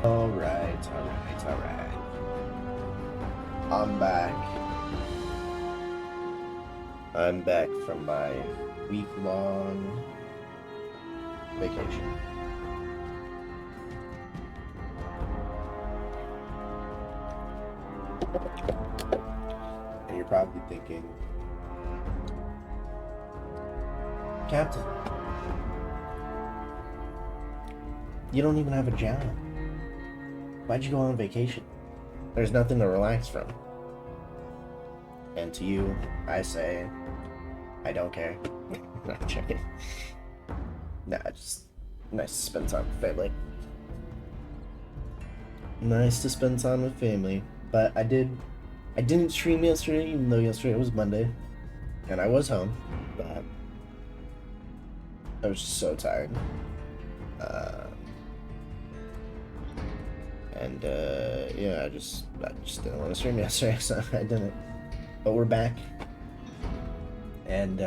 Alright, alright, alright. I'm back. I'm back from my week-long vacation. And you're probably thinking, Captain, you don't even have a job. Why'd you go on vacation? There's nothing to relax from. And to you, I say, I don't care. Not checking. Nah, just nice to spend time with family. Nice to spend time with family. But I didn't stream yesterday, even though yesterday was Monday. And I was home. But I was just so tired. Yeah, I just didn't want to stream yesterday, so I didn't. But we're back. And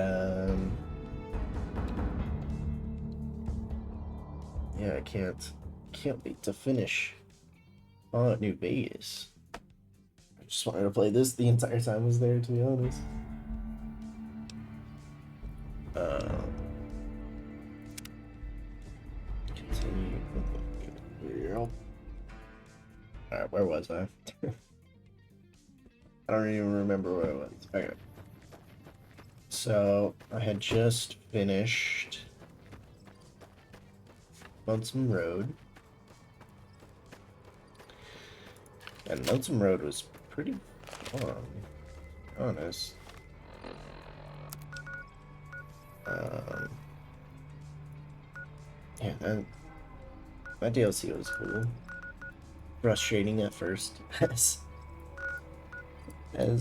yeah, I can't wait to finish Fallout New Vegas. I just wanted to play this the entire time I was there, to be honest. Continue. Alright, where was I? I don't even remember where I was. Okay. So, I had just finished Lonesome Road. And Lonesome Road was pretty fun, honest. Yeah, that DLC was cool. Frustrating at first, as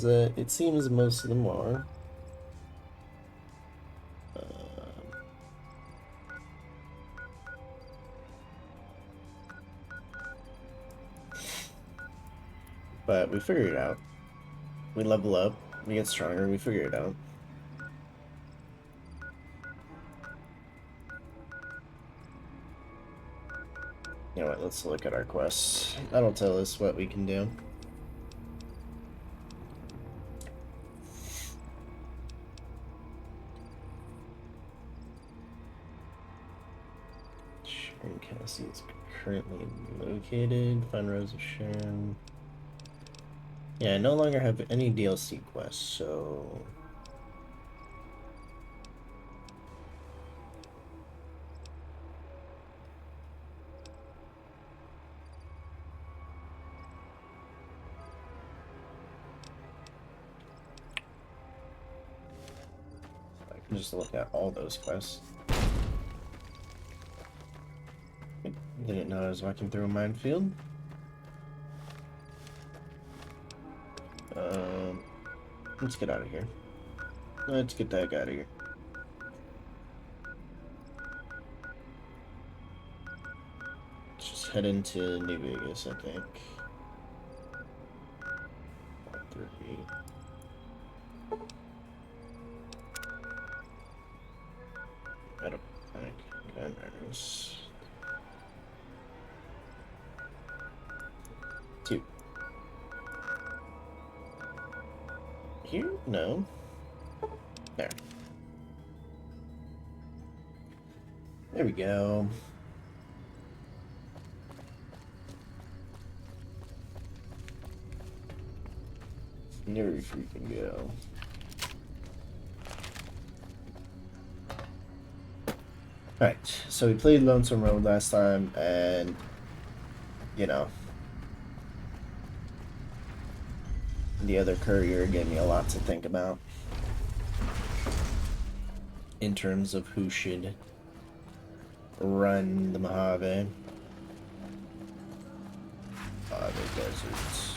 it seems most of them are. But we figure it out. We level up, we get stronger, we figure it out. You know what, let's look at our quests. That'll tell us what we can do. Sharon Cassie is currently located. Find Rose of Sharon. Yeah, I no longer have any DLC quests, so... I can just look at all those quests. Didn't know I was walking through a minefield. Let's get out of here. Let's get the heck out of here. Let's just head into New Vegas, I think. 3. I don't think. Gunners. 2. Here? No. There. There we go. There we freaking go. Alright, so we played Lonesome Road last time, and, you know, the other courier gave me a lot to think about in terms of who should run the Mojave. Mojave Deserts.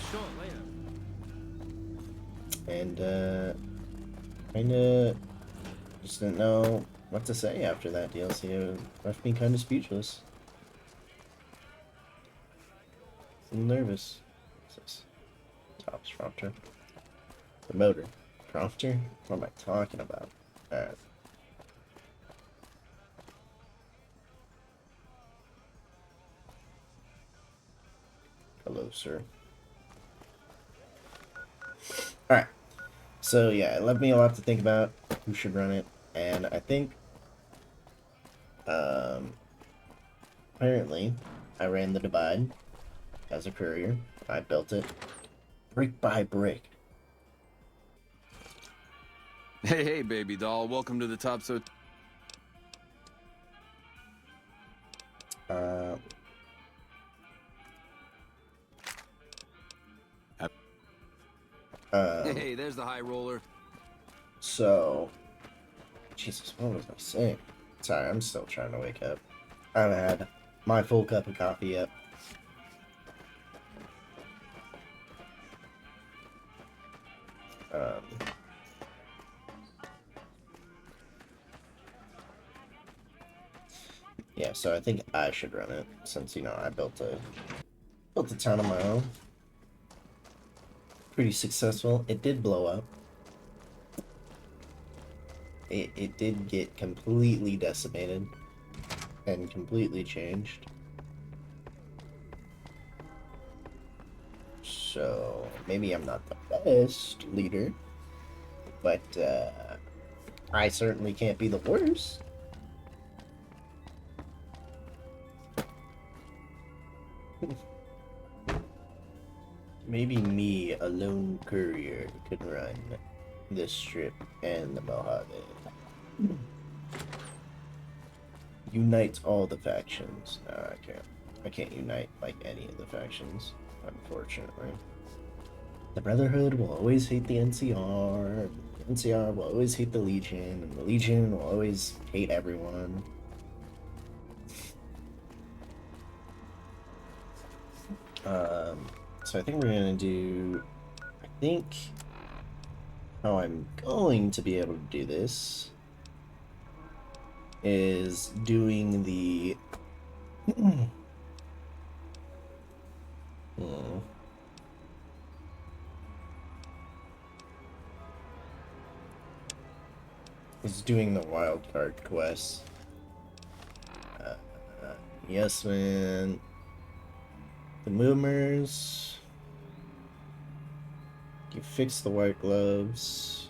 And, kinda just didn't know what to say after that DLC. It left me kind of speechless. I'm nervous. What's this? Tops prompter. The motor. Prompter? What am I talking about? Alright. closer. Alright. So, yeah, it left me a lot to think about who should run it. And I think, apparently, I ran the Divide as a courier. I built it brick by brick. Hey, hey, baby doll. Welcome to the top. Hey, there's the high roller. So, Jesus, what was I saying? Sorry, I'm still trying to wake up. I haven't had my full cup of coffee yet. Yeah, so I think I should run it since, you know, I built a town of my own. Pretty successful. It did blow up. It did get completely decimated and completely changed. So maybe I'm not the best leader, but I certainly can't be the worst. Maybe me, a lone courier, could run the Strip and the Mojave. Unite all the factions. No, I can't. I can't unite like any of the factions, unfortunately. The Brotherhood will always hate the NCR. The NCR will always hate the Legion, and the Legion will always hate everyone. So I think we're gonna do. I think how I'm going to be able to do this is doing the. Is doing the wild card quest. Yes, man. The Moomers. You fix the white gloves.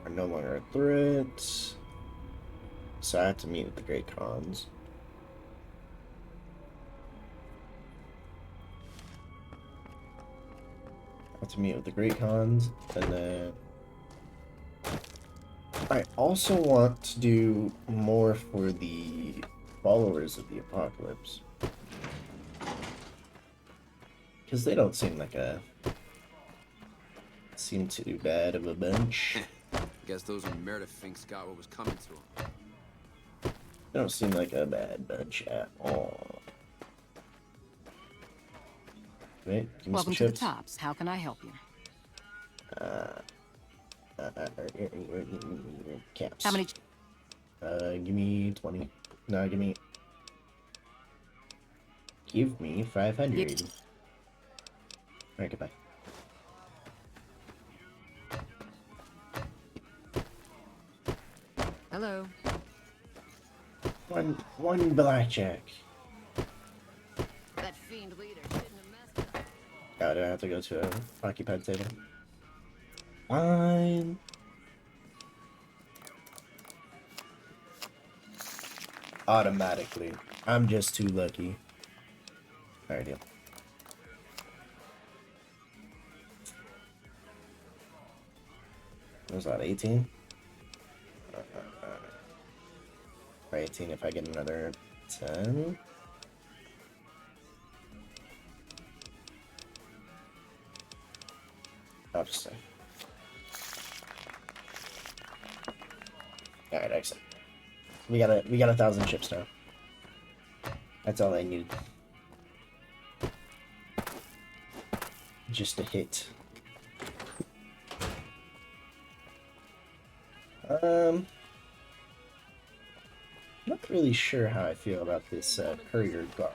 Are no longer a threat. So I have to meet with the Great Khans. I have to meet with the Great Khans, and then I also want to do more for the followers of the Apocalypse. Because they don't seem like seem too bad of a bunch. Guess those in Meredith Finks got what was coming to them. They don't seem like a bad bunch at all. Wait, give me Welcome some to the chips. Tops. How can I help you? Caps. How many? Give me 20. No, give me 500. Alright, goodbye. Hello. One blackjack. That fiend leader shouldn't have messed up. Oh, do I have to go to a occupied table? Fine. Automatically. I'm just too lucky. Alright, deal. What was that, 18? 18 if I get another 10. I'll just say. Alright, excellent. We got 1,000 chips now. That's all I needed. Just a hit. Not really sure how I feel about this courier guard.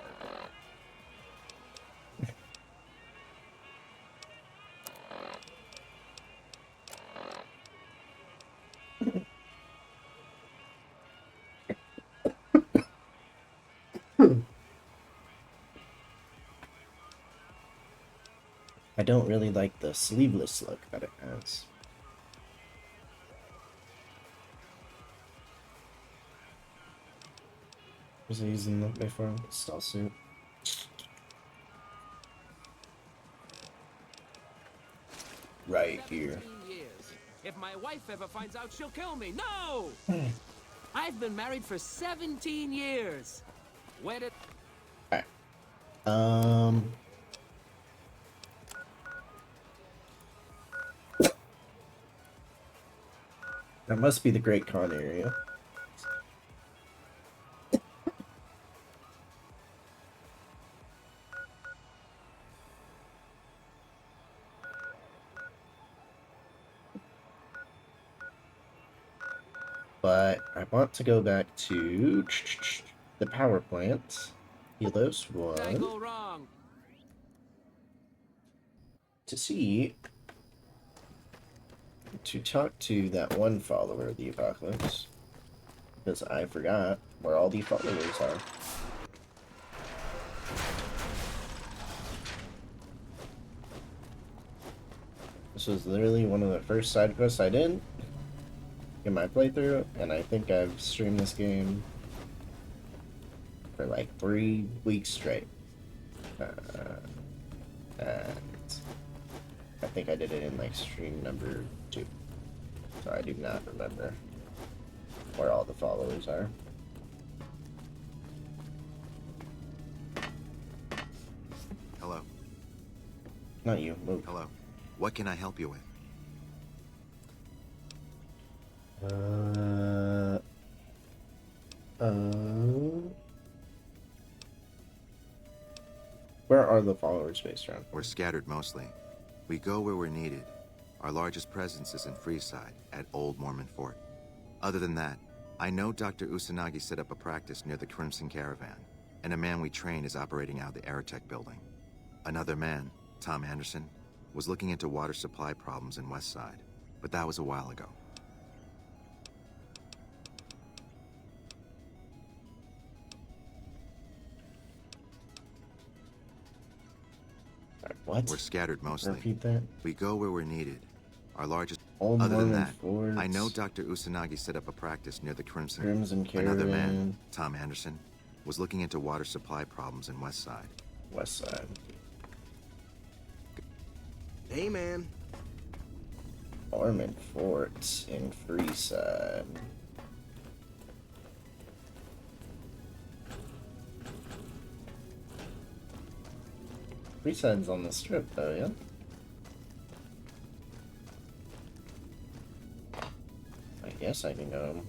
I don't really like the sleeveless look that it has. Was I using that before? Stall suit. Right here. 17 years. If my wife ever finds out, she'll kill me. No! I've been married for 17 years. Where did... Alright. Um... That must be the Great Con area. But I want to go back to the power plant. Helos I 1 go wrong? to see, to talk to that one follower of the apocalypse, because I forgot where all the followers are. This was literally one of the first side quests I did in my playthrough, and I think I've streamed this game for like 3 weeks straight. And I think I did it in like stream number 2. So I do not remember where all the followers are. Hello. Not you, move. Hello. What can I help you with? Where are the followers based around? We're scattered mostly. We go where we're needed. Our largest presence is in Freeside, at Old Mormon Fort. Other than that, I know Dr. Usanagi set up a practice near the Crimson Caravan, and a man we train is operating out of the Aerotech building. Another man, Tom Anderson, was looking into water supply problems in Westside, but that was a while ago. What? We're scattered mostly. Repeat that. We go where we're needed. Our largest... Old Other than Mormon that, Forts, I know Dr. Usanagi set up a practice near the Crimson Caravan, Another man, Tom Anderson, was looking into water supply problems in Westside. Westside. Hey, man. Mormon Fort in Freeside. Freeside's on the strip though, yeah? I guess I can go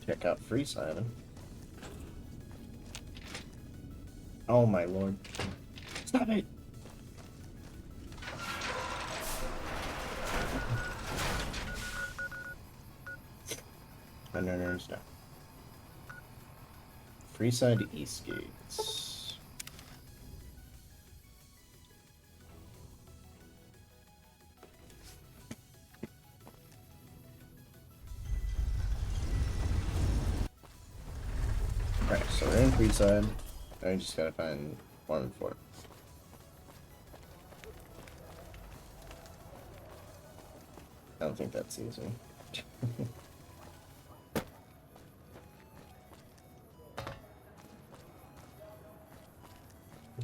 check out Freeside. Oh my lord. Stop it! No. Freeside East Gates. Alright, so we're in Freeside. Now we just gotta find Mormon Fort. I don't think that's easy.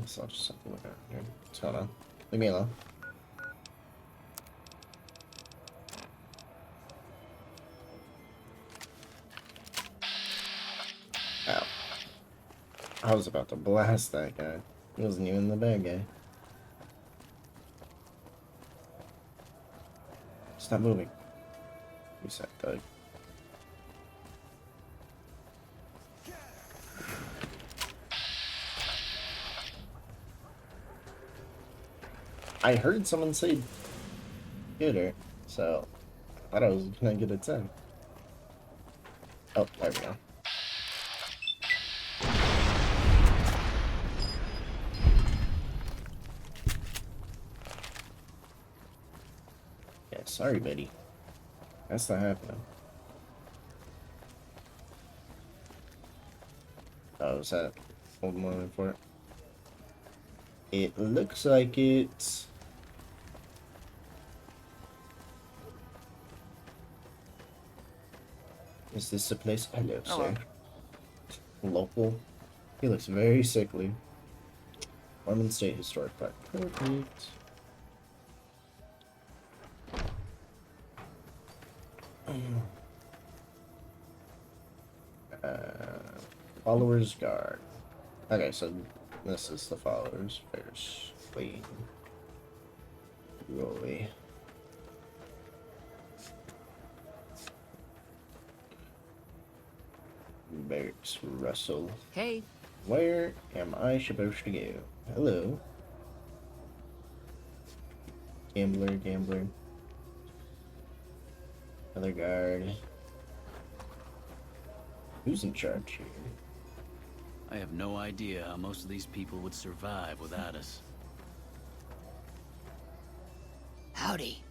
So I'll just have to look out here. What's going on? Leave me alone. Ow. I was about to blast that guy. He wasn't even the bad guy. Stop moving. Reset, thug. I heard someone say "Hitter," so I thought I was gonna get a 10. Oh, there we go. Yeah, sorry, buddy. That's not happening. Oh, is that Old Mormon Fort? It looks like it. Is this the place? Hello, Hello. sir. Local. He looks very sickly. Mormon State Historic Park. Perfect. Followers Guard. Okay, so this is the followers first. Wait. Go away. Barracks Russell. Hey, Where am I supposed to go? Hello. Gambler. Another guard. Who's in charge here? I have no idea how most of these people would survive without us. Howdy.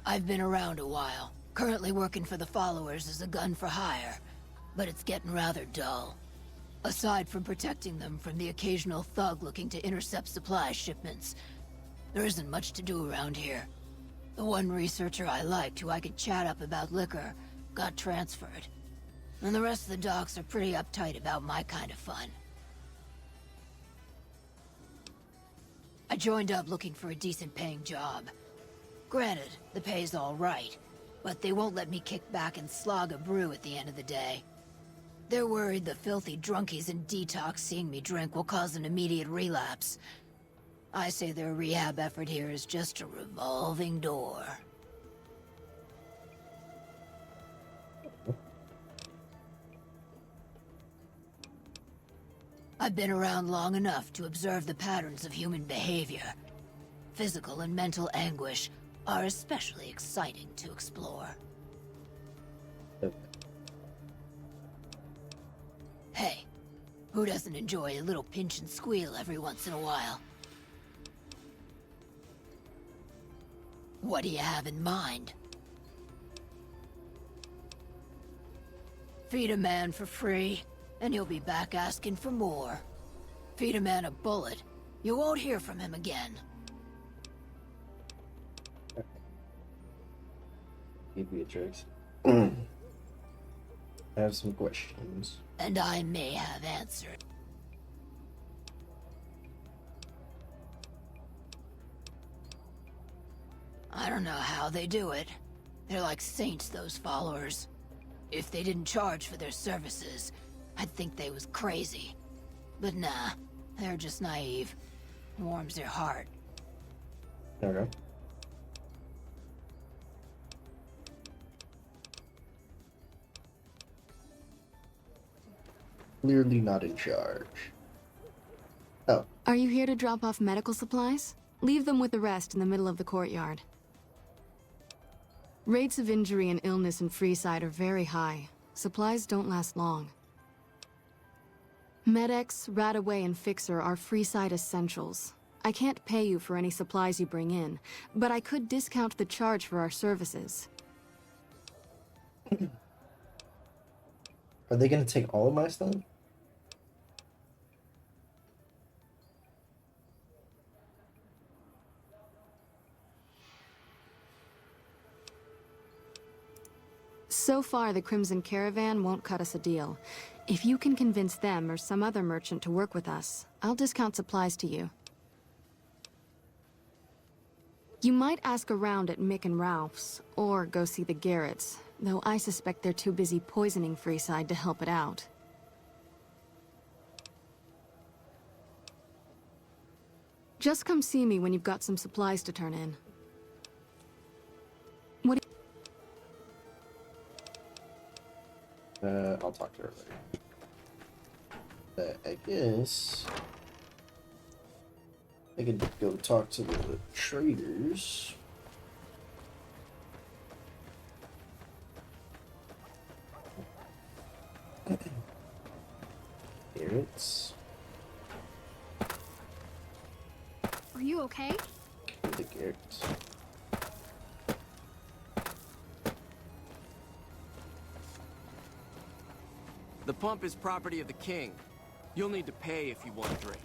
I've been around a while. Currently working for the followers as a gun for hire, but it's getting rather dull. Aside from protecting them from the occasional thug looking to intercept supply shipments, there isn't much to do around here. The one researcher I liked who I could chat up about liquor got transferred. And the rest of the docs are pretty uptight about my kind of fun. I joined up looking for a decent paying job. Granted, the pay's all right, but they won't let me kick back and slog a brew at the end of the day. They're worried the filthy drunkies in detox seeing me drink will cause an immediate relapse. I say their rehab effort here is just a revolving door. I've been around long enough to observe the patterns of human behavior. Physical and mental anguish are especially exciting to explore. Hey, who doesn't enjoy a little pinch and squeal every once in a while? What do you have in mind? Feed a man for free, and he'll be back asking for more. Feed a man a bullet, you won't hear from him again. Hey, Beatrix. I have some questions. And I may have answered. I don't know how they do it. They're like saints, those followers. If they didn't charge for their services, I'd think they was crazy. But nah, they're just naive. Warms their heart. Okay. Clearly not in charge. Oh, Are you here to drop off medical supplies? Leave them with the rest in the middle of the courtyard. Rates of injury and illness in Freeside are very high. Supplies don't last long. Med-X, Radaway, and Fixer are Freeside essentials. I can't pay you for any supplies you bring in, but I could discount the charge for our services. are they gonna take all of my stuff? So far, the Crimson Caravan won't cut us a deal. If you can convince them or some other merchant to work with us, I'll discount supplies to you. You might ask around at Mick and Ralph's, or go see the Garretts, though I suspect they're too busy poisoning Freeside to help it out. Just come see me when you've got some supplies to turn in. What I'll talk to her later. I guess I could go talk to the traders. Garretts. Are you okay? The Garretts. The pump is property of the king. You'll need to pay if you want a drink.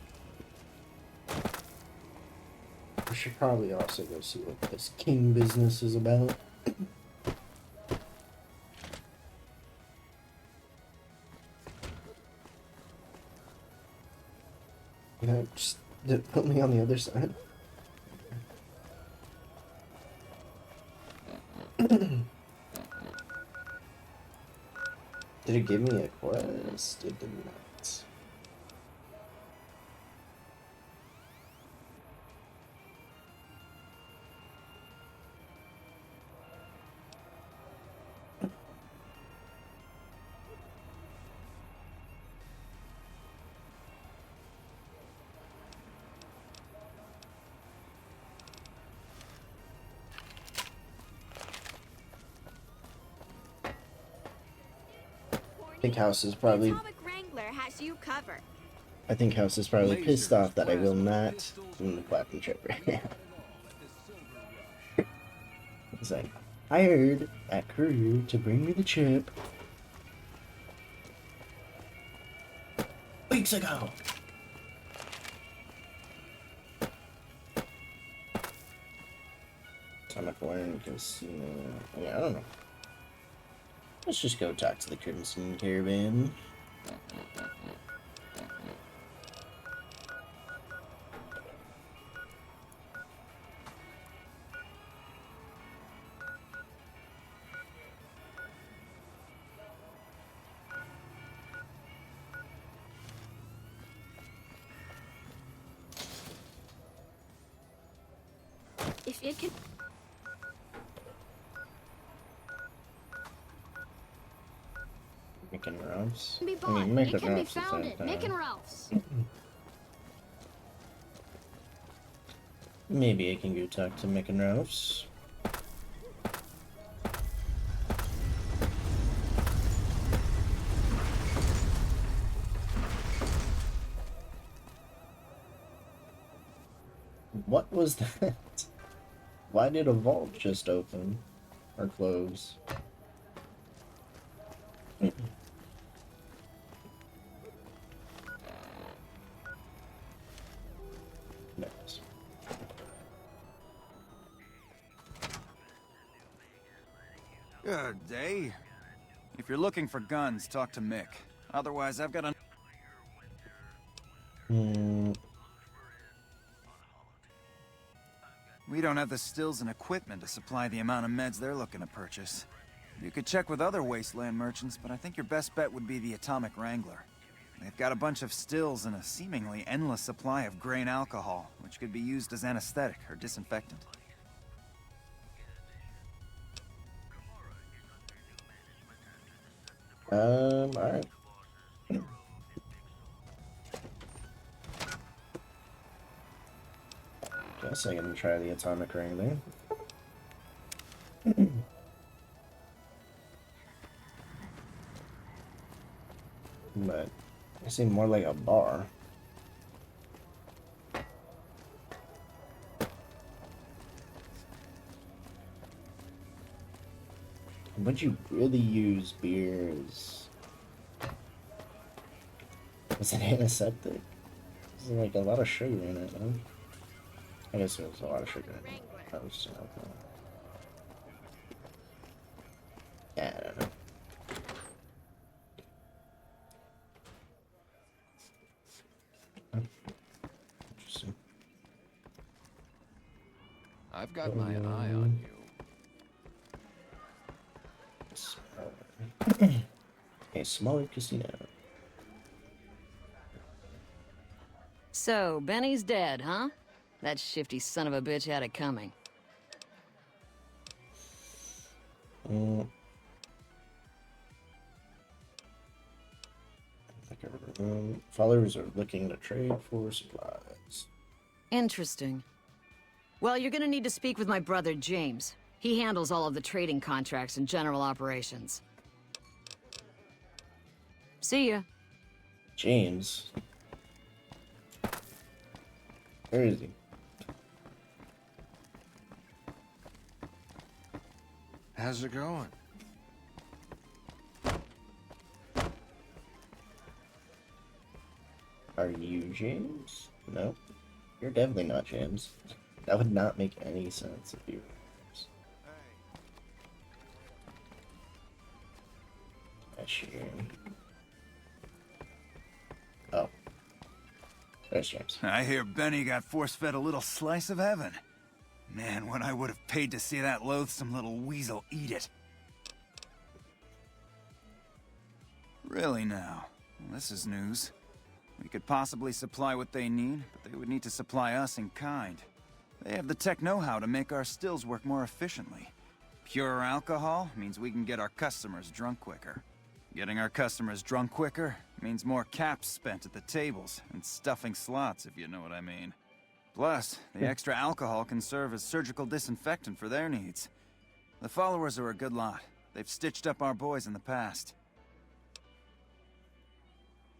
I should probably also go see what this king business is about. You know, just put me on the other side. Did it give me a quest? It did not. I think House is probably. Atomic Wrangler has you covered. I think House is probably pissed off that I will not win the platinum chip right now. It's like, I heard at Courier to bring me the chip weeks ago. Atomic Wine Casino. Yeah, I don't know. Let's just go talk to the Crimson Caravan. If it can... Mick and Ralph's. be I bought, mean, Mick it and can be Ralph's is found that at Nick and Ralph's. Maybe I can go talk to Mick and Ralph's. What was that? Why did a vault just open? Or close? Nice. Good day. If you're looking for guns, talk to Mick. Otherwise, I've got a... We don't have the stills and equipment to supply the amount of meds they're looking to purchase. You could check with other wasteland merchants, but I think your best bet would be the Atomic Wrangler. They've got a bunch of stills and a seemingly endless supply of grain alcohol, which could be used as anesthetic or disinfectant. Alright. Guess I can try the Atomic Wrangler. But it seemed more like a bar. Would you really use beers? Was it antiseptic? There's like a lot of sugar in it, huh? I guess there's a lot of sugar in it. That was just alcohol. Yeah, I don't know. Interesting. I've got my eye on you. A smaller casino. So, Benny's dead, huh? That shifty son of a bitch had it coming. Followers are looking to trade for supplies. Interesting. Well, you're gonna need to speak with my brother, James. He handles all of the trading contracts and general operations. See ya. James? Where is he? How's it going? Are you James? No. You're definitely not James. That would not make any sense if you were. Oh. There's James. I hear Benny got force-fed a little slice of heaven. Man, what I would have paid to see that loathsome little weasel eat it. Really now? Well, this is news. We could possibly supply what they need, but they would need to supply us in kind. They have the tech know-how to make our stills work more efficiently. Pure alcohol means we can get our customers drunk quicker. Getting our customers drunk quicker means more caps spent at the tables and stuffing slots, if you know what I mean. Plus, the extra alcohol can serve as surgical disinfectant for their needs. The followers are a good lot. They've stitched up our boys in the past.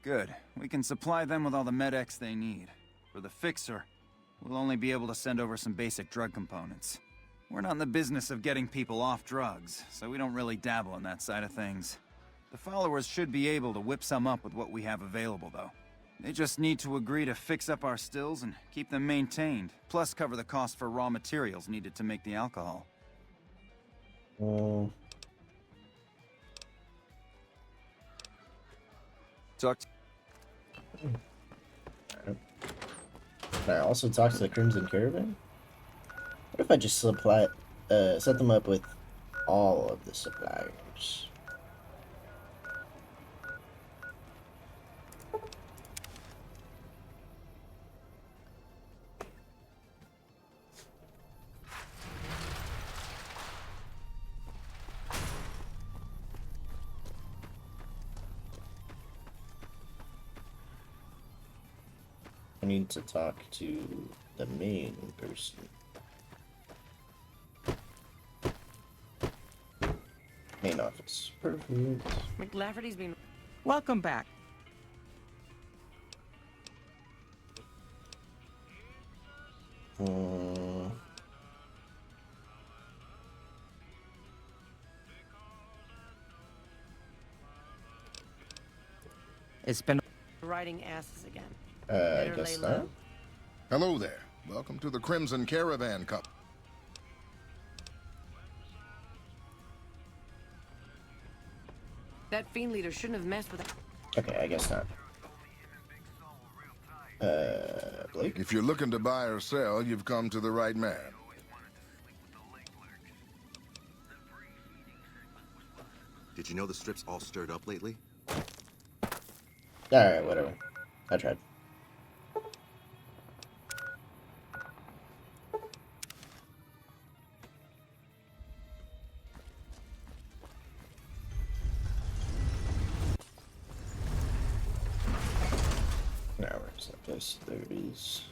Good. We can supply them with all the med-X they need. For the fixer, we'll only be able to send over some basic drug components. We're not in the business of getting people off drugs, so we don't really dabble in that side of things. The followers should be able to whip some up with what we have available, though. They just need to agree to fix up our stills and keep them maintained, plus cover the cost for raw materials needed to make the alcohol. Talk. Can I also talk to the Crimson Caravan? What if I just set them up with all of the suppliers? I need to talk to the main person. Main office. Perfect. McLafferty's been... Welcome back. It's been riding asses again. I guess not. Hello there. Welcome to the Crimson Caravan Cup. That fiend leader shouldn't have messed with it. Okay, I guess not. Blake? If you're looking to buy or sell, you've come to the right man. Did you know the strip's all stirred up lately? Alright, whatever. I tried. Now, where's that place? There it is.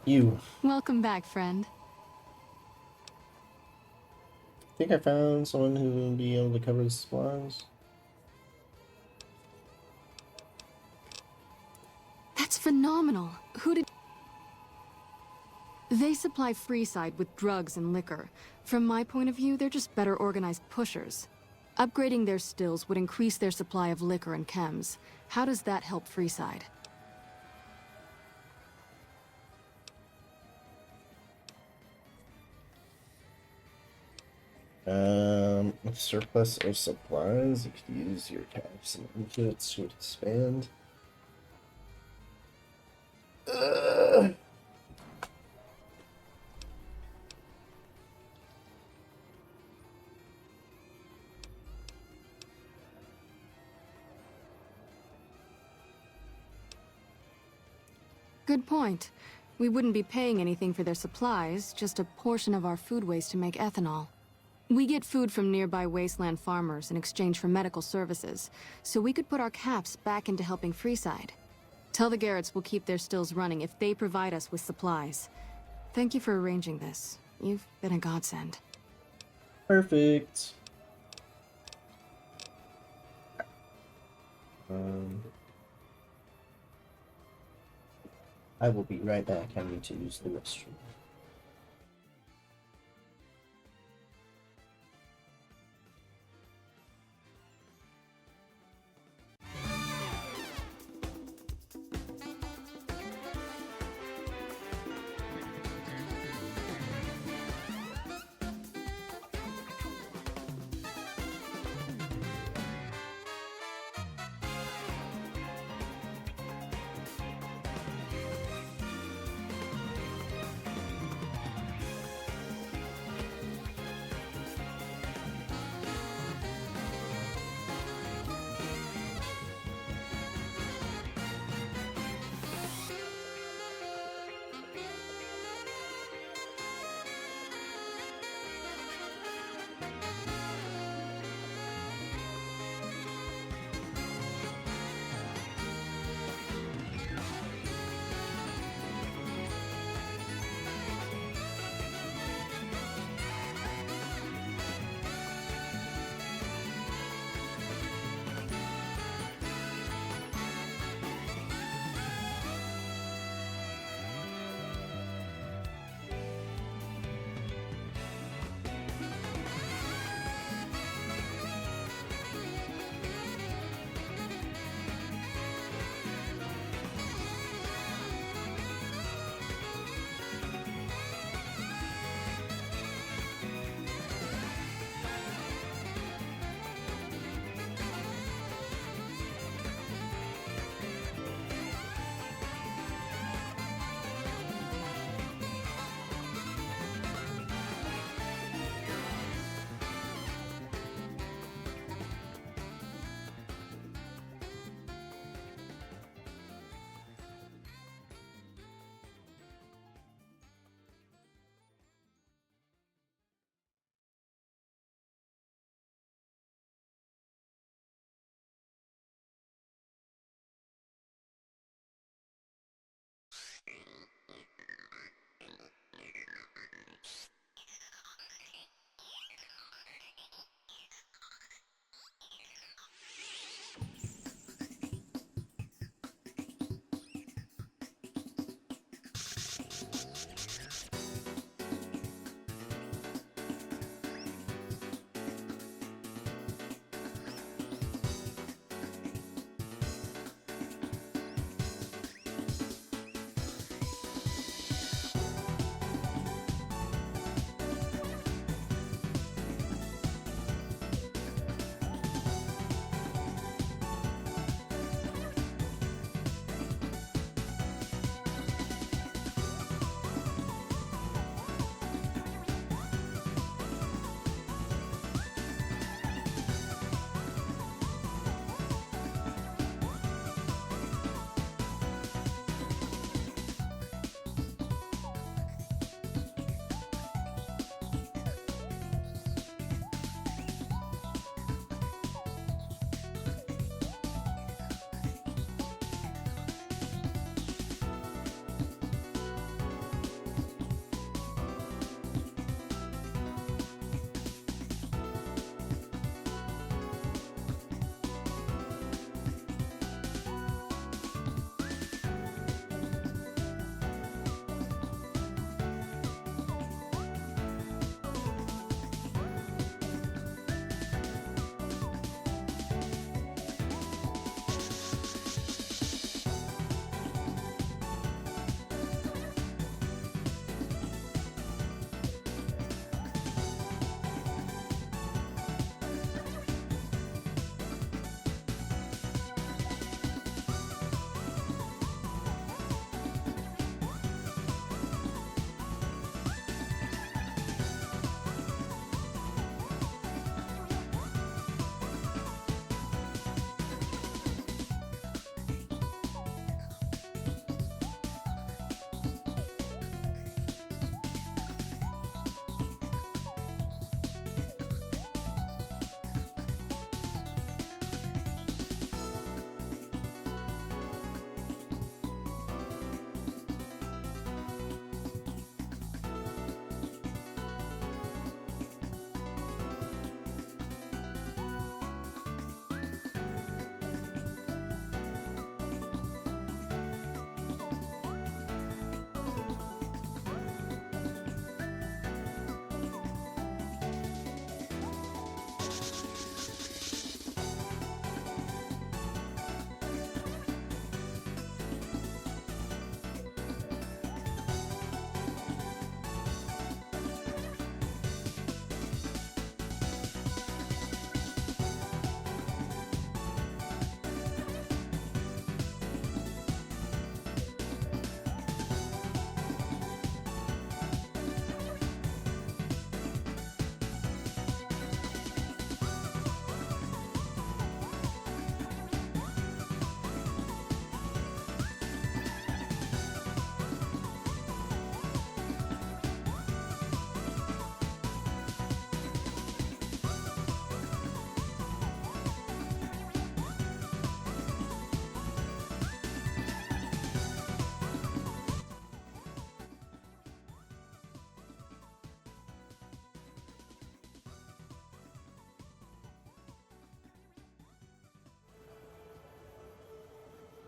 You. Welcome back, friend. I think I found someone who will be able to cover the supplies. That's phenomenal. Who did... They supply Freeside with drugs and liquor. From my point of view, they're just better organized pushers. Upgrading their stills would increase their supply of liquor and chems. How does that help Freeside? With surplus of supplies, you could use your caps and inputs to expand. Good point. We wouldn't be paying anything for their supplies, just a portion of our food waste to make ethanol. We get food from nearby wasteland farmers in exchange for medical services, so we could put our caps back into helping Freeside. Tell the Garretts we'll keep their stills running if they provide us with supplies. Thank you for arranging this. You've been a godsend. Perfect. I will be right back. I need to use the restroom.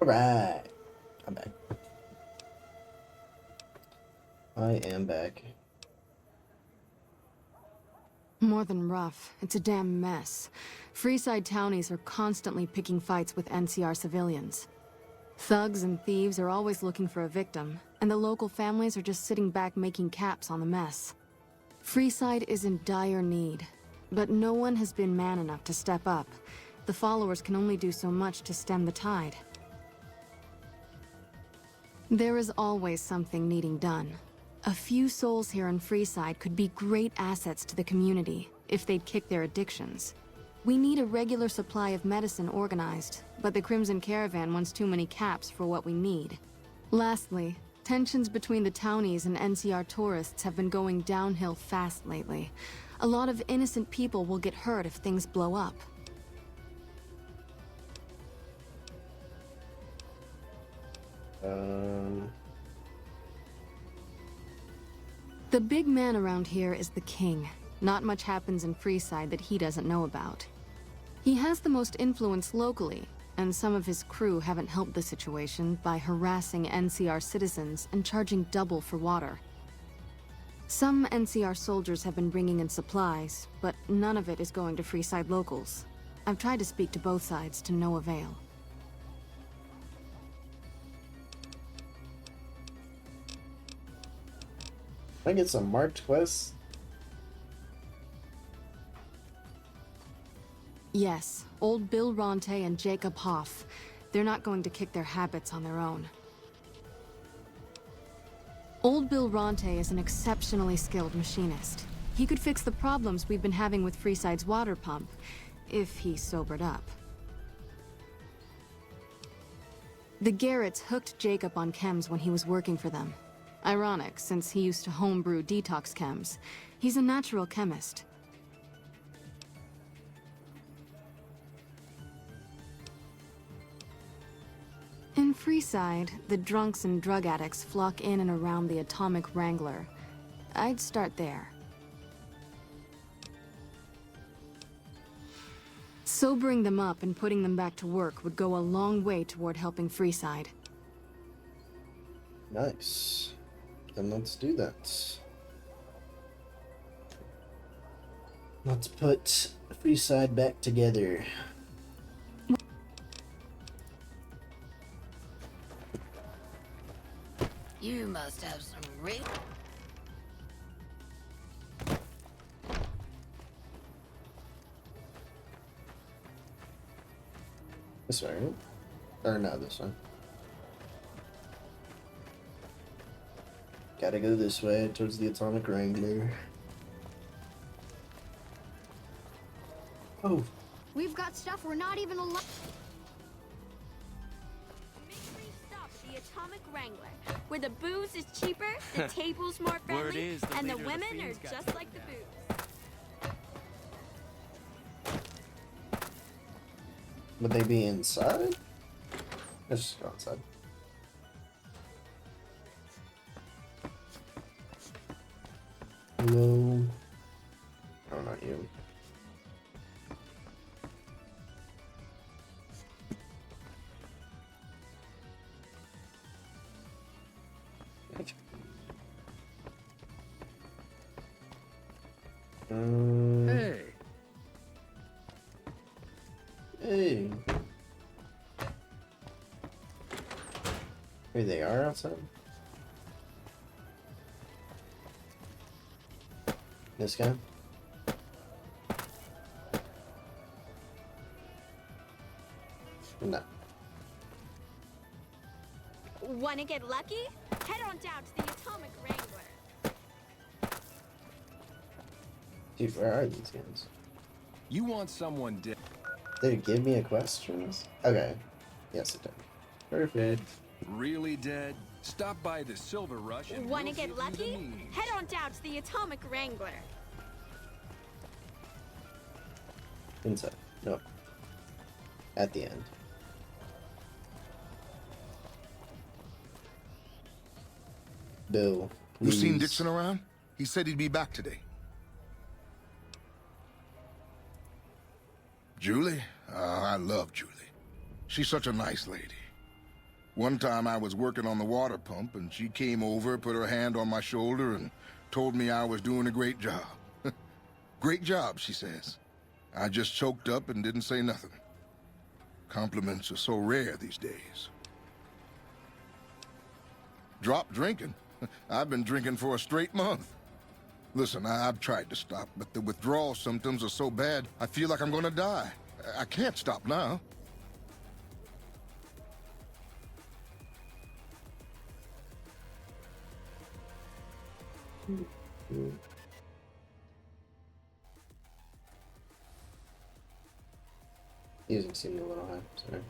Alright. I'm back. I am back. More than rough, it's a damn mess. Freeside townies are constantly picking fights with NCR civilians. Thugs and thieves are always looking for a victim, and the local families are just sitting back making caps on the mess. Freeside is in dire need, but no one has been man enough to step up. The followers can only do so much to stem the tide. There is always something needing done. A few souls here in Freeside could be great assets to the community if they'd kick their addictions. We need a regular supply of medicine organized, but the Crimson Caravan wants too many caps for what we need. Lastly, tensions between the townies and NCR tourists have been going downhill fast lately. A lot of innocent people will get hurt if things blow up. The big man around here is the king. Not much happens in Freeside that he doesn't know about. He has the most influence locally, and some of his crew haven't helped the situation by harassing NCR citizens and charging double for water. Some NCR soldiers have been bringing in supplies, but none of it is going to Freeside locals. I've tried to speak to both sides to no avail. Can I get some marked quests? Yes, old Bill Ronte and Jacob Hoff. They're not going to kick their habits on their own. Old Bill Ronte is an exceptionally skilled machinist. He could fix the problems we've been having with Freeside's water pump, if he sobered up. The Garretts hooked Jacob on chems when he was working for them. Ironic, since he used to homebrew detox chems. He's a natural chemist. In Freeside, the drunks and drug addicts flock in and around the Atomic Wrangler. I'd start there. Sobering them up and putting them back to work would go a long way toward helping Freeside. Nice. Then let's do that. Let's put Freeside back together. You must have some real... This way, right? Or no, this one. Gotta go this way, towards the Atomic Wrangler. Oh. We've got stuff we're not even allowed. Stop the Atomic Wrangler, where the booze is cheaper, the table's more friendly, and the women are just like the booze. Would they be inside? Let's just go outside. Hello? Oh, not you. Hey. Hey. Here they are outside. This guy? No. Wanna get lucky? Head on down to the Atomic Wrangler. Dude, where are these guys? You want someone dead? Did it give me a question? Okay. Yes, it did. Perfect. Really dead? Stop by the Silver Rush and Wanna we'll get give you the lucky? means. Head on down to the Atomic Wrangler. Inside. No. At the end. Bill, You seen please. Dixon around? He said he'd be back today. Julie? I love Julie. She's such a nice lady. One time I was working on the water pump and she came over, put her hand on my shoulder and told me I was doing a great job. Great job, she says. I just choked up and didn't say nothing. Compliments are so rare these days. Drop drinking? I've been drinking for a straight month. Listen, I've tried to stop, but the withdrawal symptoms are so bad, I feel like I'm gonna die. I can't stop now. Music seemed a little high, sorry.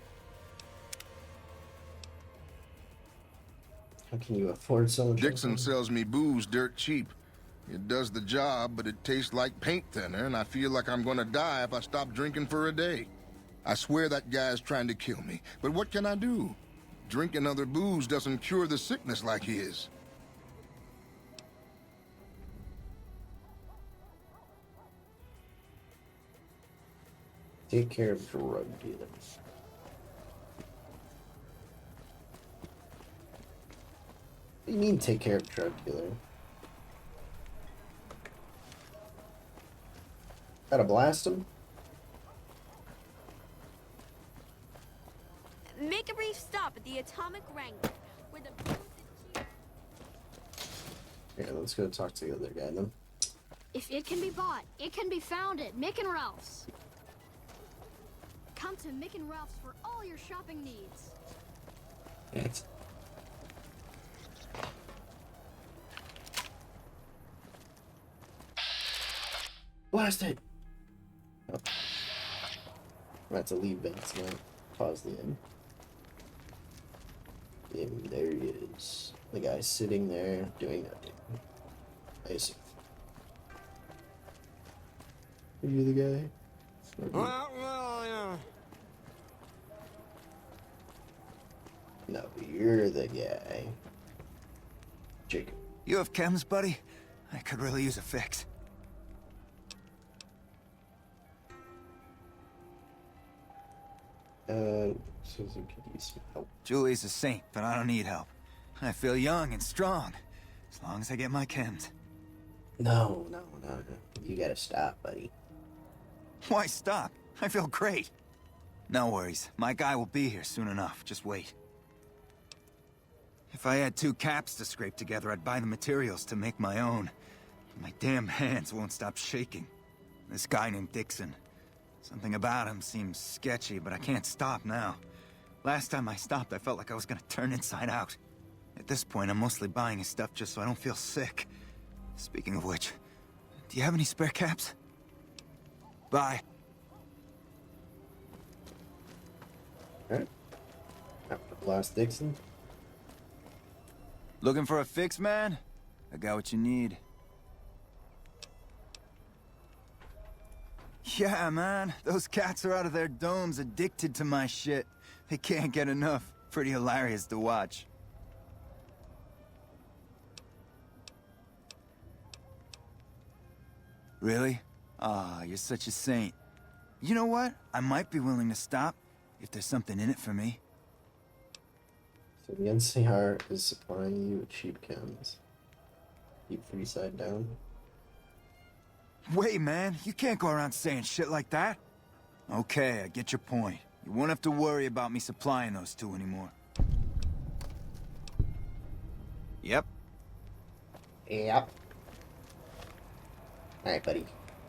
How can you afford so much? Dixon sells me booze dirt cheap. It does the job, but it tastes like paint thinner, and I feel like I'm gonna die if I stop drinking for a day. I swear that guy's trying to kill me, but what can I do? Drinking other booze doesn't cure the sickness like his. Take care of drug dealers. What do you mean take care of drug dealer? Gotta blast him? Make a brief stop at the Atomic Wrangler, where the booze is cheap. Yeah, let's go talk to the other guy then. If it can be bought, it can be found at Mick and Ralph's. Come to Mick and Ralph's for all your shopping needs. Thanks. Blast it! Oh. I'm about to leave Vince now. Pause the end. And there he is. The guy sitting there doing nothing. I see. Are you the guy? No, you're the guy. Jacob. You have chems, buddy? I could really use a fix. Susan could use some help. Julie's a saint, but I don't need help. I feel young and strong, as long as I get my chems. No. You gotta stop, buddy. Why stop? I feel great. No worries. My guy will be here soon enough. Just wait. If I had 2 caps to scrape together, I'd buy the materials to make my own. My damn hands won't stop shaking. This guy named Dixon. Something about him seems sketchy, but I can't stop now. Last time I stopped, I felt like I was gonna turn inside out. At this point, I'm mostly buying his stuff just so I don't feel sick. Speaking of which, do you have any spare caps? Bye. Alright. After Blast Dixon. Looking for a fix, man? I got what you need. Yeah, man. Those cats are out of their domes addicted to my shit. They can't get enough. Pretty hilarious to watch. Really? Ah, you're such a saint. You know what? I might be willing to stop, if there's something in it for me. So the NCR is supplying you with cheap chems. Keep Freeside down. Wait, man. You can't go around saying shit like that. Okay, I get your point. You won't have to worry about me supplying those 2 anymore. Yep. Yep. Alright, buddy.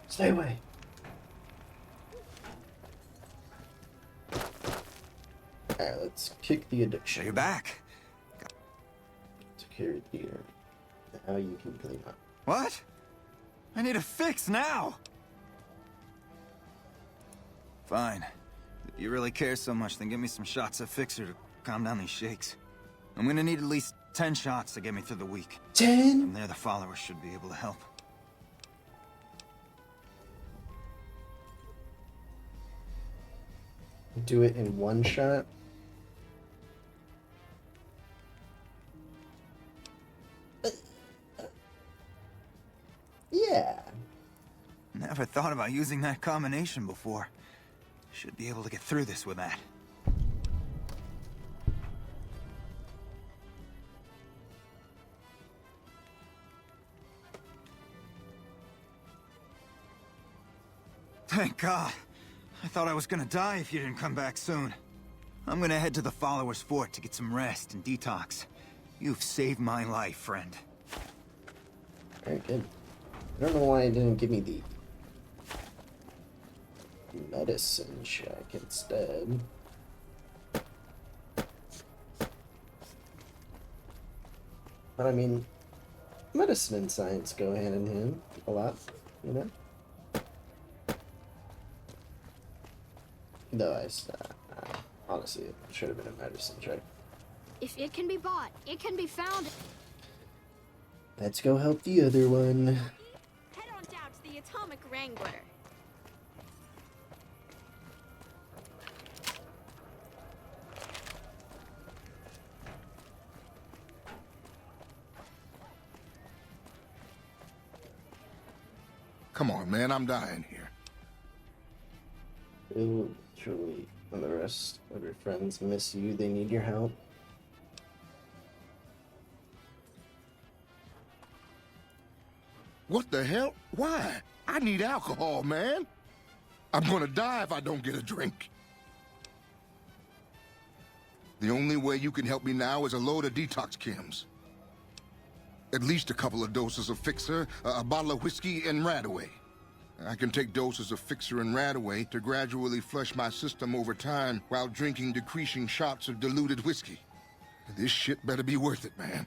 Stay away. Alright, let's kick the addiction. So you're back. Took care of the gear. Now you can clean up. What? I need a fix now! Fine. If you really care so much, then give me some shots of Fixer to calm down these shakes. I'm gonna need at least 10 shots to get me through the week. 10? From there, the followers should be able to help. Do it in one shot? Yeah. Never thought about using that combination before. Should be able to get through this with that. Thank God. I thought I was gonna die if you didn't come back soon. I'm gonna head to the Followers' Fort to get some rest and detox. You've saved my life, friend. Very good. I don't know why it didn't give me the medicine check instead. But I mean, medicine and science go hand in hand a lot, you know? Though honestly, it should have been a medicine check. If it can be bought, it can be found. Let's go help the other one. Head on down to the Atomic Wrangler. Come on, man, I'm dying here. Bill, Julie, and the rest of your friends miss you. They need your help. What the hell? Why? I need alcohol, man. I'm gonna die if I don't get a drink. The only way you can help me now is a load of detox chems. At least a couple of doses of Fixer, a bottle of whiskey, and Radaway. I can take doses of Fixer and Radaway to gradually flush my system over time while drinking decreasing shots of diluted whiskey. This shit better be worth it, man.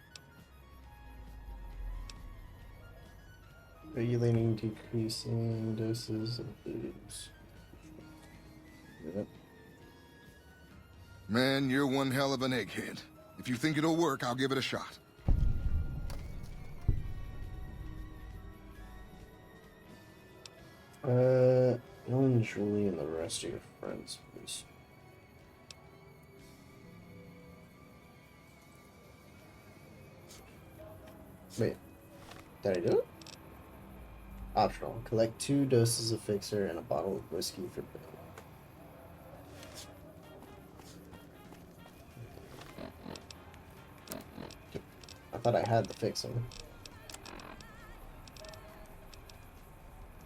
Regulating decreasing doses of booze. Yep. Man, you're one hell of an egghead. If you think it'll work, I'll give it a shot. No one Julie and the rest of your friends, please. Wait, did I do it? Optional. Collect 2 doses of Fixer and a bottle of whiskey for Bill. I thought I had the Fixer.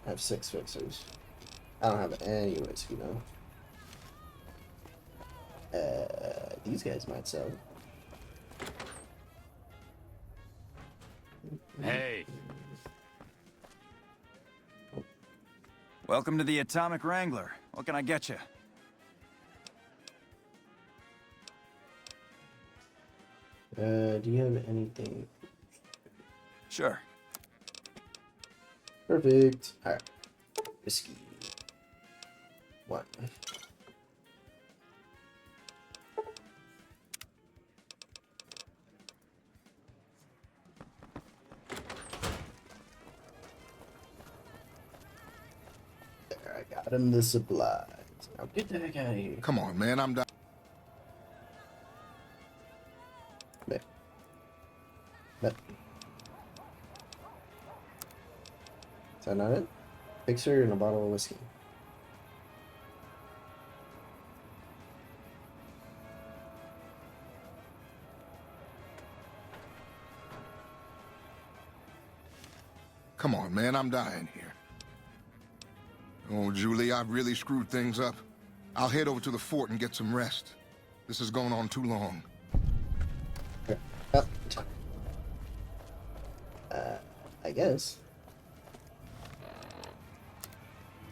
I have 6 Fixers. I don't have any whiskey though. These guys might sell. Hey. Welcome to the Atomic Wrangler. What can I get you? Do you have anything? Sure. Perfect. Alright. Whiskey. 1. There, I got him the supplies. Now get the heck out of here. Come on, man, I'm done. But is that not it? Fixer and a bottle of whiskey. Come on, man, I'm dying here. Oh, Julie, I've really screwed things up. I'll head over to the fort and get some rest. This has gone on too long. I guess.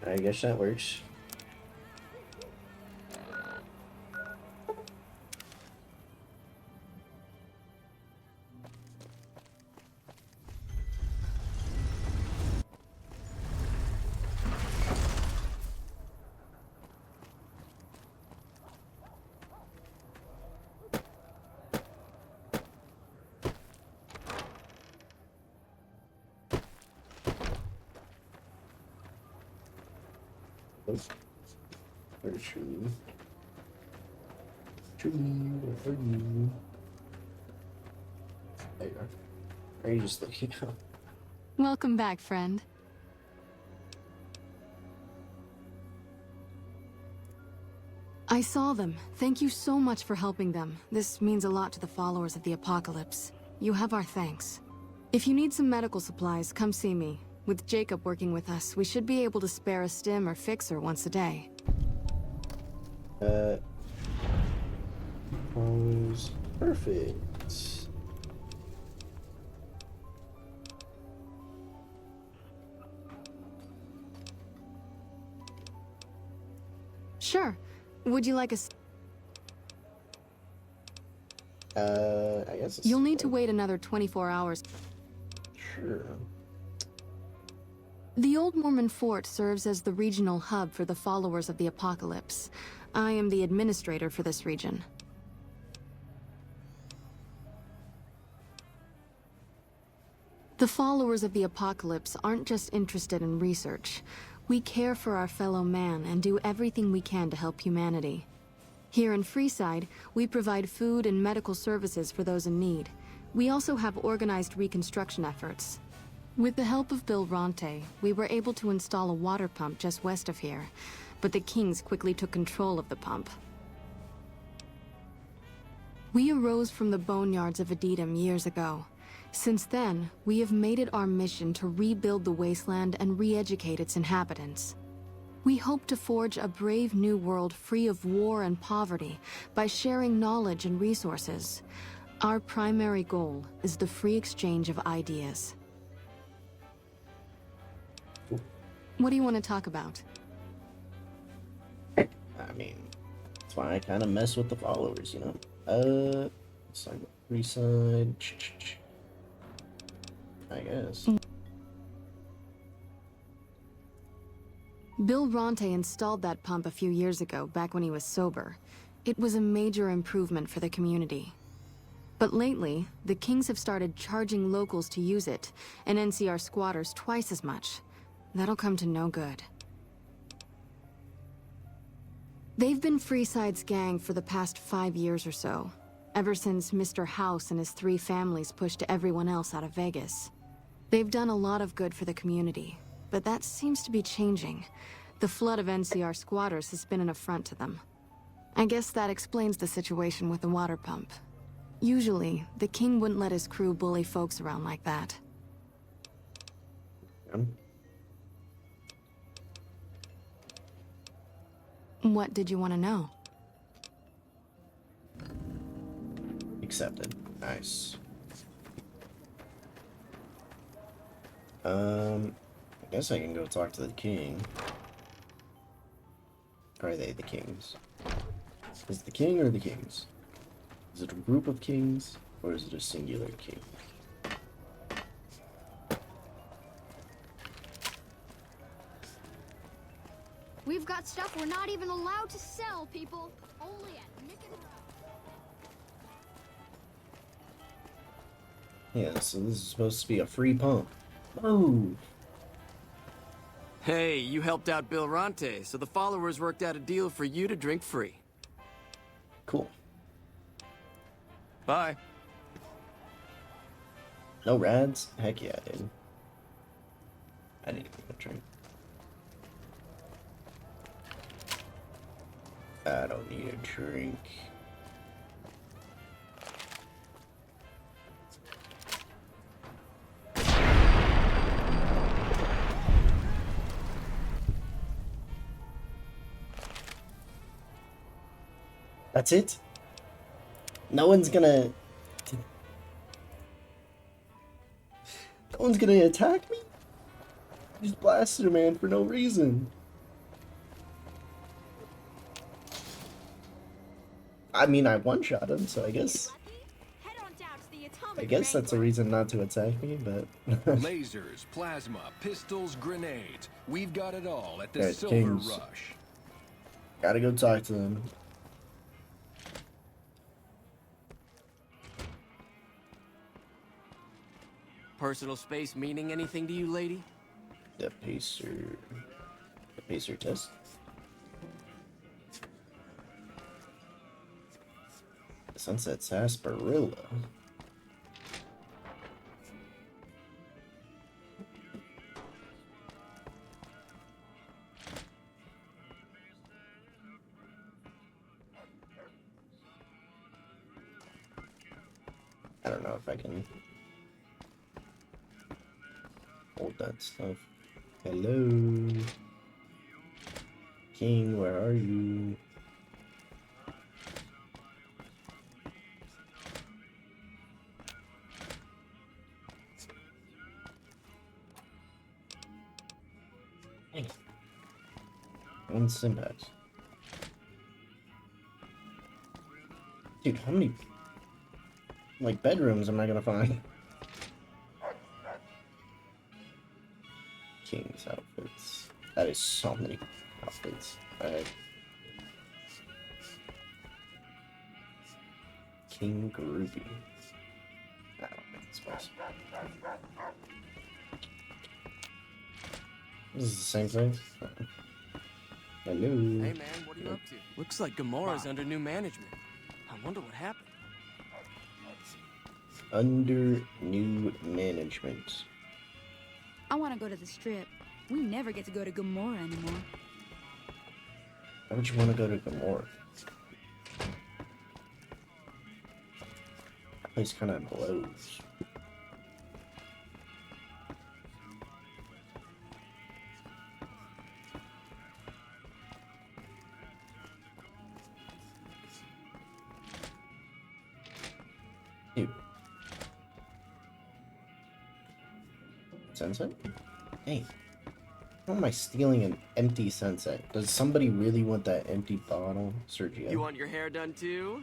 I guess that works. Where's Julie? Julie, where are you? There you are. Are you just looking up? Welcome back, friend. I saw them. Thank you so much for helping them. This means a lot to the followers of the Apocalypse. You have our thanks. If you need some medical supplies, come see me. With Jacob working with us, we should be able to spare a stim or fixer once a day. Perfect. Sure. Would you like a... I guess it's... You'll need to wait another 24 hours. Sure. The Old Mormon Fort serves as the regional hub for the followers of the Apocalypse. I am the administrator for this region. The followers of the Apocalypse aren't just interested in research. We care for our fellow man and do everything we can to help humanity. Here in Freeside, we provide food and medical services for those in need. We also have organized reconstruction efforts. With the help of Bill Ronte, we were able to install a water pump just west of here. but the kings quickly took control of the pump. We arose from the boneyards of Edidum years ago. Since then, we have made it our mission to rebuild the wasteland and re-educate its inhabitants. We hope to forge a brave new world free of war and poverty by sharing knowledge and resources. Our primary goal is the free exchange of ideas. What do you want to talk about? I mean, that's why I kind of mess with the followers, you know? Side, free side. I guess. Bill Ronte installed that pump a few years ago, back when he was sober. It was a major improvement for the community. But lately, the Kings have started charging locals to use it, and NCR squatters twice as much. That'll come to no good. They've been Freeside's gang for the past 5 years or so, ever since Mr. House and his 3 families pushed everyone else out of Vegas. They've done a lot of good for the community, but that seems to be changing. The flood of NCR squatters has been an affront to them. I guess that explains the situation with the water pump. Usually, the king wouldn't let his crew bully folks around like that. What did you want to know? Accepted. Nice. I guess I can go talk to the king. Or are they the kings? Is it the king or the kings? Is it a group of kings, or is it a singular king? We've got stuff we're not even allowed to sell, people. Only at Nick and Yeah, so this is supposed to be a free pump. Oh! Hey, you helped out Bill Ronte, so the followers worked out a deal for you to drink free. Cool. Bye. No rads? Heck yeah, dude. I need a drink. I don't need a drink. That's it? No one's gonna... No one's gonna attack me? I just blasted a man for no reason. I mean, I one-shot him, so I guess... I guess that's a reason not to attack me, but... Lasers, plasma, pistols, grenades. We've got it all at the Alright, Silver Kings. Rush. Gotta go talk to them. Personal space meaning anything to you, lady? The pacer test. Sunset Sarsaparilla. I don't know if I can hold that stuff. Hello? King, where are you? Hey. One Simbax. Dude, how many like bedrooms am I gonna find? King's outfits. That is so many outfits. Alright. King Groupie. I don't think it's possible. This is the same thing. Hello. Hey man, what are you up to? Looks like Gamora's under new management. I wonder what happened. Under new management. I want to go to the Strip. We never get to go to Gamora anymore. Why would you want to go to Gamora? That place kind of blows. Dude. Sunset? Hey. How am I stealing an empty sunset? Does somebody really want that empty bottle? Sergio. You want your hair done too?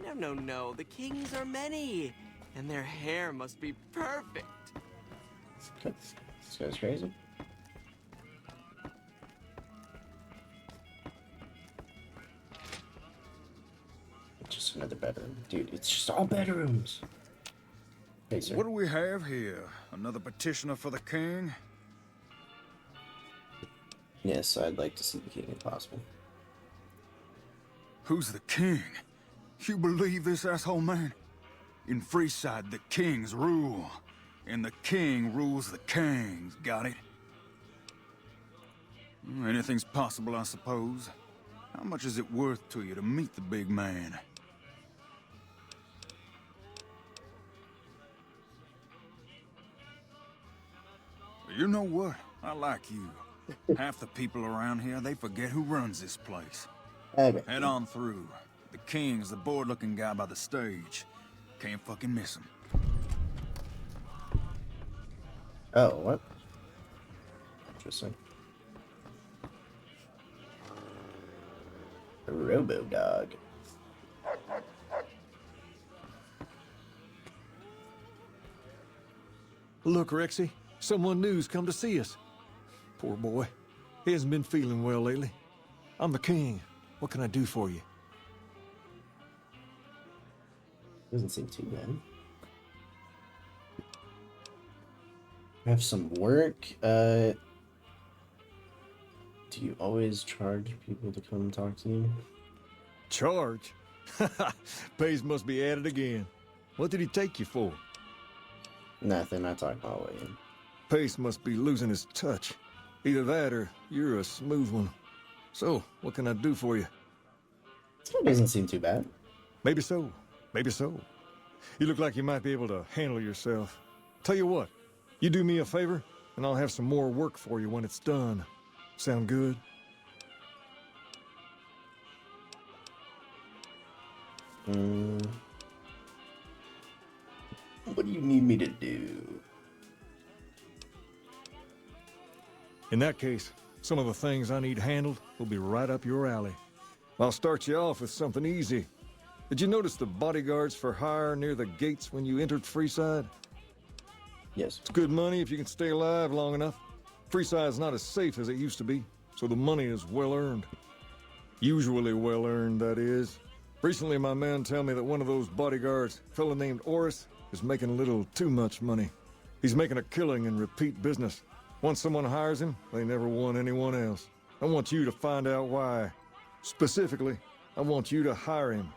No, no, no. The kings are many, and their hair must be perfect. This guy's crazy. Just another bedroom. Dude, it's just all bedrooms. Hey, sir. What do we have here? Another petitioner for the king? Yes, I'd like to see the king if possible. Who's the king? You believe this, asshole man? In Freeside, the kings rule. And the king rules the kings, got it? Anything's possible, I suppose. How much is it worth to you to meet the big man? You know what? I like you. Half the people around here, they forget who runs this place. Head on through. The king's the bored-looking guy by the stage. Can't fucking miss him. Oh, what? Interesting. Robo-Dog. Look, Rexy. Someone new's come to see us. Poor boy. He hasn't been feeling well lately. I'm the king. What can I do for you? Doesn't seem too bad. I have some work. Do you always charge people to come talk to you? Charge? Pays must be at it again. What did he take you for? Nothing, I talked my way in. Pace must be losing his touch. Either that or you're a smooth one. So, what can I do for you? This guy doesn't seem too bad. Maybe so. Maybe so. You look like you might be able to handle yourself. Tell you what, you do me a favor, and I'll have some more work for you when it's done. Sound good? What do you need me to do? In that case, some of the things I need handled will be right up your alley. I'll start you off with something easy. Did you notice the bodyguards for hire near the gates when you entered Freeside? Yes. It's good money if you can stay alive long enough. Freeside's not as safe as it used to be, so the money is well earned. Usually well earned, that is. Recently, my men tell me that one of those bodyguards, a fella named Oris, is making a little too much money. He's making a killing in repeat business. Once someone hires him, they never want anyone else. I want you to find out why. Specifically, I want you to hire him.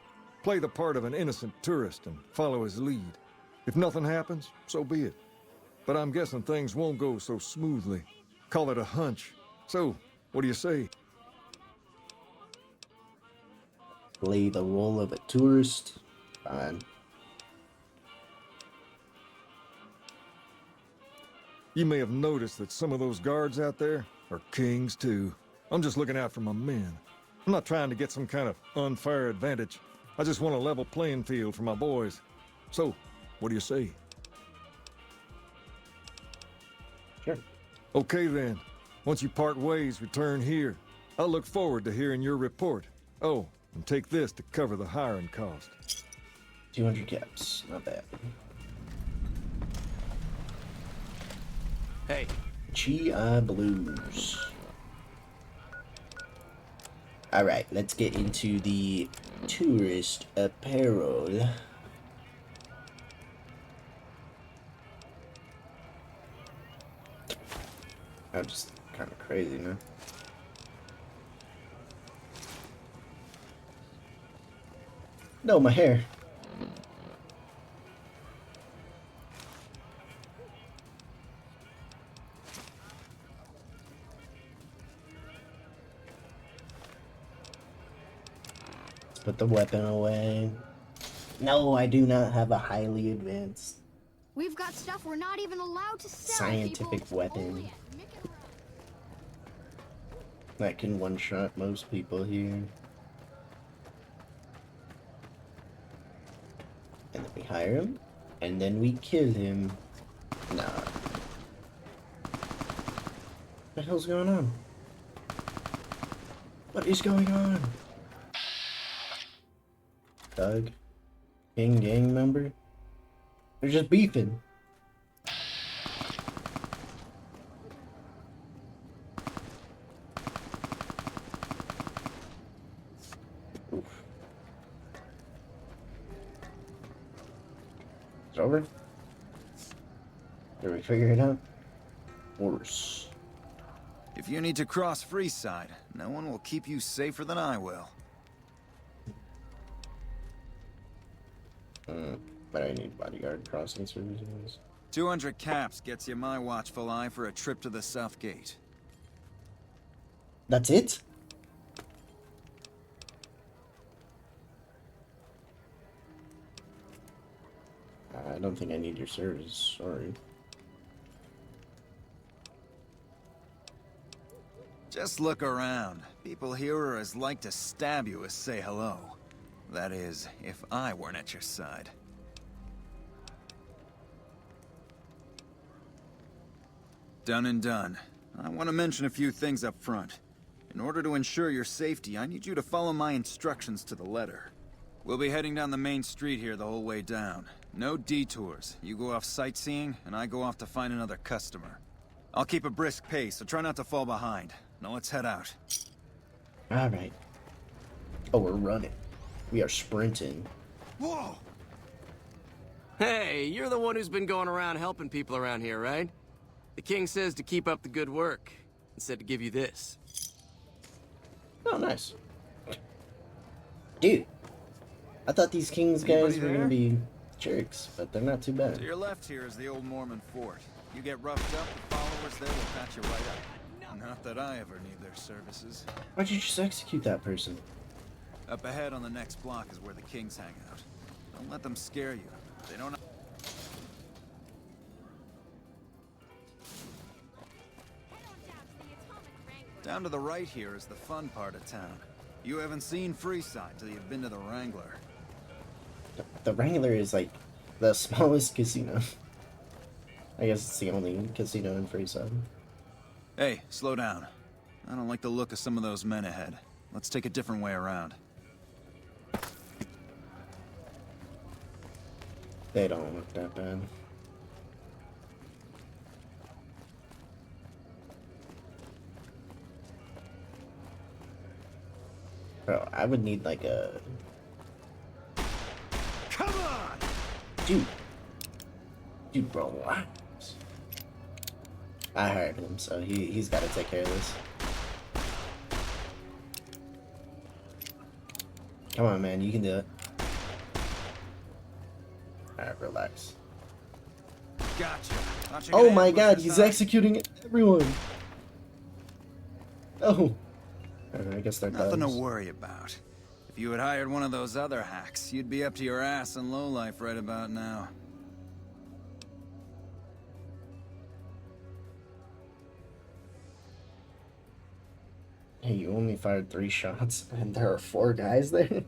Play the part of an innocent tourist and follow his lead. If nothing happens, so be it. But I'm guessing things won't go so smoothly. Call it a hunch. So, what do you say? Play the role of a tourist. Fine. You may have noticed that some of those guards out there are kings too. I'm just looking out for my men. I'm not trying to get some kind of unfair advantage. I just want a level playing field for my boys. So, what do you say? Sure. Okay then. Once you part ways, return here. I'll look forward to hearing your report. Oh, and take this to cover the hiring cost. 200 caps. Not bad. Hey. GI Blues. Alright, let's get into the tourist apparel. I'm just kind of crazy now. No, my hair. Let's put the weapon away. No, I do not have a highly advanced We've got stuff we're not even allowed to sell, scientific people. weapon that can one-shot most people here. And then we hire him, and then we kill him. Nah. What the hell's going on? What is going on? Thug? Gang member? They're just beefing. Oof. It's over? Did we figure it out? Worse. If you need to cross Freeside, no one will keep you safer than I will. But I need bodyguard crossing services. 200 caps gets you my watchful eye for a trip to the South Gate. That's it? I don't think I need your service, sorry. Just look around. People here are as like to stab you as say hello. That is, if I weren't at your side. Done and done. I want to mention a few things up front. In order to ensure your safety, I need you to follow my instructions to the letter. We'll be heading down the main street here the whole way down. No detours. You go off sightseeing, and I go off to find another customer. I'll keep a brisk pace, so try not to fall behind. Now let's head out. Alright. Oh, we're running. We are sprinting. Whoa! Hey, you're the one who's been going around helping people around here, right? The king says to keep up the good work, and said to give you this. Oh, nice. Dude, I thought these kings guys were gonna be jerks, but they're not too bad. To your left here is the old Mormon fort. You get roughed up, the followers there will patch you right up. Not that I ever need their services. Why'd you just execute that person? Up ahead on the next block is where the kings hang out. Don't let them scare you. They don't... Down to the right here is the fun part of town. You haven't seen Freeside till you've been to the Wrangler. The Wrangler is like the smallest casino. I guess it's the only casino in Freeside. Hey, slow down. I don't like the look of some of those men ahead. Let's take a different way around. They don't look that bad. Bro, I would need like a... Come on! Dude, relax. I hired him, so he's got to take care of this. Come on, man, you can do it. Alright, relax. Gotcha. Oh my god, he's executing everyone! Oh. I guess they're Nothing thugs. to worry about. If you had hired one of those other hacks, you'd be up to your ass in lowlife right about now. Hey, you only fired 3 shots, and there are 4 guys there?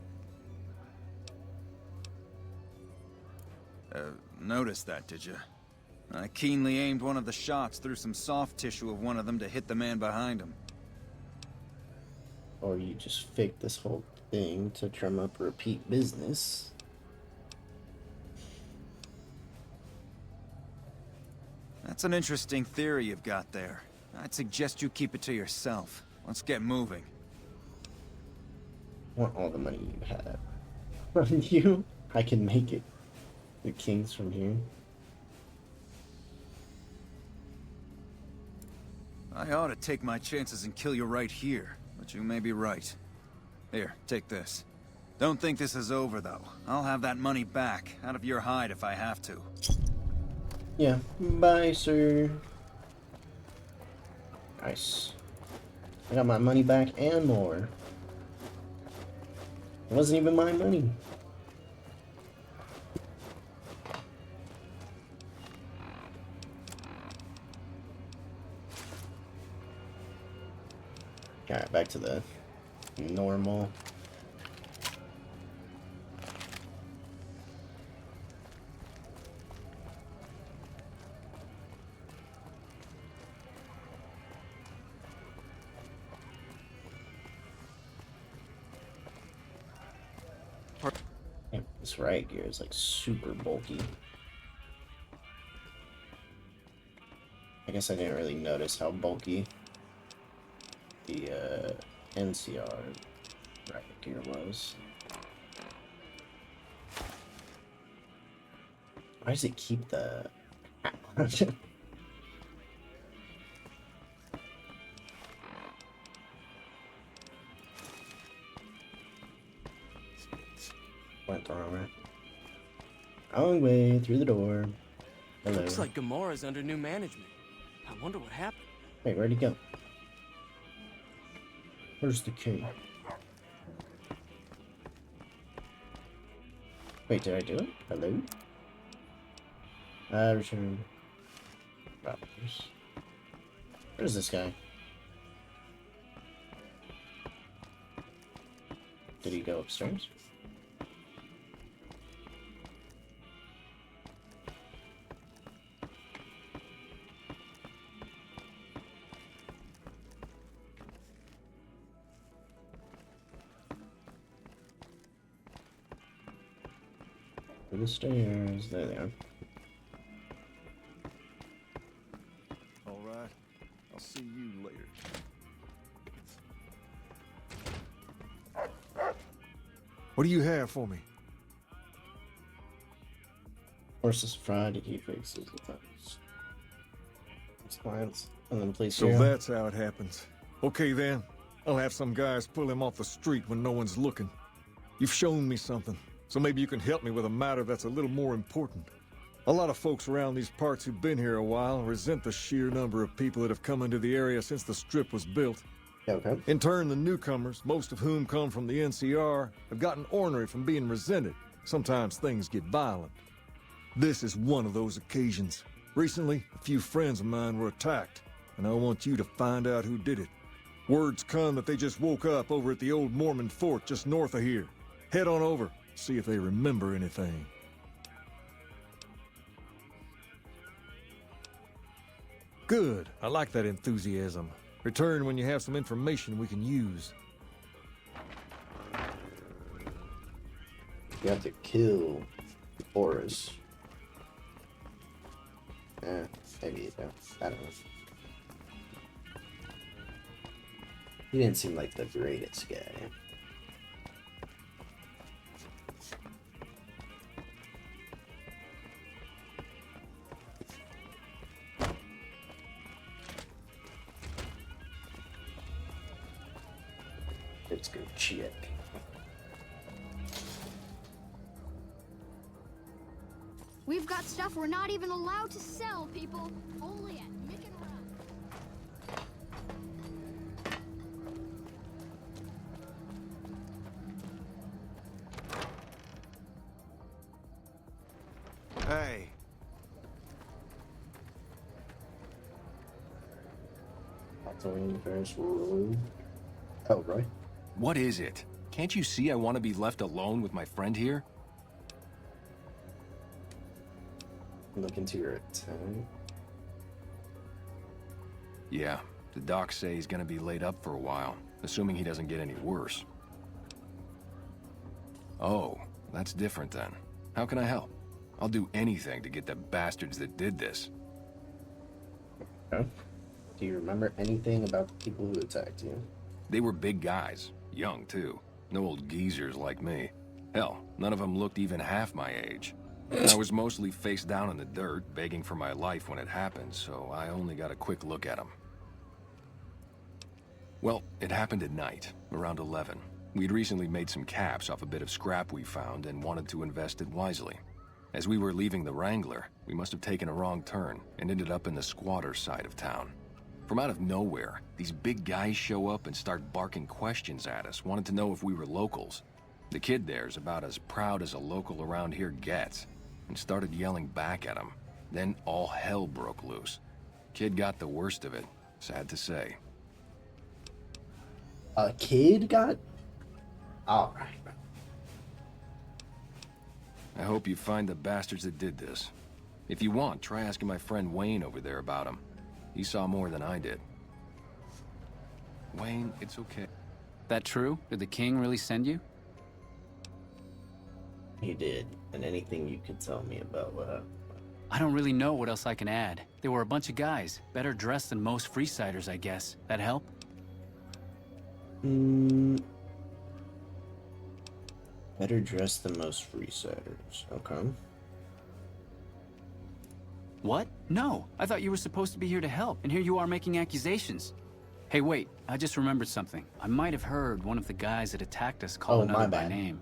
Noticed that, did you? I keenly aimed one of the shots through some soft tissue of one of them to hit the man behind him. Or you just faked this whole thing to drum up repeat business. That's an interesting theory you've got there. I'd suggest you keep it to yourself. Let's get moving. I want all the money you have. From you, I can make it. The kings from here. I ought to take my chances and kill you right here, but you may be right. Here, take this. Don't think this is over, though. I'll have that money back, out of your hide if I have to. Yeah, bye, sir. Nice. I got my money back and more. It wasn't even my money. Alright, back to the normal. This riot gear is like super bulky. I guess I didn't really notice how bulky the NCR riot gear was. Why does it keep the went the wrong way. Wrong way, through the door. Hello. Looks like Gamora's under new management. I wonder what happened. Wait, where'd he go? Where's the king? Wait, did I do it? Hello? Return. Robbers. Where's this guy? Did he go upstairs? To the stairs. There they are. All right. I'll see you later. What do you have for me? Horses fried to keep fixes with us. Clients, and then please. So that's how it happens. Okay then. I'll have some guys pull him off the street when no one's looking. You've shown me something, so maybe you can help me with a matter that's a little more important. A lot of folks around these parts who've been here a while resent the sheer number of people that have come into the area since the strip was built. Okay. In turn, the newcomers, most of whom come from the NCR, have gotten ornery from being resented. Sometimes things get violent. This is one of those occasions. Recently, a few friends of mine were attacked, and I want you to find out who did it. Word's come that they just woke up over at the old Mormon fort just north of here. Head on over, see if they remember anything. Good. I like that enthusiasm. Return when you have some information we can use. You have to kill Boris. Maybe you don't. I don't know. He didn't seem like the greatest guy. Let's go check. We've got stuff we're not even allowed to sell, people. Only at Nick and Run. Hey. That's only first room. Oh, right. What is it? Can't you see I want to be left alone with my friend here? Look into your account. Yeah, the docs say he's gonna be laid up for a while, assuming he doesn't get any worse. Oh, that's different then. How can I help? I'll do anything to get the bastards that did this. Okay. Do you remember anything about the people who attacked you? They were big guys, young too. No old geezers like me. Hell, none of them looked even half my age. I was mostly face down in the dirt, begging for my life when it happened, so I only got a quick look at them. Well, it happened at night, around 11. We'd recently made some caps off a bit of scrap we found and wanted to invest it wisely. As we were leaving the Wrangler, we must have taken a wrong turn and ended up in the squatter side of town. From out of nowhere, these big guys show up and start barking questions at us, wanted to know if we were locals. The kid there's about as proud as a local around here gets, and started yelling back at him. Then all hell broke loose. Kid got the worst of it, sad to say. A kid got? Alright. I hope you find the bastards that did this. If you want, try asking my friend Wayne over there about him. He saw more than I did. Wayne, it's okay. That true? Did the king really send you? He did. And anything you could tell me about what happened? I don't really know what else I can add. They were a bunch of guys, better dressed than most Freesiders, I guess. That help? Better dressed than most Freesiders. Okay. What? No, I thought you were supposed to be here to help, and here you are making accusations. Hey, wait, I just remembered something. I might have heard one of the guys that attacked us call another by name.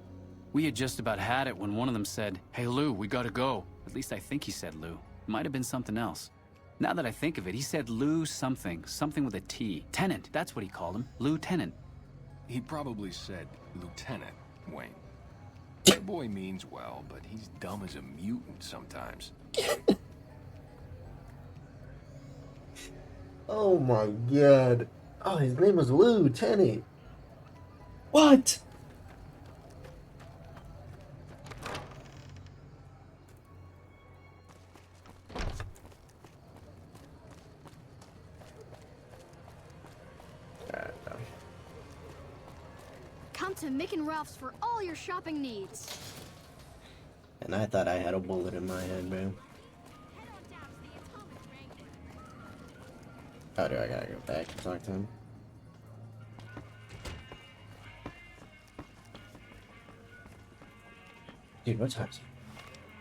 We had just about had it when one of them said, "Hey Lou, we gotta go." At least I think he said Lou. It might have been something else. Now that I think of it, he said Lou something. Something with a T. Tenant, that's what he called him. Lieutenant. He probably said Lieutenant, Wayne. The boy means well, but he's dumb as a mutant sometimes. Oh my god. Oh, his name was Lieutenant. What? Come to Mick and Ralph's for all your shopping needs. And I thought I had a bullet in my head, man. Oh, do I gotta go back and talk to him? Dude, what time is it?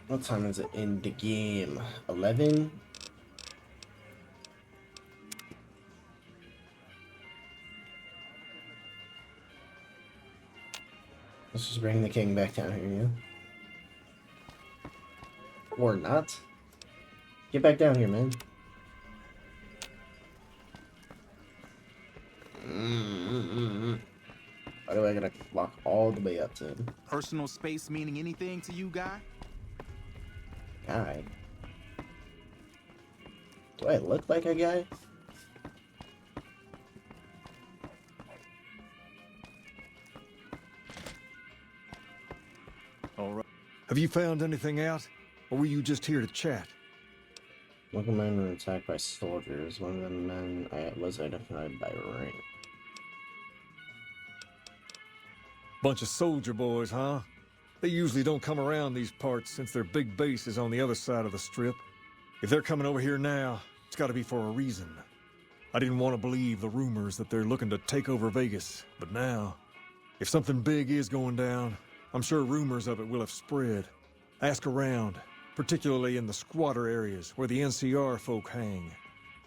What time is it in the game? 11? Let's just bring the king back down here, yeah? Or not. Get back down here, man. Why do I gotta walk all the way up to him? Personal space meaning anything to you, guy? Guy? Do I look like a guy? All right. Have you found anything out? Or were you just here to chat? Local men were attacked by soldiers. One of the men was identified by rank. Bunch of soldier boys, huh? They usually don't come around these parts since their big base is on the other side of the strip. If they're coming over here now, it's gotta be for a reason. I didn't want to believe the rumors that they're looking to take over Vegas, but now, if something big is going down, I'm sure rumors of it will have spread. Ask around, particularly in the squatter areas where the NCR folk hang.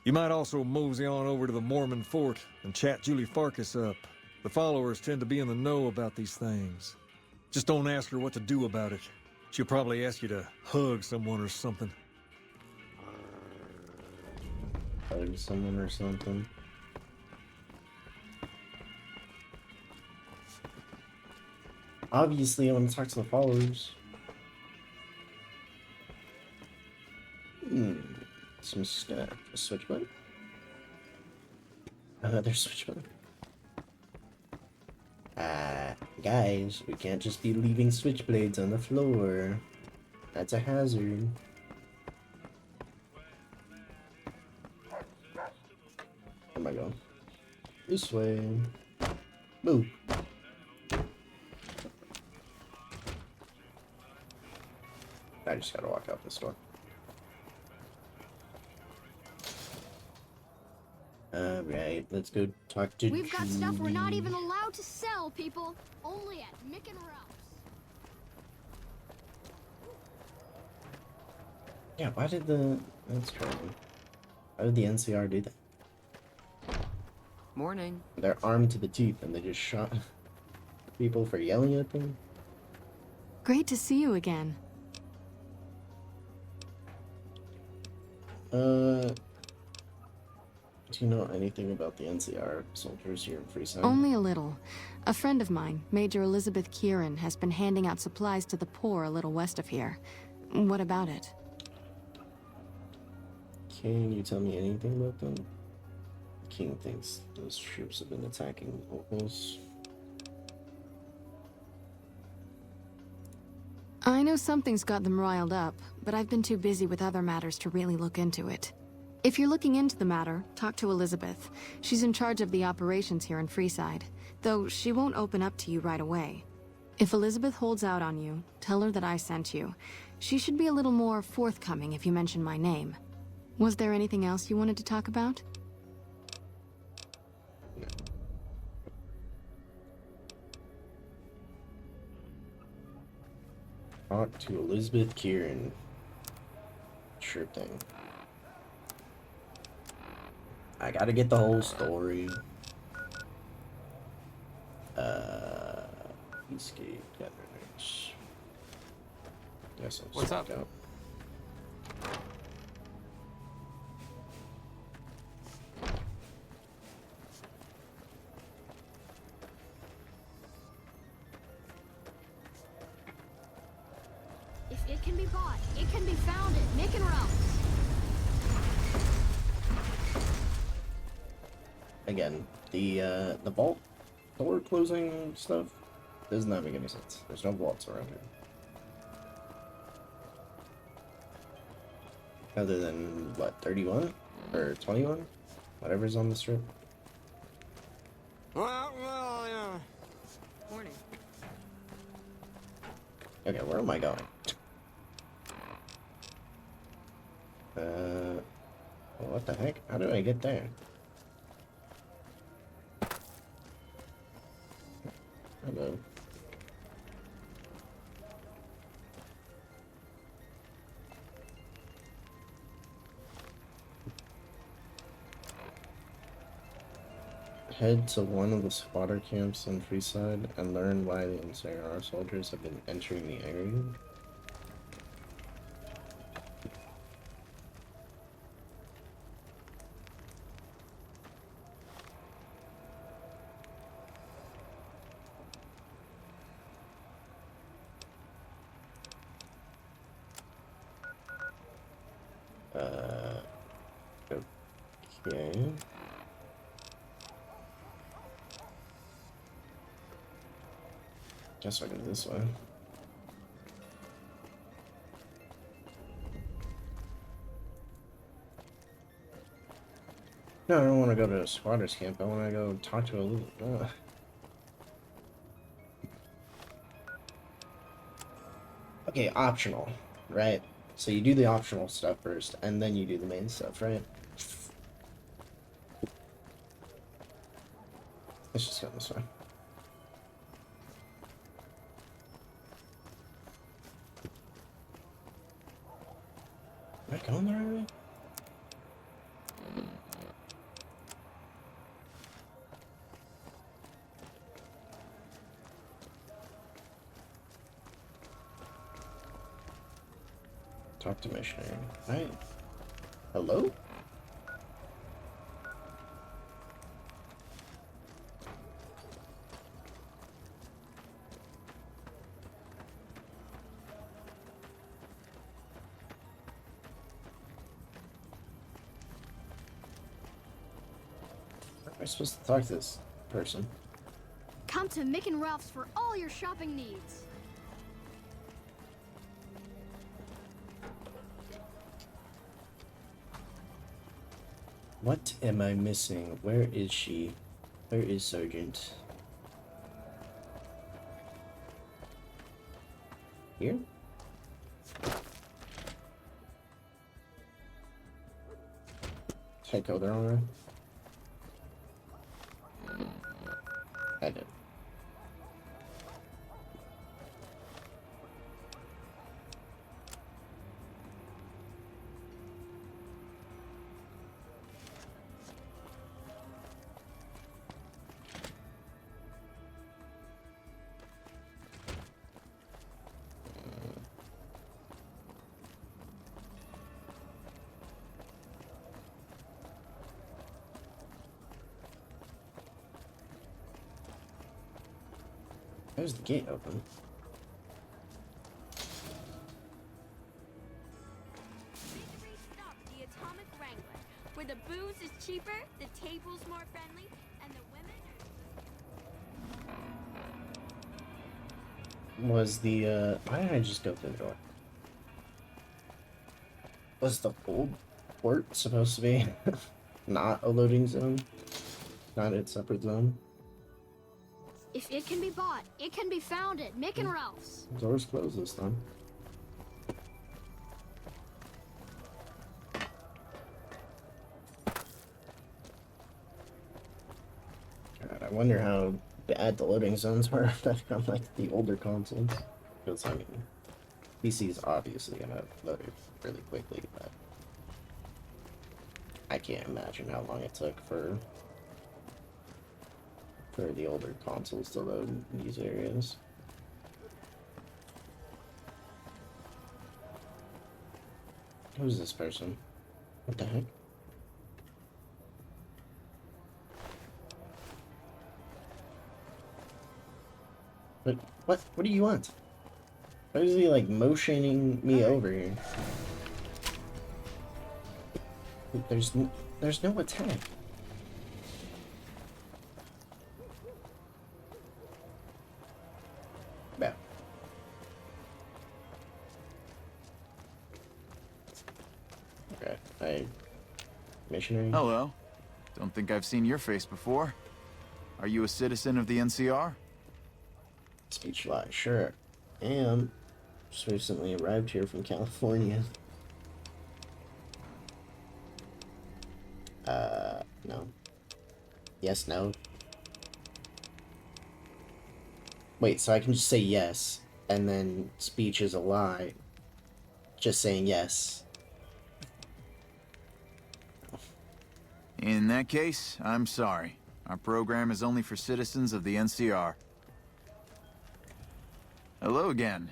You might also mosey on over to the Mormon fort and chat Julie Farkas up. The followers tend to be in the know about these things. Just don't ask her what to do about it. She'll probably ask you to hug someone or something. Hug someone or something. Obviously, I want to talk to the followers. Some stuff. A switch button? Another switch button. Guys, we can't just be leaving switchblades on the floor. That's a hazard. Where am I going? This way. Move. I just gotta walk out this door. Alright, let's go talk to We've got stuff we're not even allowed to sell, people. Only at Mick and Ralph's. Yeah, why did the... That's crazy. Why did the NCR do that? Morning. They're armed to the teeth and they just shot people for yelling at them? Great to see you again. Do you know anything about the NCR soldiers here in Freeside? Only a little. A friend of mine, Major Elizabeth Kieran, has been handing out supplies to the poor a little west of here. What about it? Can you tell me anything about them? The king thinks those troops have been attacking locals. I know something's got them riled up, but I've been too busy with other matters to really look into it. If you're looking into the matter, talk to Elizabeth. She's in charge of the operations here in Freeside, though she won't open up to you right away. If Elizabeth holds out on you, tell her that I sent you. She should be a little more forthcoming if you mention my name. Was there anything else you wanted to talk about? Talk to Elizabeth Kieran. Sure thing. I gotta get the whole story. Escape gatherers. Yes, what's up? Out. If it can be bought, it can be found at Nick and Ralph's. Again, the vault door closing stuff does not make any sense. There's no vaults around here. Other than, what, 31? Or 21? Whatever's on the strip. Well, yeah. Morning. Okay, where am I going? What the heck? How do I get there? Hello. Head to one of the squatter camps in Freeside and learn why the NCR soldiers have been entering the area. Okay. Guess I go this way. No, I don't want to go to a squatters camp. I want to go talk to a Okay, optional, right? So you do the optional stuff first, and then you do the main stuff, right? Let's just go this way. Am I going the right way? Talk to missionary. Hi. Hello? How am I supposed to talk to this person? Come to Mick and Ralph's for all your shopping needs. What am I missing? Where is she? Where is Sergeant? Here? Did I go there already? I did. There's the gate open. The Atomic Wrangler, where the booze is cheaper, the tables more friendly, and the women Was the, why did I just go through the door? Was the old port supposed to be not a loading zone? Not its separate zone? If it can be bought, it can be found at Mick and Ralph's. Door's closed this time. God, I wonder how bad the loading zones were on like the older consoles. Because I mean, PC's obviously gonna load it really quickly, but I can't imagine how long it took for the older consoles to load these areas. Who's this person? What the heck? But what do you want? Why is he like motioning me over here? There's no attack. Yeah. Okay, missionary. Hello. Don't think I've seen your face before. Are you a citizen of the NCR? Speech lie, sure. Am. Just recently arrived here from California. No. Yes, no. Wait, so I can just say yes, and then speech is a lie. Just saying yes. In that case, I'm sorry. Our program is only for citizens of the NCR. Hello again.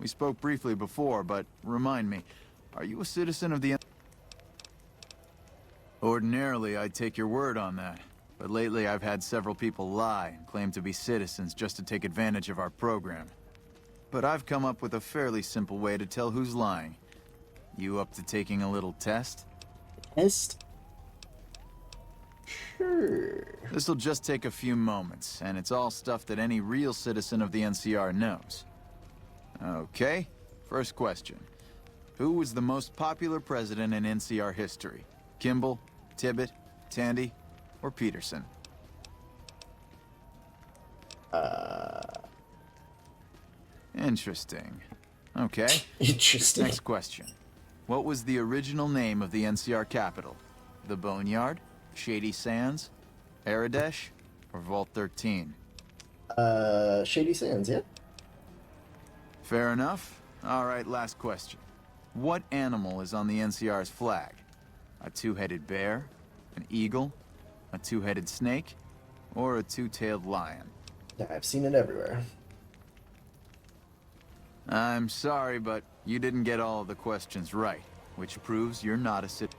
We spoke briefly before, but remind me, are you a citizen of the... Ordinarily, I'd take your word on that. But lately, I've had several people lie and claim to be citizens just to take advantage of our program. But I've come up with a fairly simple way to tell who's lying. You up to taking a little test? Test? Sure. This'll just take a few moments, and it's all stuff that any real citizen of the NCR knows. Okay, first question. Who was the most popular president in NCR history? Kimball, Tibbet, Tandy, or Peterson? Interesting. Okay. Interesting. Next question. What was the original name of the NCR capital? The Boneyard, Shady Sands, Aradesh, or Vault 13? Shady Sands, yeah? Fair enough. All right, last question. What animal is on the NCR's flag? A two-headed bear, an eagle, a two-headed snake, or a two-tailed lion? Yeah, I've seen it everywhere. I'm sorry, but you didn't get all of the questions right, which proves you're not a citizen.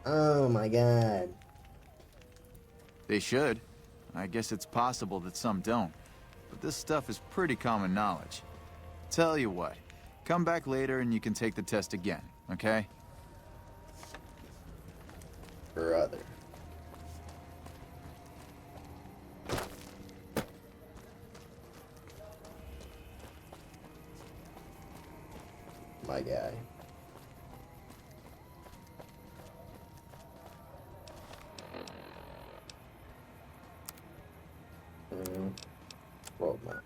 Oh my god. They should. I guess it's possible that some don't. But this stuff is pretty common knowledge. Tell you what, come back later and you can take the test again, okay? Brother. My guy. World map.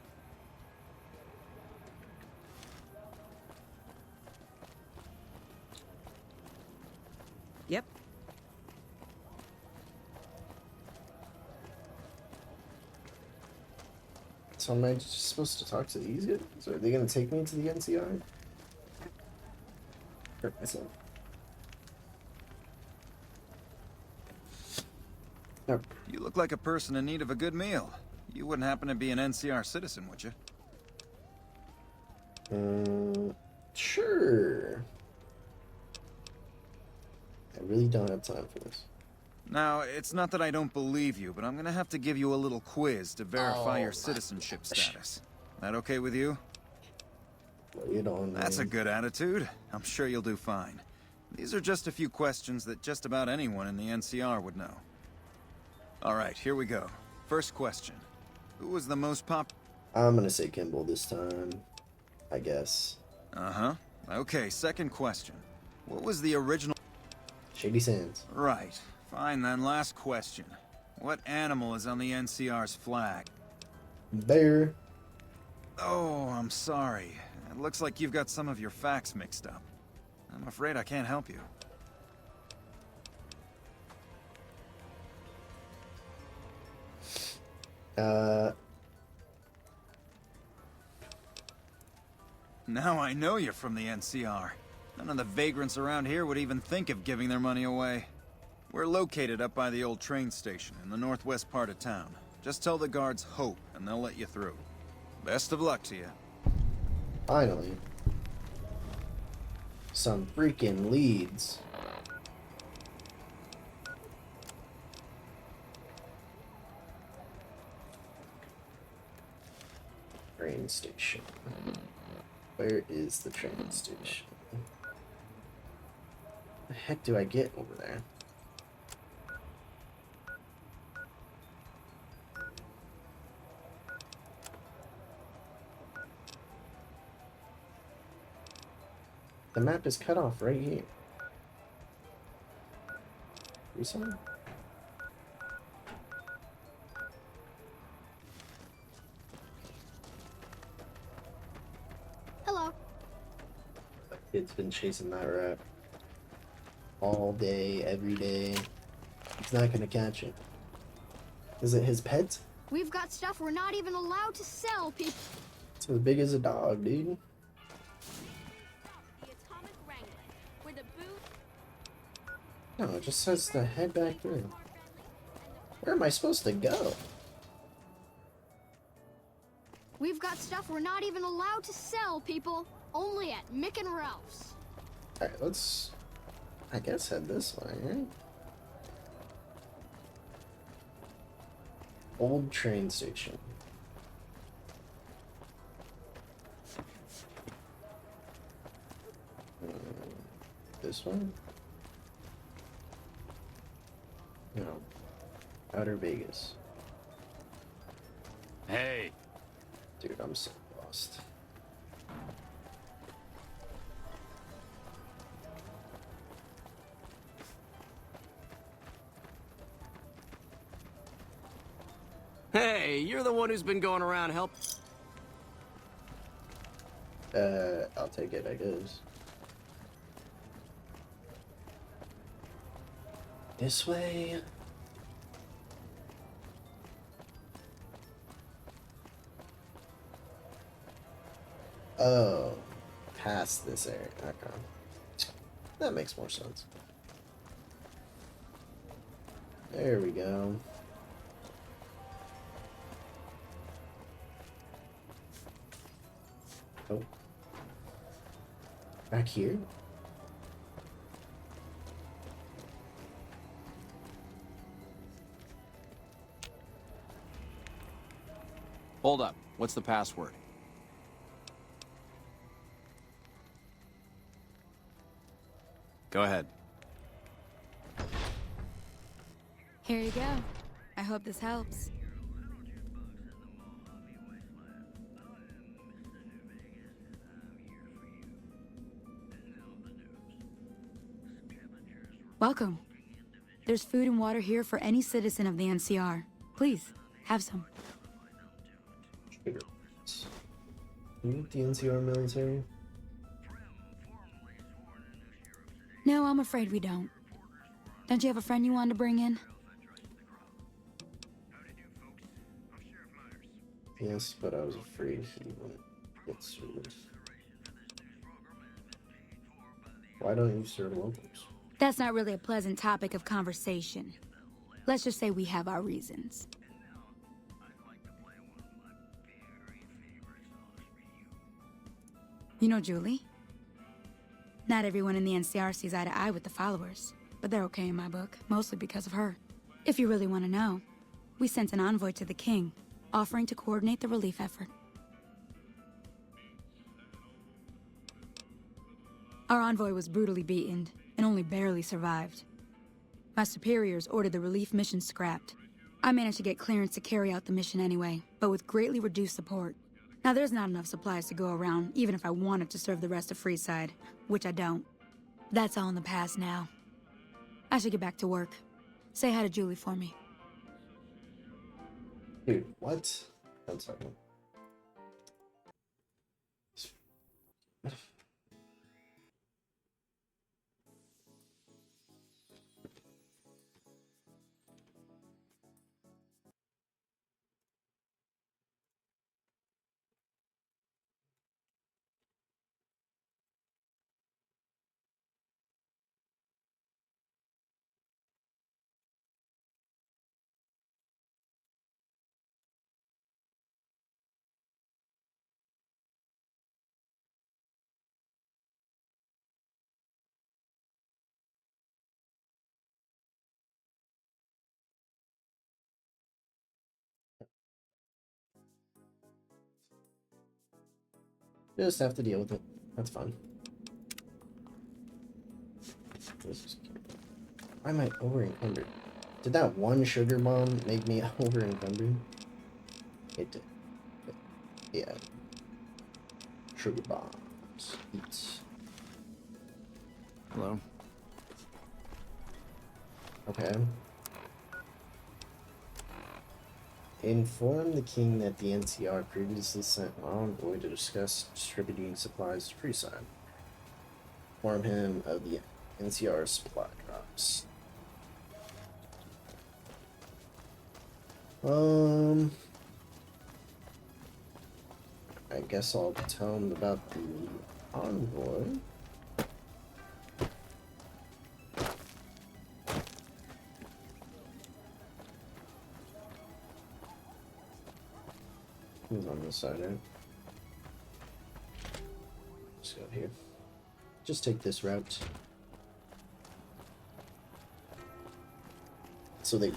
Yep. So am I just supposed to talk to these guys? Or are they gonna take me to the NCR? Hurt myself. Nope. You look like a person in need of a good meal. You wouldn't happen to be an NCR citizen, would you? Sure. I really don't have time for this. Now, it's not that I don't believe you, but I'm gonna have to give you a little quiz to verify your citizenship status. That okay with you? What you doing, That's a good attitude. I'm sure you'll do fine. These are just a few questions that just about anyone in the NCR would know. Alright, here we go. First question. Who was the most I'm gonna say Kimball this time, I guess. Uh-huh. Okay, second question. What was the original... Shady Sands. Right. Fine then, last question. What animal is on the NCR's flag? Bear. Oh, I'm sorry. It looks like you've got some of your facts mixed up. I'm afraid I can't help you. Now I know you're from the NCR. None of the vagrants around here would even think of giving their money away. We're located up by the old train station in the northwest part of town. Just tell the guards Hope, and they'll let you through. Best of luck to you. Finally. Some freaking leads. Train station. Where is the train station? The heck do I get over there? The map is cut off right here. Recently? Hello. It's been chasing that rat all day, every day. He's not gonna catch it. Is it his pet? We've got stuff we're not even allowed to sell, people. It's as big as a dog, dude. No, it just says to head back through. Where am I supposed to go? We've got stuff we're not even allowed to sell, people. Only at Mick and Ralph's. Alright, let's, I guess, head this way, right? Old train station. This one? No. Outer Vegas. Hey. Dude, I'm so lost. Hey, you're the one who's been going around help. I'll take it, I guess. This way. Oh, past this area. Okay. That makes more sense. There we go. Oh. Back here? Hold up. What's the password? Go ahead. Here you go. I hope this helps. Welcome. There's food and water here for any citizen of the NCR. Please, have some. You the NCR military? No, I'm afraid we don't. Don't you have a friend you wanted to bring in? Yes, but I was afraid he wouldn't get served. Why don't you serve locals? That's not really a pleasant topic of conversation. Let's just say we have our reasons. You know Julie? Not everyone in the NCR sees eye to eye with the followers. but they're okay in my book, mostly because of her. If you really want to know, we sent an envoy to the king, offering to coordinate the relief effort. Our envoy was brutally beaten, and only barely survived. My superiors ordered the relief mission scrapped. I managed to get clearance to carry out the mission anyway, but with greatly reduced support. Now there's not enough supplies to go around, even if I wanted to serve the rest of Freeside, which I don't. That's all in the past now. I should get back to work. Say hi to Julie for me. Dude, what? 1 second. Just have to deal with it. That's fine. Why am I over encumbered? Did that one sugar bomb make me over encumbered? It did. Yeah. Sugar bombs. Eat. Hello. Okay. Inform the king that the NCR previously sent an envoy to discuss distributing supplies to Freeside. Inform him of the NCR supply drops. I guess I'll tell him about the envoy. Who's on this side, right? Let's go here. Just take this route. So they,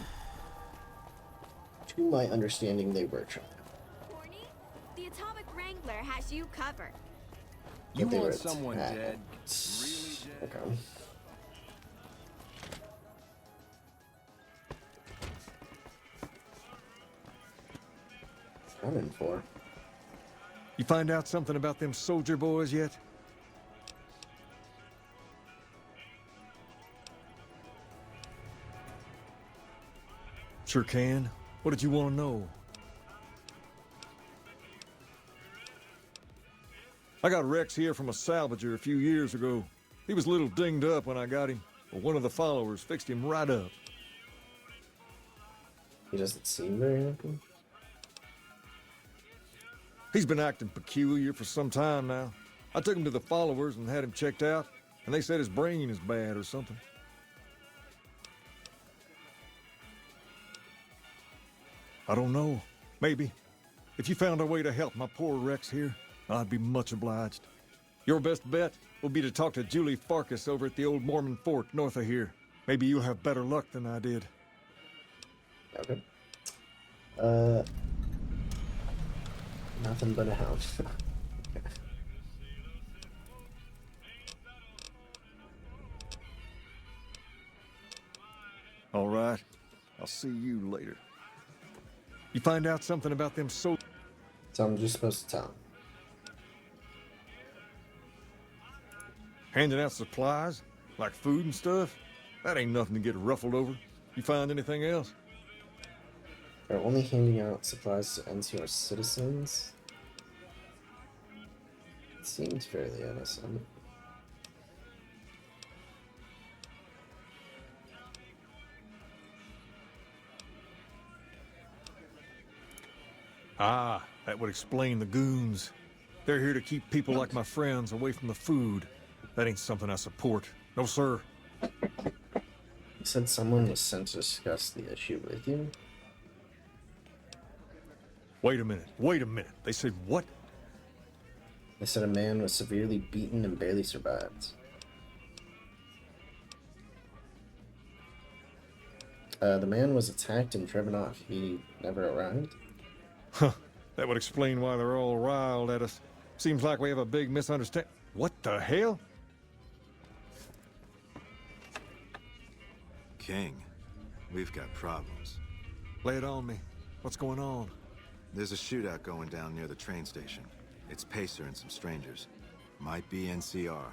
to my understanding, they were trying. Corny, the Atomic Wrangler has you covered. You But they want were someone attacked. dead? Really dead? Okay. I'm in for. You find out something about them soldier boys yet? Sure can. What did you want to know? I got Rex here from a salvager a few years ago. He was a little dinged up when I got him, but one of the followers fixed him right up. He doesn't seem very happy. He's been acting peculiar for some time now. I took him to the followers and had him checked out, and they said his brain is bad or something. I don't know. Maybe. If you found a way to help my poor Rex here, I'd be much obliged. Your best bet will be to talk to Julie Farkas over at the old Mormon fort north of here. Maybe you'll have better luck than I did. Okay. Nothing but a house. All right. I'll see you later. You find out something about them so I'm just supposed to tell him. handing out supplies, like food and stuff? That ain't nothing to get ruffled over. You find anything else? They're only handing out supplies to NCR citizens. It seems fairly innocent. Ah, that would explain the goons. They're here to keep people like my friends away from the food. That ain't something I support. No, sir. You said someone was sent to discuss the issue with you? Wait a minute. Wait a minute. They said what? They said a man was severely beaten and barely survived. The man was attacked and driven off. He never arrived? Huh. That would explain why they're all riled at us. Seems like we have a big misunderstanding. What the hell? King, we've got problems. Lay it on me. What's going on? There's a shootout going down near the train station. It's Pacer and some strangers. Might be NCR.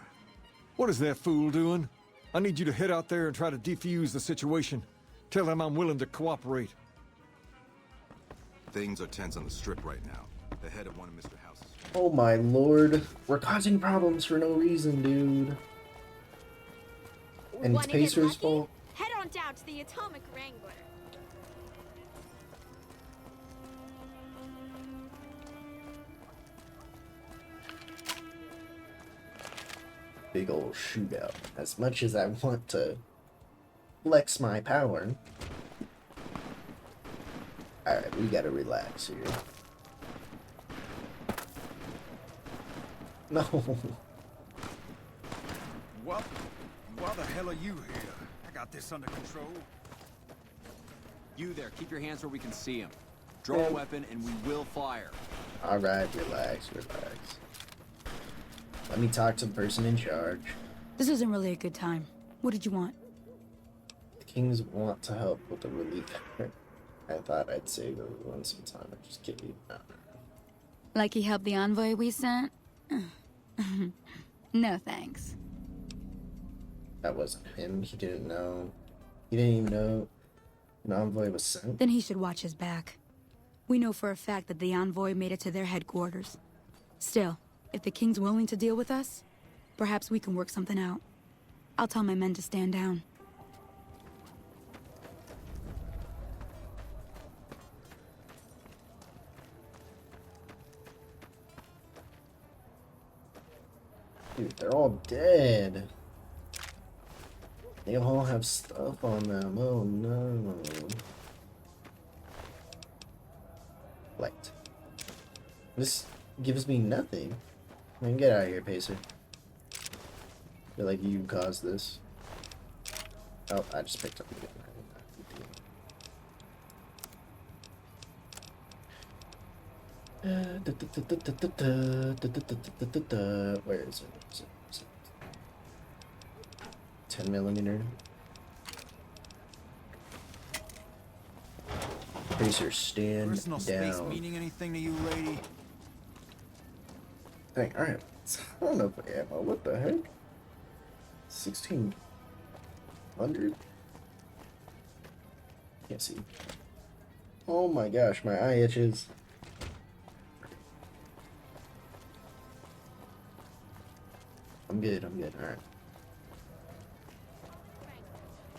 What is that fool doing? I need you to head out there and try to defuse the situation. Tell them I'm willing to cooperate. Things are tense on the strip right now. The head of one of Mr. House's... Oh my lord. We're causing problems for no reason, dude. And it's Pacer's fault? Head on down to the Atomic Wrangler. Big old shootout. As much as I want to flex my power. Alright, we gotta relax here. No. What? Why the hell are you here? I got this under control. You there, keep your hands where we can see him. Draw a weapon and we will fire. Alright, relax. Let me talk to the person in charge. This isn't really a good time. What did you want? The Kings want to help with the relief effort. I thought I'd save everyone some time. I'm just kidding. No. Like he helped the envoy we sent? No thanks. That wasn't him. He didn't know. He didn't even know an envoy was sent. Then he should watch his back. We know for a fact that the envoy made it to their headquarters. Still, if the King's willing to deal with us, perhaps we can work something out. I'll tell my men to stand down. Dude, they're all dead. They all have stuff on them. Oh no. Light. This gives me nothing. Man, get out of here, Pacer. I feel like you caused this. Oh, I just picked up again. Where is it? 10mm. Pacer, stand Personal down. space meaning anything to you, lady? Dang, alright. I don't know if ammo. What the heck? 1600? Can't see. Oh my gosh, my eye itches. I'm good, alright.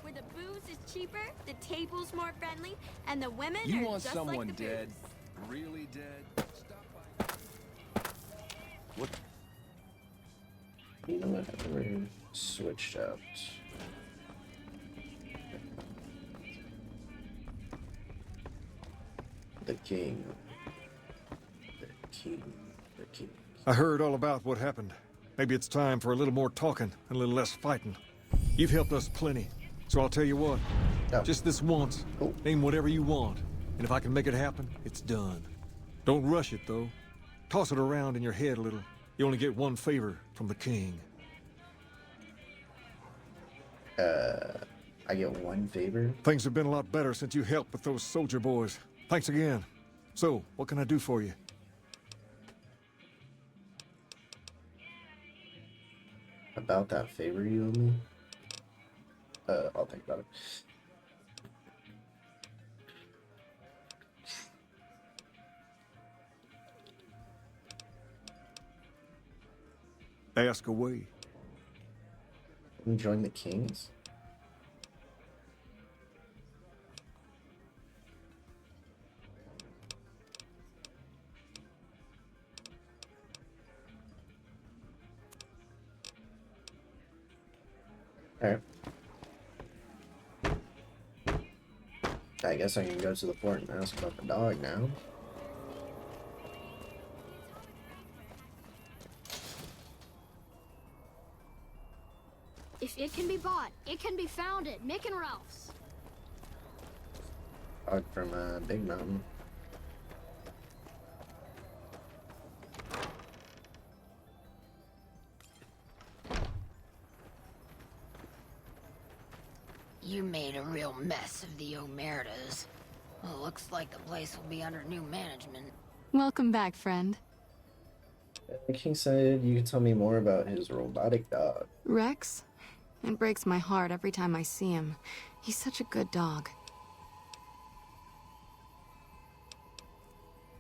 Where the booze is cheaper, the table's more friendly, and the women You are want just someone like the dead? booze. Really dead? Stop by. What? You know what? I've never switched out. The king. The king. I heard all about what happened. Maybe it's time for a little more talking and a little less fighting. You've helped us plenty, so I'll tell you what. Oh. Just this once, name whatever you want, and if I can make it happen, it's done. Don't rush it, though. Toss it around in your head a little. You only get one favor from the king. I get one favor? Things have been a lot better since you helped with those soldier boys. Thanks again. So, what can I do for you? About that favor you owe me? I'll think about it. Ask away. Join the Kings? Alright. I guess I can go to the fort and ask about the dog now. If it can be bought, it can be found at Mick and Ralph's. dog from Big Mountain. You made a real mess of the Omertas. Well, looks like the place will be under new management. Welcome back, friend. The king said you could tell me more about his robotic dog. Rex? It breaks my heart every time I see him. He's such a good dog.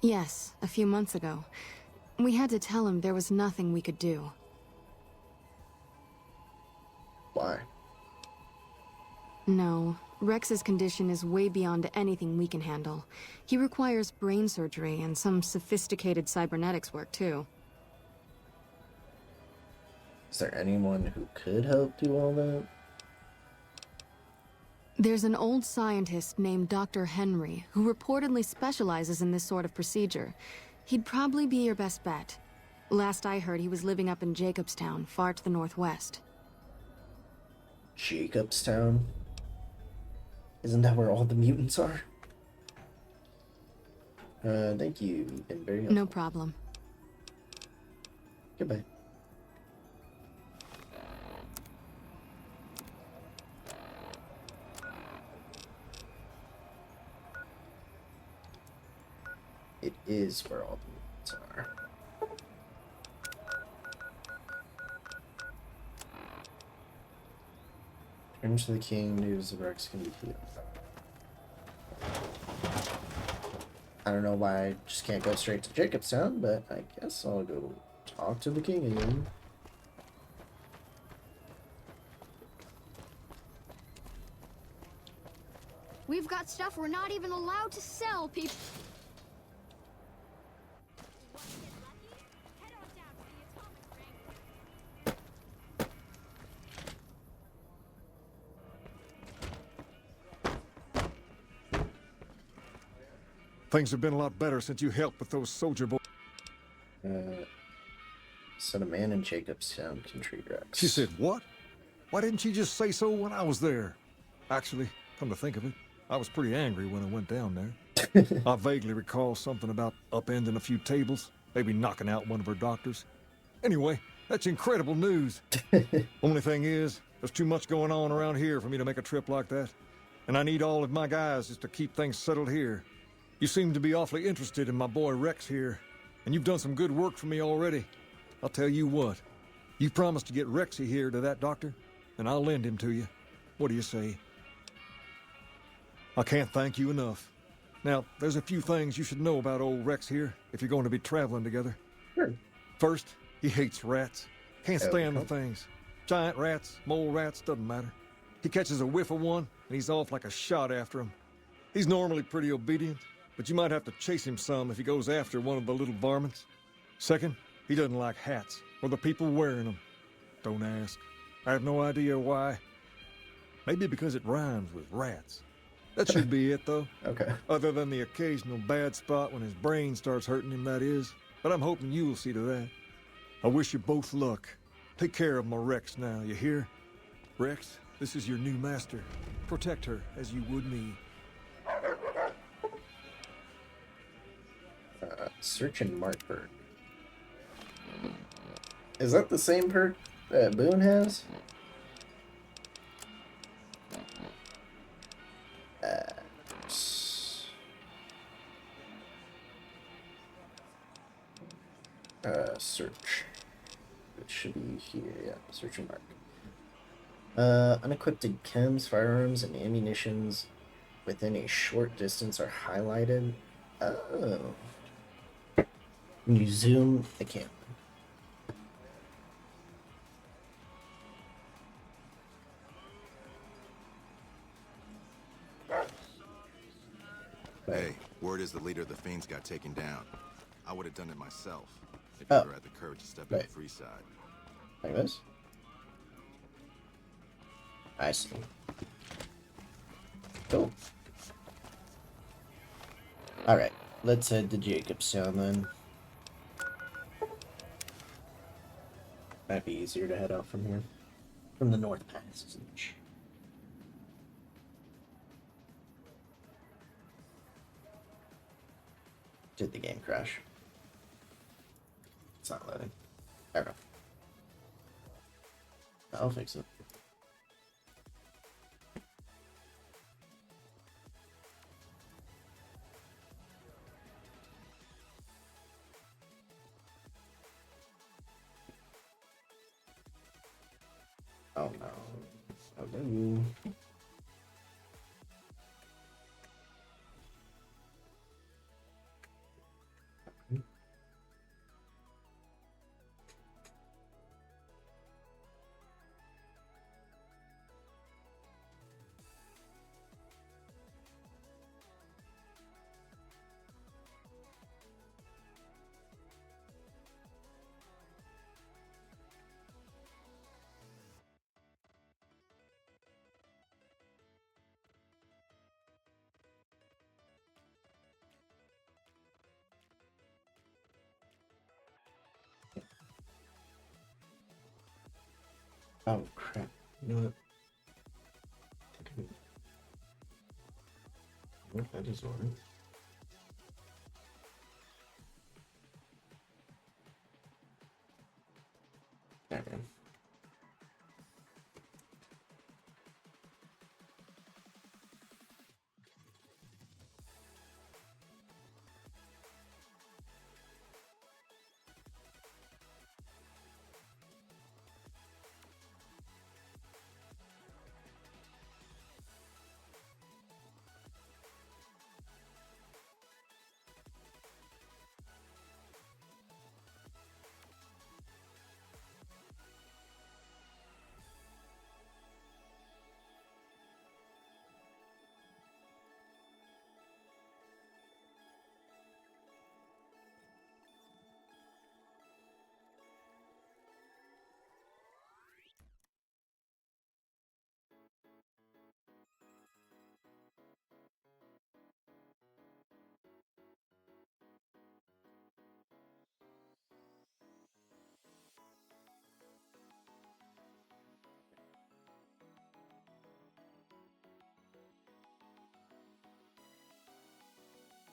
Yes, a few months ago. We had to tell him there was nothing we could do. Why? No. Rex's condition is way beyond anything we can handle. He requires brain surgery and some sophisticated cybernetics work, too. Is there anyone who could help do all that? There's an old scientist named Dr. Henry who reportedly specializes in this sort of procedure. He'd probably be your best bet. Last I heard, he was living up in Jacobstown, far to the northwest. Jacobstown? Isn't that where all the mutants are? Thank you. You've been very helpful. No problem. Goodbye. It is where all the mutants are. Return to the king, news of Rex can be healed. I don't know why I just can't go straight to Jacobstown, but I guess I'll go talk to the king again. We've got stuff we're not even allowed to sell, people. Things have been a lot better since you helped with those soldier boys. Said a man in Jacobstown can treat Rex. She said, what? Why didn't she just say so when I was there? Actually, come to think of it, I was pretty angry when I went down there. I vaguely recall something about upending a few tables, maybe knocking out one of her doctors. Anyway, that's incredible news. Only thing is, there's too much going on around here for me to make a trip like that. And I need all of my guys just to keep things settled here. You seem to be awfully interested in my boy Rex here, and you've done some good work for me already. I'll tell you what, you promised to get Rexy here to that doctor, and I'll lend him to you. What do you say? I can't thank you enough. Now, there's a few things you should know about old Rex here, if you're going to be traveling together. Sure. First, he hates rats. Can't stand the things. Giant rats, mole rats, doesn't matter. He catches a whiff of one, and he's off like a shot after him. He's normally pretty obedient, but you might have to chase him some if he goes after one of the little varmints. Second, he doesn't like hats, or the people wearing them. Don't ask. I have no idea why. Maybe because it rhymes with rats. That should be it, though. Okay. Other than the occasional bad spot when his brain starts hurting him, that is. But I'm hoping you'll see to that. I wish you both luck. Take care of my Rex now, you hear? Rex, this is your new master. Protect her as you would me. Search and mark perk. Is that the same perk that Boone has? Search. It should be here, yeah. Search and mark. Unequipped chems, firearms, and ammunitions within a short distance are highlighted. Oh. When you zoom the camera. Hey, word is the leader of the Fiends got taken down. I would have done it myself if you ever had the courage to step in the free side. Like this? I see. Cool. Alright, let's head to Jacobstown then. Might be easier to head out from here. From the North Passage. Did the game crash? It's not letting. There we go. I'll fix it. Oh no. Oh no. Oh crap. You know what? What that is alright. There we go.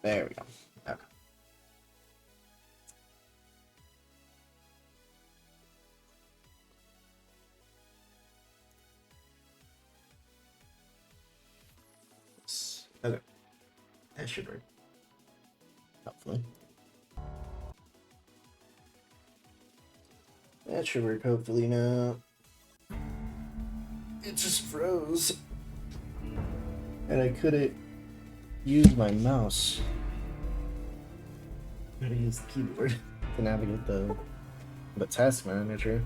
There we go. Okay. Okay. That should work. Hopefully. That should work hopefully now. It just froze. And I couldn't use my mouse. I gotta use the keyboard to navigate the task manager.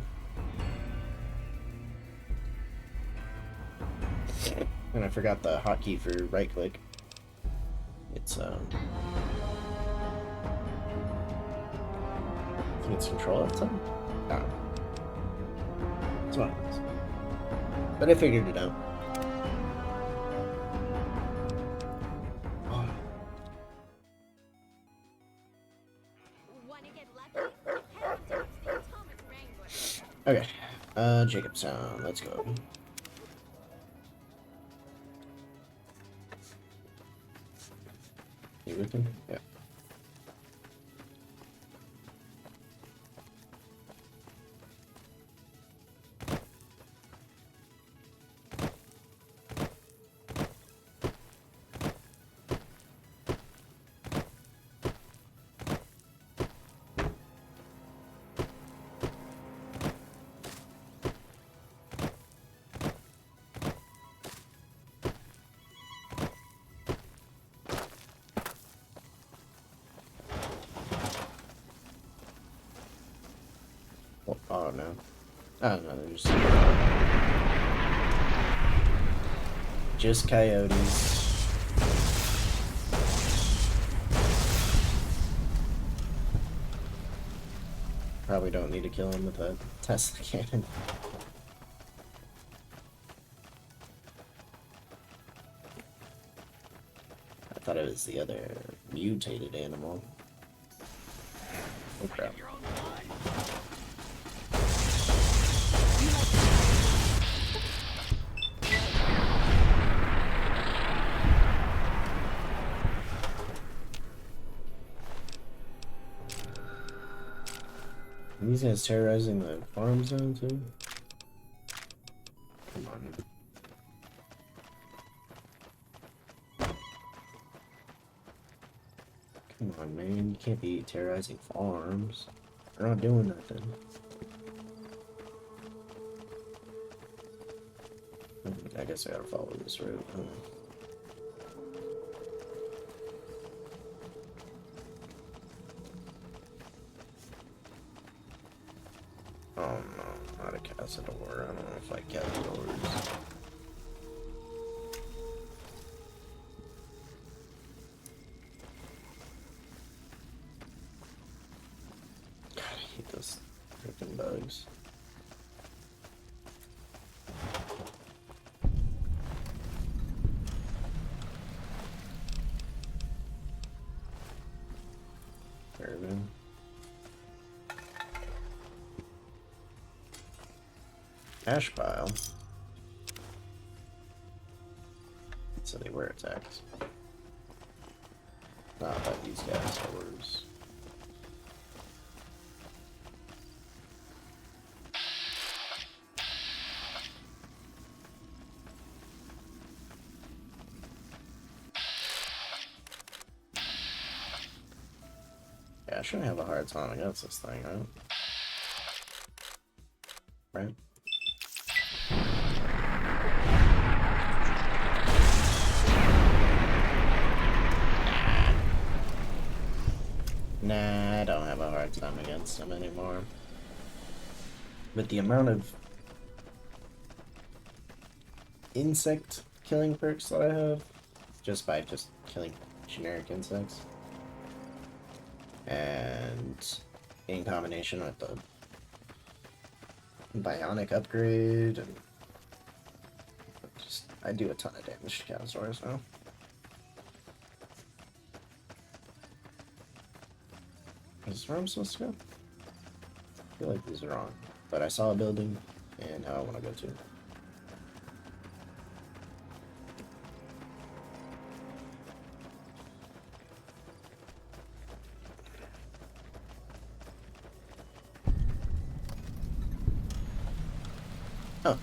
And I forgot the hotkey for right click. It's I think it's control F time? No. It's one of those. But I figured it out. Okay, Jacobstown, let's go. You with him? Yeah. Oh no. Oh no, there's just coyotes. Probably don't need to kill him with a Tesla cannon. I thought it was the other mutated animal. Oh crap. These guys terrorizing the farm zone too? Come on. Come on, man. You can't be terrorizing farms. They're not doing nothing. I guess I gotta follow this route, huh? Oh no, not a cazador. I don't know if I cazadors. God, I hate those freaking bugs. Caravan. Ash pile. So they were attacked. Not about these guys, horrors. Yeah, I shouldn't have a hard time against this thing, right? Right? Nah, I don't have a hard time against him anymore. With the amount of insect killing perks that I have, just by killing generic insects, and in combination with the bionic upgrade, and I do a ton of damage to Catasaurus now. Is this where I'm supposed to go? I feel like these are wrong, but I saw a building and how I want to go to. Oh,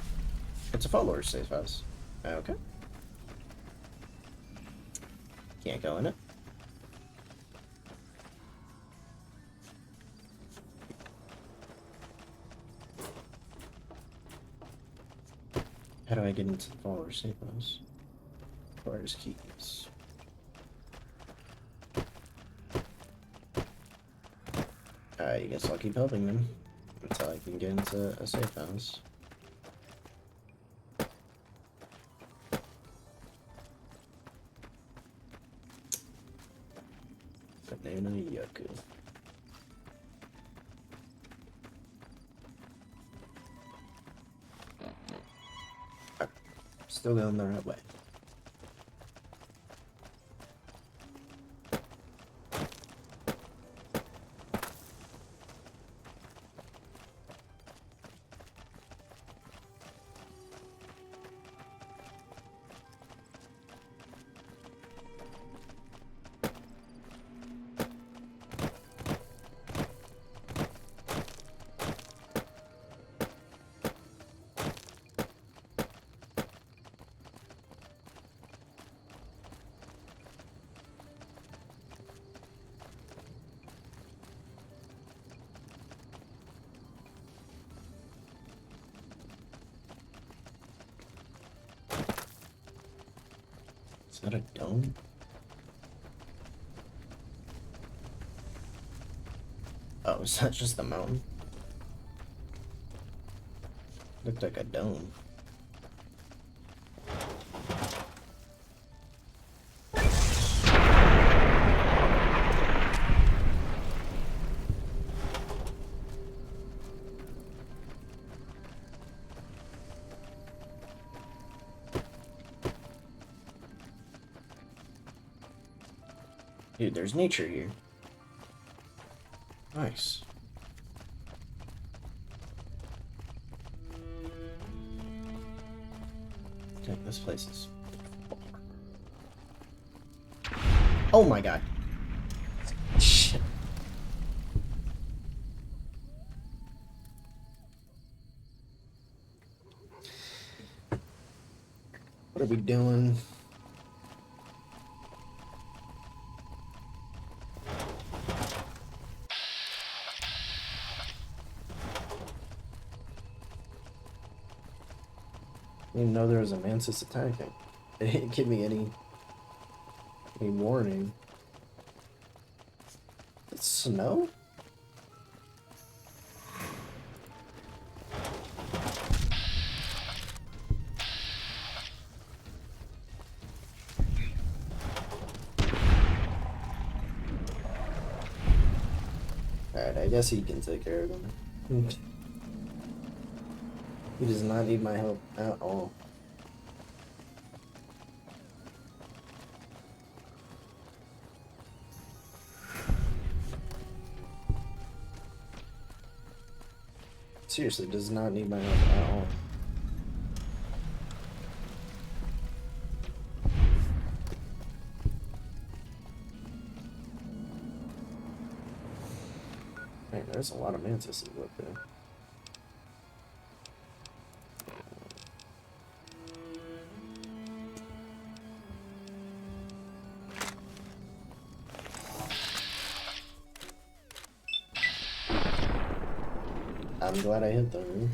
it's a follower safe house. Okay. Can't go in it. How do I get into the follower safe house? Requires keys. I guess I'll keep helping them until I can get into a safe house. Banana Yaku. Still going the right way. Is that a dome? Oh, is that just the mountain? Looked like a dome. Dude, there's nature here. Nice. Okay, this place is... Oh my god. Shit. What are we doing? I didn't know there was a mantis attacking. It didn't give me any warning. It's snow? Alright, I guess he can take care of them. He does not need my help at all. Seriously, does not need my help at all. Man, there's a lot of mantises up there. I'm glad I hit them.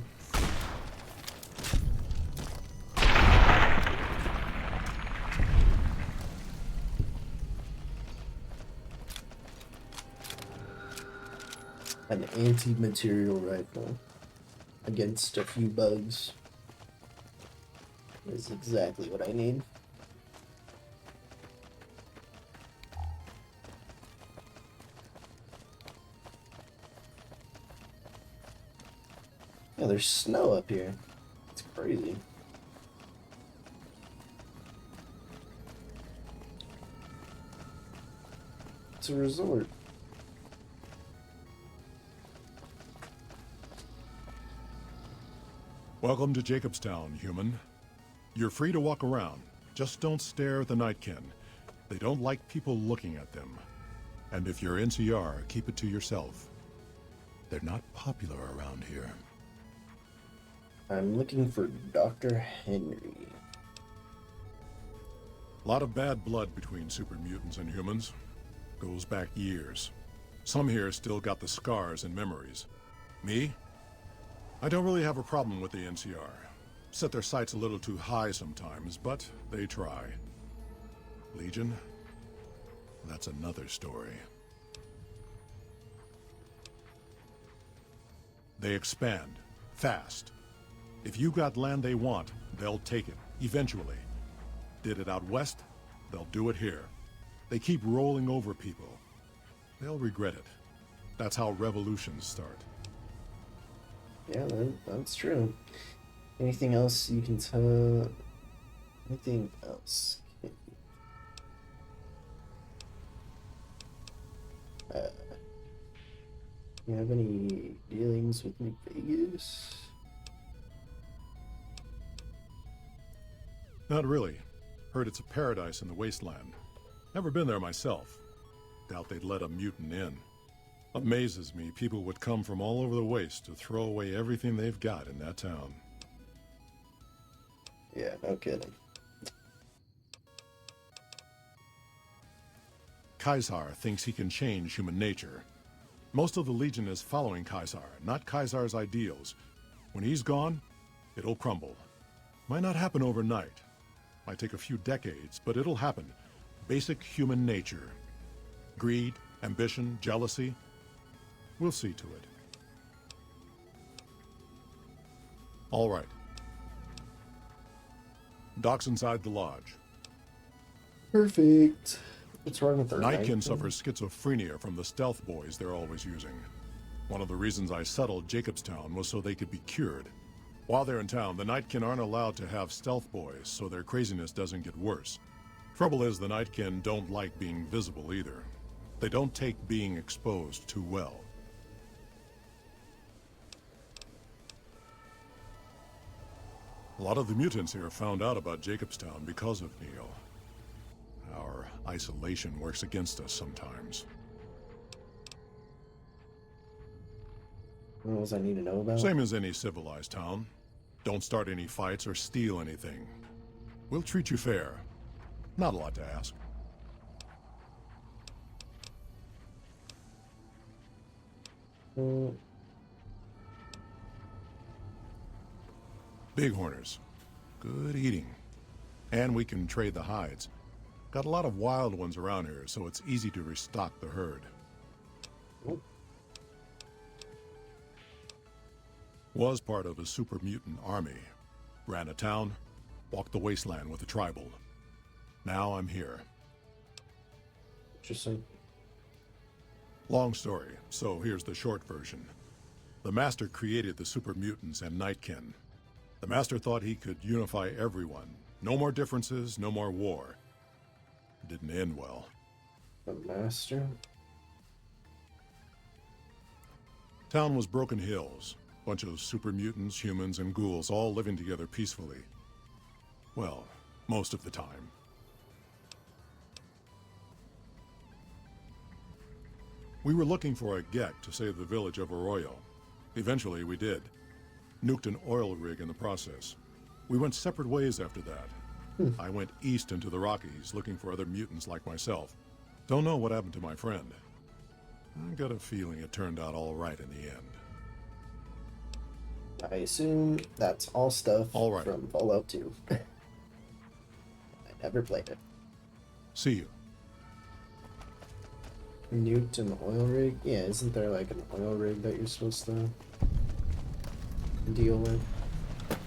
An anti-material rifle against a few bugs is exactly what I need. Yeah, there's snow up here. It's crazy. It's a resort. Welcome to Jacobstown, human. You're free to walk around. Just don't stare at the Nightkin. They don't like people looking at them. And if you're NCR, keep it to yourself. They're not popular around here. I'm looking for Dr. Henry. A lot of bad blood between super mutants and humans. Goes back years. Some here still got the scars and memories. Me? I don't really have a problem with the NCR. Set their sights a little too high sometimes, but they try. Legion? That's another story. They expand. Fast. If you got land they want, they'll take it. Eventually. Did it out west? They'll do it here. They keep rolling over people. They'll regret it. That's how revolutions start. Yeah, that's true. Anything else you can tell? Anything else? You have any dealings with New Vegas? Not really. Heard it's a paradise in the wasteland. Never been there myself. Doubt they'd let a mutant in. Amazes me people would come from all over the waste to throw away everything they've got in that town. Yeah, no kidding. Caesar thinks he can change human nature. Most of the Legion is following Caesar, not Caesar's ideals. When he's gone, it'll crumble. Might not happen overnight. Might take a few decades, but it'll happen. Basic human nature. Greed, ambition, jealousy. We'll see to it. All right. Doc's inside the lodge. Perfect. What's wrong with her? Nightkin suffers schizophrenia from the stealth boys they're always using. One of the reasons I settled Jacobstown was so they could be cured. While they're in town, the Nightkin aren't allowed to have stealth boys, so their craziness doesn't get worse. Trouble is, the Nightkin don't like being visible either. They don't take being exposed too well. A lot of the mutants here found out about Jacobstown because of Neil. Our isolation works against us sometimes. What else I need to know about? Same as any civilized town. Don't start any fights or steal anything. We'll treat you fair. Not a lot to ask. Bighorners. Good eating. And we can trade the hides. Got a lot of wild ones around here, so it's easy to restock the herd. Was part of a super mutant army. Ran a town, walked the wasteland with a tribal. Now I'm here. Interesting. Long story, so here's the short version. The Master created the super mutants and Nightkin. The Master thought he could unify everyone. No more differences, no more war. It didn't end well. The Master? Town was Broken Hills. Bunch of super mutants, humans, and ghouls all living together peacefully. Well, most of the time. We were looking for a Gek to save the village of Arroyo. Eventually, we did. Nuked an oil rig in the process. We went separate ways after that. I went east into the Rockies, looking for other mutants like myself. Don't know what happened to my friend. I got a feeling it turned out all right in the end. I assume that's all stuff from Fallout 2. I never played it. See you. Nuked an oil rig? Yeah, isn't there like an oil rig that you're supposed to deal with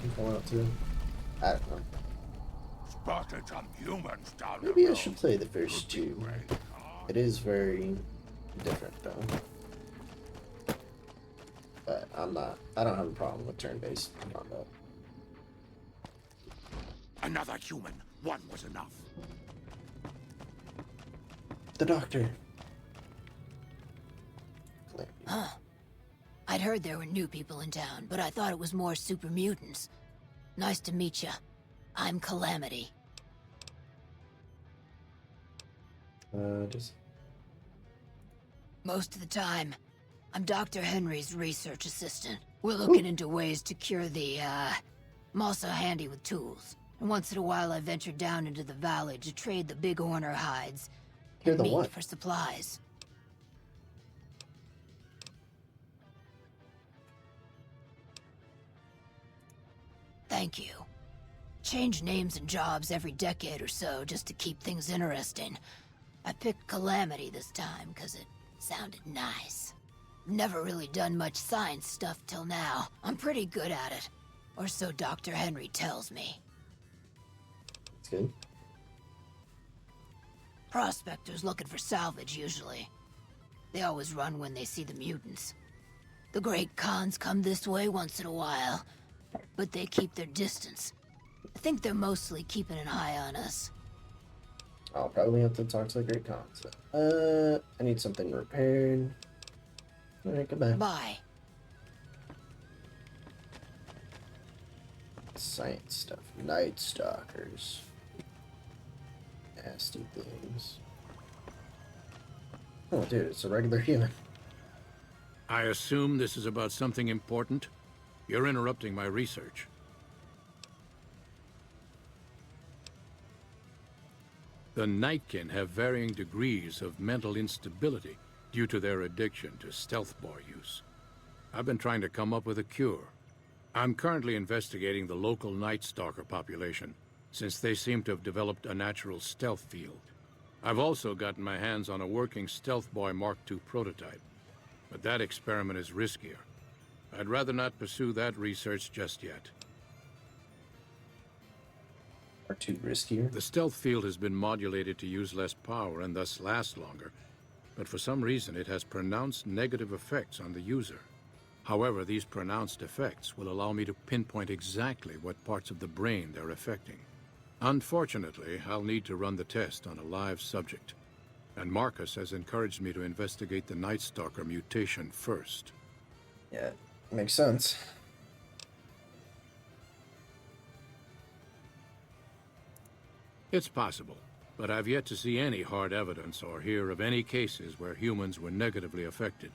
in Fallout 2? I don't know. Spotted some humans down the Maybe I road. should play the first two. It is very different though. But I don't have a problem with turn-based combat. Another human. One was enough. The doctor. Huh. I'd heard there were new people in town, but I thought it was more super mutants. Nice to meet ya. I'm Calamity. Just... Most of the time, I'm Dr. Henry's research assistant. We're looking into ways to cure the, I'm also handy with tools. And once in a while I venture down into the valley to trade the Bighorner hides and meat for supplies. Thank you. Change names and jobs every decade or so just to keep things interesting. I picked Calamity this time because it sounded nice. Never really done much science stuff till now. I'm pretty good at it. Or so Dr. Henry tells me. That's good. Prospectors looking for salvage, usually. They always run when they see the mutants. The Great Khans come this way once in a while, but they keep their distance. I think they're mostly keeping an eye on us. I'll probably have to talk to the Great Khans. I need something repaired. Alright, goodbye. Bye. Science stuff. Night Stalkers. Nasty things. Oh, dude, it's a regular human. I assume this is about something important? You're interrupting my research. The Nightkin have varying degrees of mental instability due to their addiction to stealth boy use. I've been trying to come up with a cure. I'm currently investigating the local Night Stalker population, since they seem to have developed a natural stealth field. I've also gotten my hands on a working Stealth Boy Mark II prototype, but that experiment is riskier. I'd rather not pursue that research just yet. Are too riskier? The stealth field has been modulated to use less power and thus last longer, but for some reason it has pronounced negative effects on the user. However, these pronounced effects will allow me to pinpoint exactly what parts of the brain they're affecting. Unfortunately, I'll need to run the test on a live subject, and Marcus has encouraged me to investigate the Night Stalker mutation first. Yeah, makes sense. It's possible, but I've yet to see any hard evidence or hear of any cases where humans were negatively affected.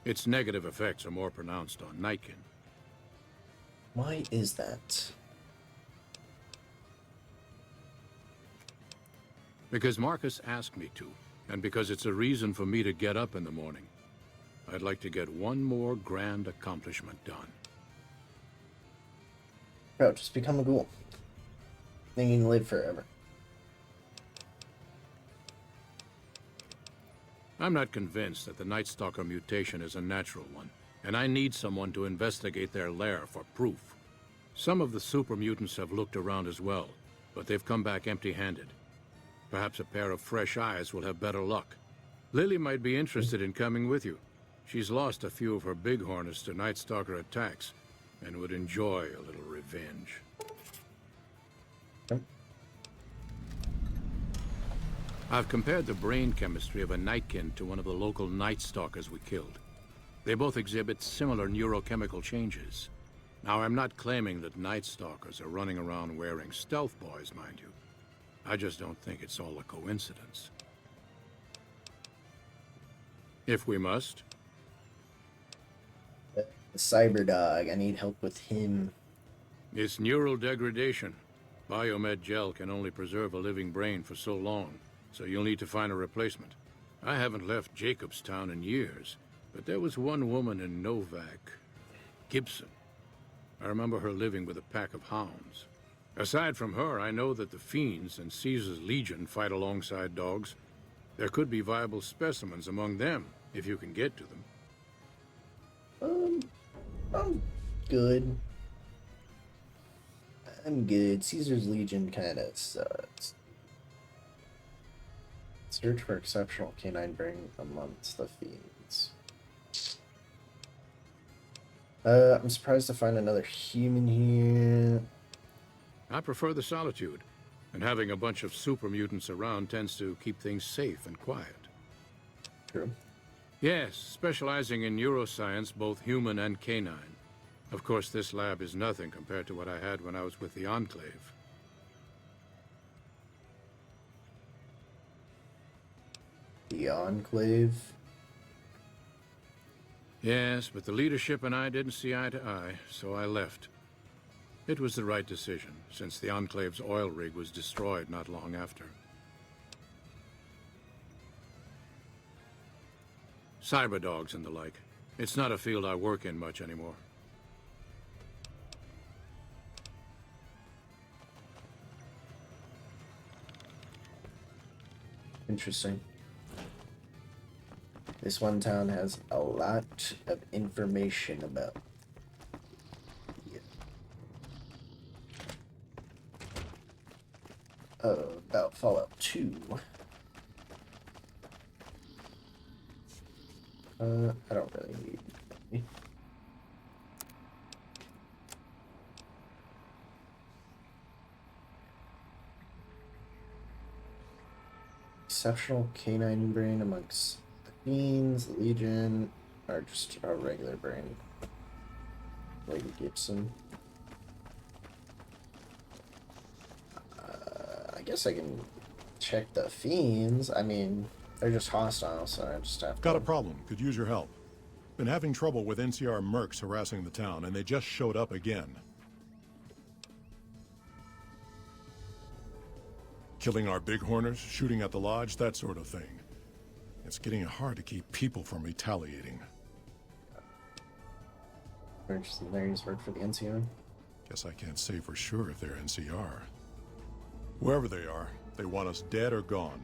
Its negative effects are more pronounced on Nightkin. Why is that? Because Marcus asked me to, and because it's a reason for me to get up in the morning. I'd like to get one more grand accomplishment done. Bro, just become a ghoul. Then you can live forever. I'm not convinced that the Night Stalker mutation is a natural one, and I need someone to investigate their lair for proof. Some of the super mutants have looked around as well, but they've come back empty-handed. Perhaps a pair of fresh eyes will have better luck. Lily might be interested in coming with you. She's lost a few of her bighorners to Night Stalker attacks, and would enjoy a little revenge. I've compared the brain chemistry of a Nightkin to one of the local Night Stalkers we killed. They both exhibit similar neurochemical changes. Now, I'm not claiming that Night Stalkers are running around wearing stealth boys, mind you. I just don't think it's all a coincidence. If we must. The cyber dog, I need help with him. It's neural degradation. Biomed gel can only preserve a living brain for so long, so you'll need to find a replacement. I haven't left Jacobstown in years, but there was one woman in Novak, Gibson. I remember her living with a pack of hounds. Aside from her, I know that the Fiends and Caesar's Legion fight alongside dogs. There could be viable specimens among them, if you can get to them. I'm good. I'm good. Caesar's Legion kind of sucks. Search for exceptional canine brain amongst the Fiends. I'm surprised to find another human here. I prefer the solitude, and having a bunch of super mutants around tends to keep things safe and quiet. True. Yes, specializing in neuroscience, both human and canine. Of course, this lab is nothing compared to what I had when I was with the Enclave. The Enclave? Yes, but the leadership and I didn't see eye to eye, so I left. It was the right decision, since the Enclave's oil rig was destroyed not long after. Cyberdogs and the like. It's not a field I work in much anymore. Interesting. This one town has a lot of information about. About Fallout 2. I don't really need. Exceptional canine brain amongst the Fiends, the Legion, or just a regular brain. Lady Gibson. I guess I can check the Fiends. I mean, they're just hostile, so I just have to... Got a problem. Could use your help. Been having trouble with NCR mercs harassing the town, and they just showed up again. Killing our bighorners, shooting at the lodge, that sort of thing. It's getting hard to keep people from retaliating. Mercenaries work for the NCR? Guess I can't say for sure if they're NCR. Wherever they are, they want us dead or gone.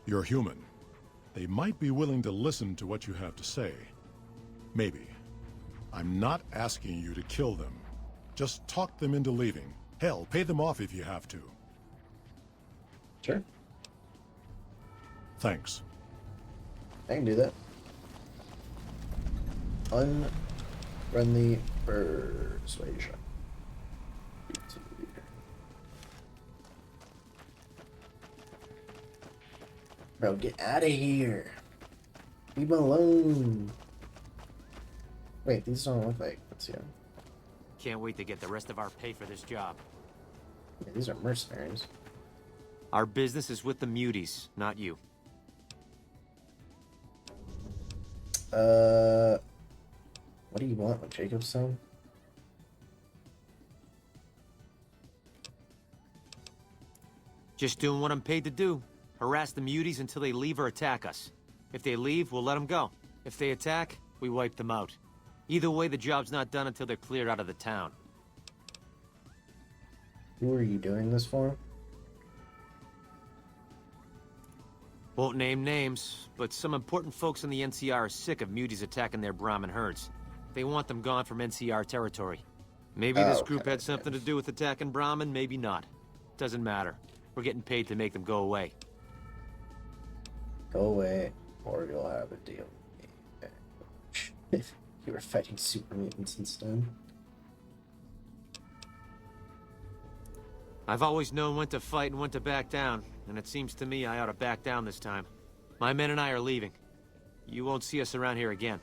You're human. They might be willing to listen to what you have to say. Maybe. I'm not asking you to kill them. Just talk them into leaving. Hell, pay them off if you have to. Sure. Thanks. I can do that. Unfriendly persuasion. Bro, get out of here. Leave me alone. Wait, these don't look like... Let's see. Can't wait to get the rest of our pay for this job. Yeah, these are mercenaries. Our business is with the muties, not you. What do you want with Jacobstown? Just doing what I'm paid to do. Harass the muties until they leave or attack us. If they leave, we'll let them go. If they attack, we wipe them out. Either way, the job's not done until they're cleared out of the town. Who are you doing this for? Won't name names, but some important folks in the NCR are sick of muties attacking their Brahmin herds. They want them gone from NCR territory. Maybe this group had something to do with attacking Brahmin, maybe not. Doesn't matter. We're getting paid to make them go away. Go away, or you'll have a deal. You were fighting super mutants instead. I've always known when to fight and when to back down, and it seems to me I ought to back down this time. My men and I are leaving. You won't see us around here again.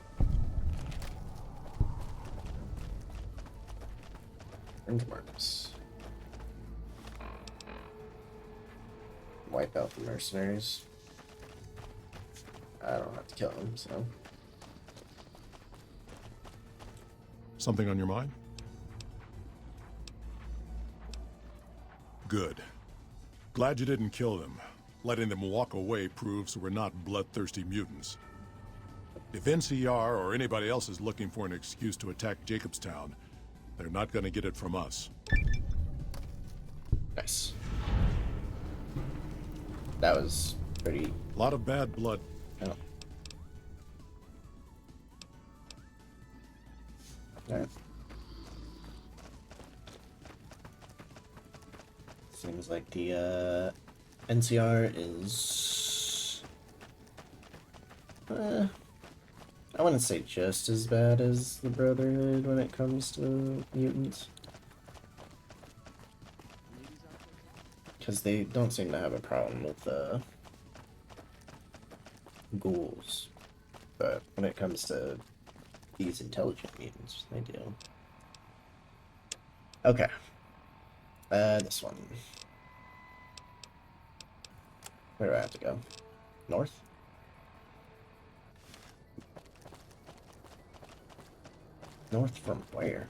Marks. Wipe out the mercenaries. I don't have to kill them, so. Something on your mind? Good. Glad you didn't kill them. Letting them walk away proves we're not bloodthirsty mutants. If NCR or anybody else is looking for an excuse to attack Jacobstown, they're not gonna get it from us. Nice. That was pretty... A lot of bad blood. Oh. Alright. Seems like the NCR is I wouldn't say just as bad as the Brotherhood when it comes to mutants, because they don't seem to have a problem with ghouls, but when it comes to these intelligent mutants, they do. Okay. This one. Where do I have to go? North? North from where?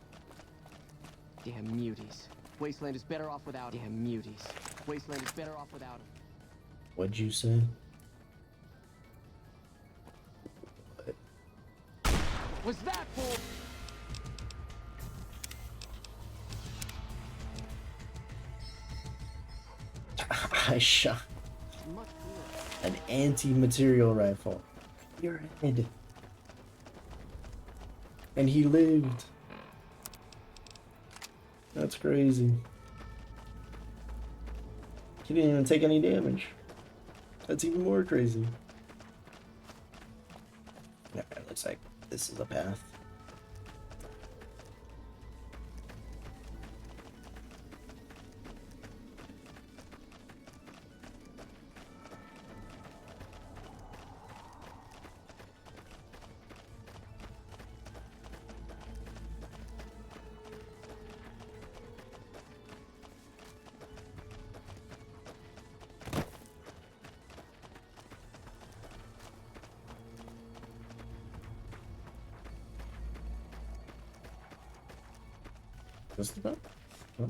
Damn muties. Wasteland is better off without damn muties. Wasteland is better off without them. What'd you say? Was that fool? I shot an anti-material rifle. Your head. And he lived. That's crazy. He didn't even take any damage. That's even more crazy. Alright, looks like this is a path. What's the boat? Oh.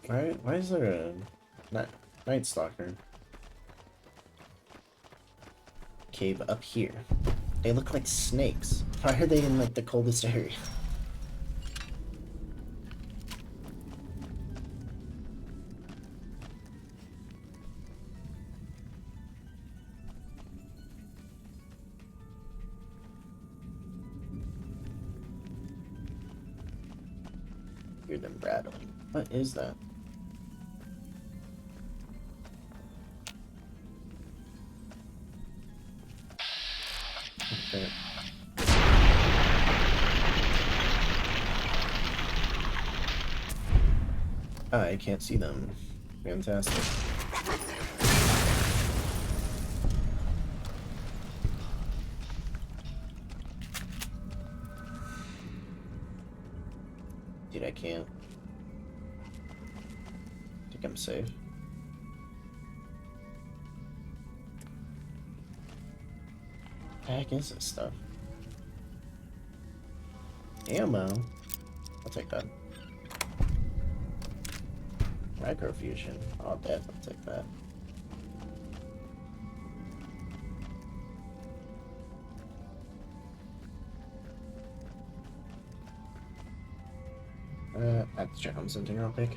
Alright, why is there a Night Stalker cave up here? They look like snakes. Why are they in like the coldest area? Hear them rattling. What is that? Okay. I can't see them. Fantastic. Dude, I can't. I think I'm safe. What the heck is this stuff? Ammo? I'll take that. Microfusion. I'll definitely take that. I have to check on something real quick.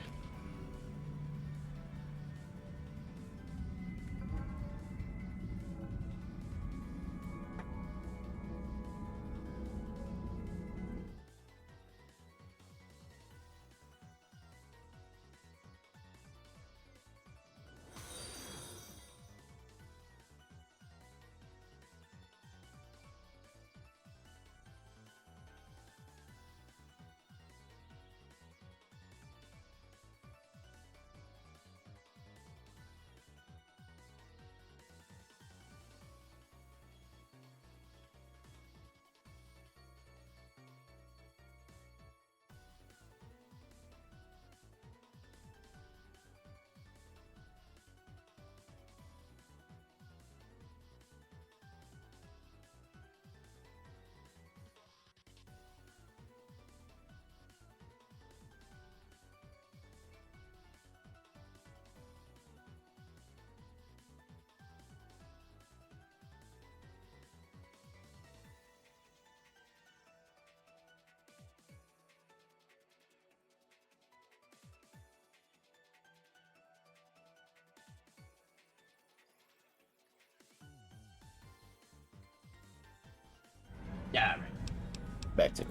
Yeah, right. Back to it.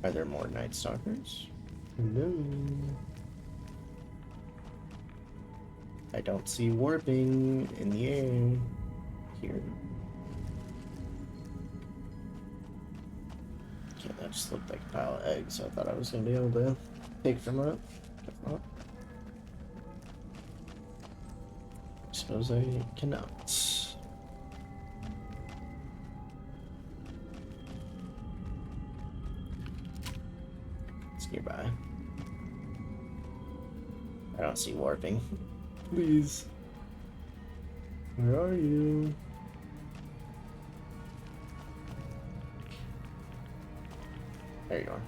Are there more Night Stalkers? No. I don't see warping in the air here. Okay, that just looked like a pile of eggs, so I thought I was gonna be able to pick them up. Guess not. Suppose I cannot. It's nearby. I don't see warping. Please. Where are you? There you are.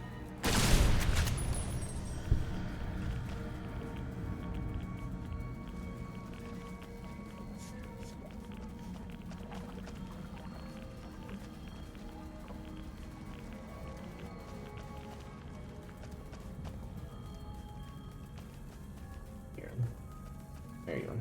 There you are.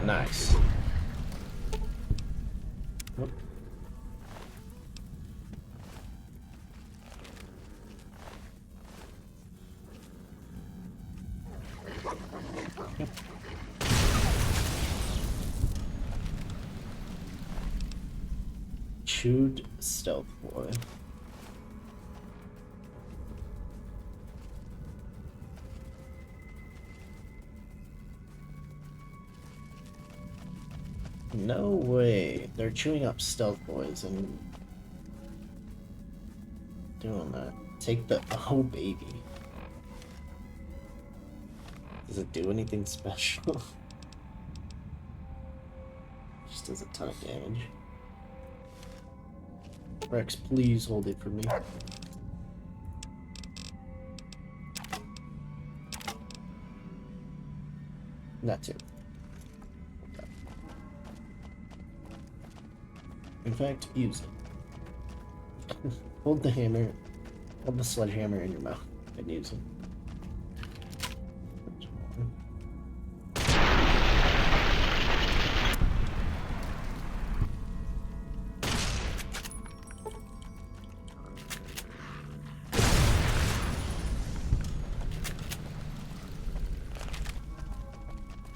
Nice. Oh. Chewed stealth boy. No way. They're chewing up stealth boys and doing that. Take the oh baby. Does it do anything special? Just does a ton of damage. Rex, please hold it for me. That too. Okay. In fact, use it. Hold the hammer, hold the sledgehammer in your mouth and use it.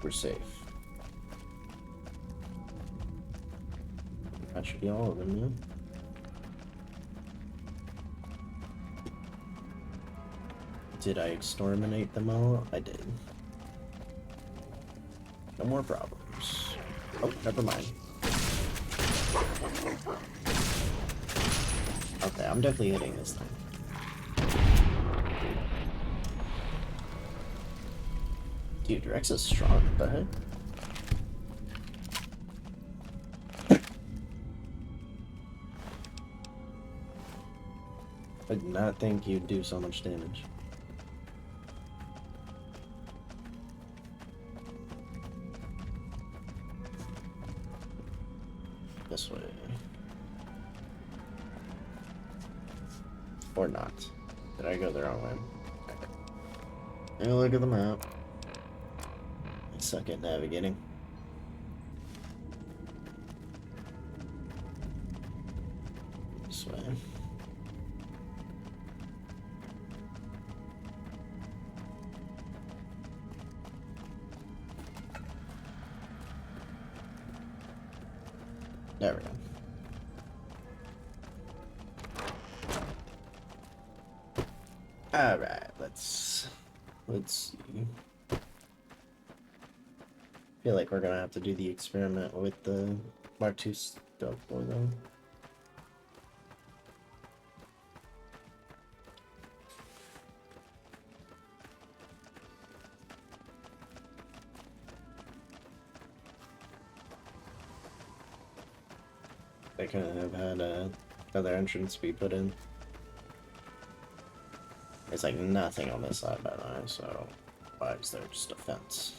We're safe. That should be all of them, yeah. Did I exterminate them all? I did. No more problems. Oh, never mind. Okay, I'm definitely hitting this thing. Dude, Rex is strong. What the heck? I did not think you'd do so much damage. This way. Or not. Did I go the wrong way? Okay. Take a look at the map. I suck at navigating. This way. There we go. All right, let's see. I feel like we're gonna have to do the experiment with the Mark II stealth boy though. They couldn't have had another entrance be put in. There's like nothing on this side, by the way, so why is there just a fence?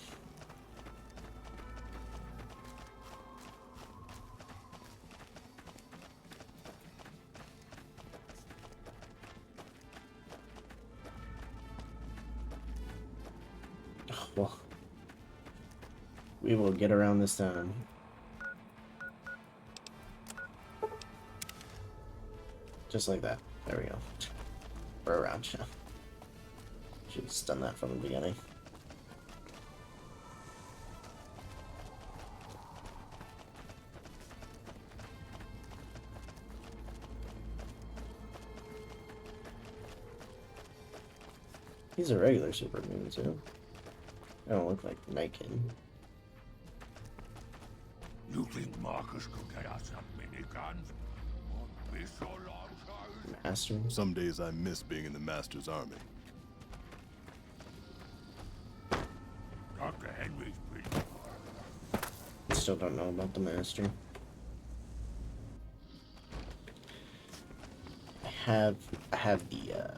Oh, well, we will get around this time. Just like that. There we go. We're around. Yeah. Should have done that from the beginning. He's a regular super moon too. I don't look like Niken. You think Marcus could get us some miniguns? Won't be so long, child. Master? Some days I miss being in the Master's army. Dr. Henry's pretty. Still don't know about the Master. I have the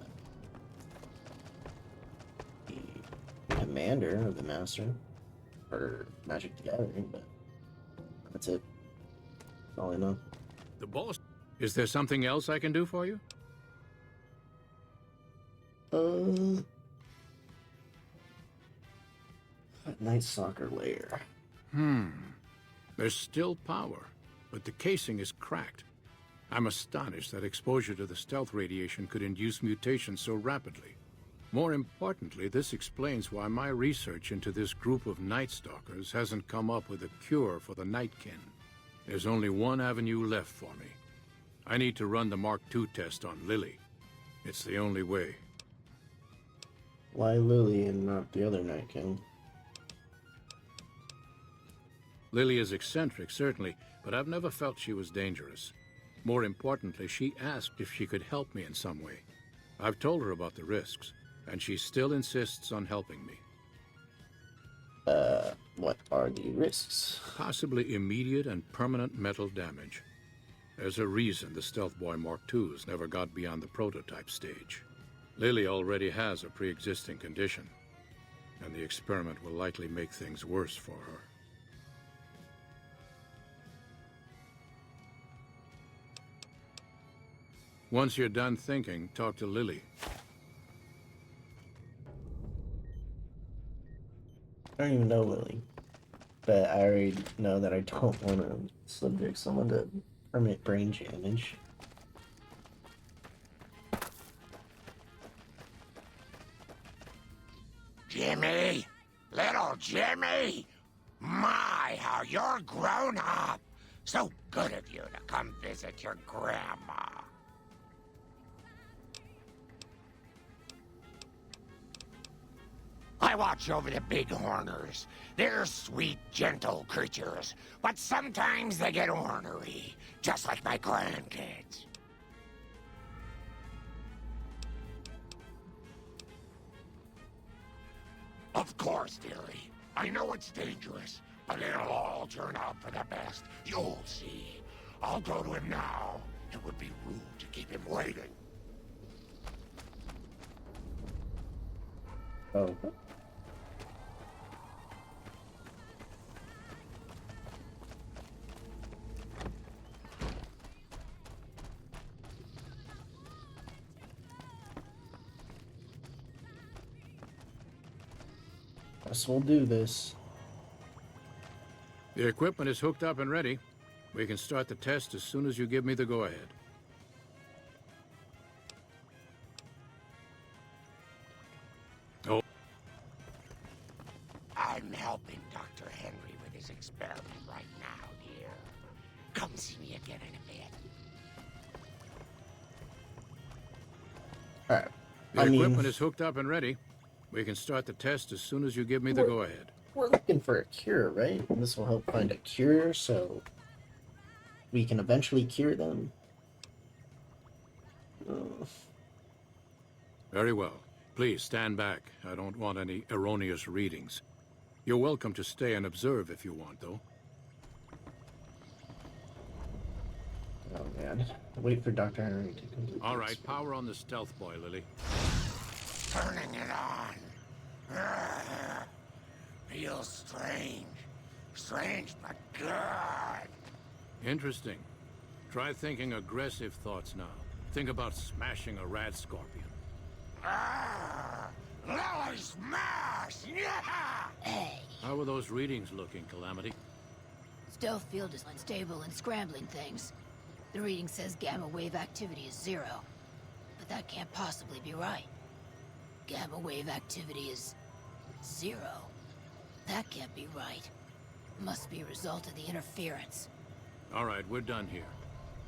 commander of the Master for Magic the Gathering, but that's it. That's all I know. The boss. Is there something else I can do for you? Night soccer lair. There's still power, but the casing is cracked. I'm astonished that exposure to the stealth radiation could induce mutations so rapidly. More importantly, this explains why my research into this group of Night Stalkers hasn't come up with a cure for the Nightkin. There's only one avenue left for me. I need to run the Mark II test on Lily. It's the only way. Why Lily and not the other Night King? Lily is eccentric, certainly, but I've never felt she was dangerous. More importantly, she asked if she could help me in some way. I've told her about the risks, and she still insists on helping me. What are the risks? Possibly immediate and permanent metal damage. There's a reason the Stealth Boy Mark IIs never got beyond the prototype stage. Lily already has a pre-existing condition, and the experiment will likely make things worse for her. Once you're done thinking, talk to Lily. I don't even know Lily, but I already know that I don't want to subject someone to permanent brain damage. Jimmy! Little Jimmy! My, how you're grown up! So good of you to come visit your grandma. I watch over the big horners. They're sweet, gentle creatures, but sometimes they get ornery, just like my grandkids. Of course, dearie. I know it's dangerous, but it'll all turn out for the best. You'll see. I'll go to him now. It would be rude to keep him waiting. Oh. Guess we'll do this. The equipment is hooked up and ready. We can start the test as soon as you give me the go-ahead. Oh. I'm helping Dr. Henry with his experiment right now, dear. Come see me again in a bit. Alright. The equipment is hooked up and ready. We can start the test as soon as you give me the go-ahead. We're looking for a cure, right? And this will help find a cure, so we can eventually cure them. Very well. Please stand back. I don't want any erroneous readings. You're welcome to stay and observe if you want, though. Oh, man. Wait for Dr. Henry to complete. All right, power on the stealth boy, Lily. Turning it on. Feels strange. Strange, but good. Interesting. Try thinking aggressive thoughts now. Think about smashing a rad scorpion. Lily smash! Yeah! Hey. How are those readings looking, Calamity? Stealth field is unstable and scrambling things. The reading says gamma wave activity is 0. But that can't possibly be right. Gamma wave activity is 0. That can't be right. Must be a result of the interference. All right, we're done here.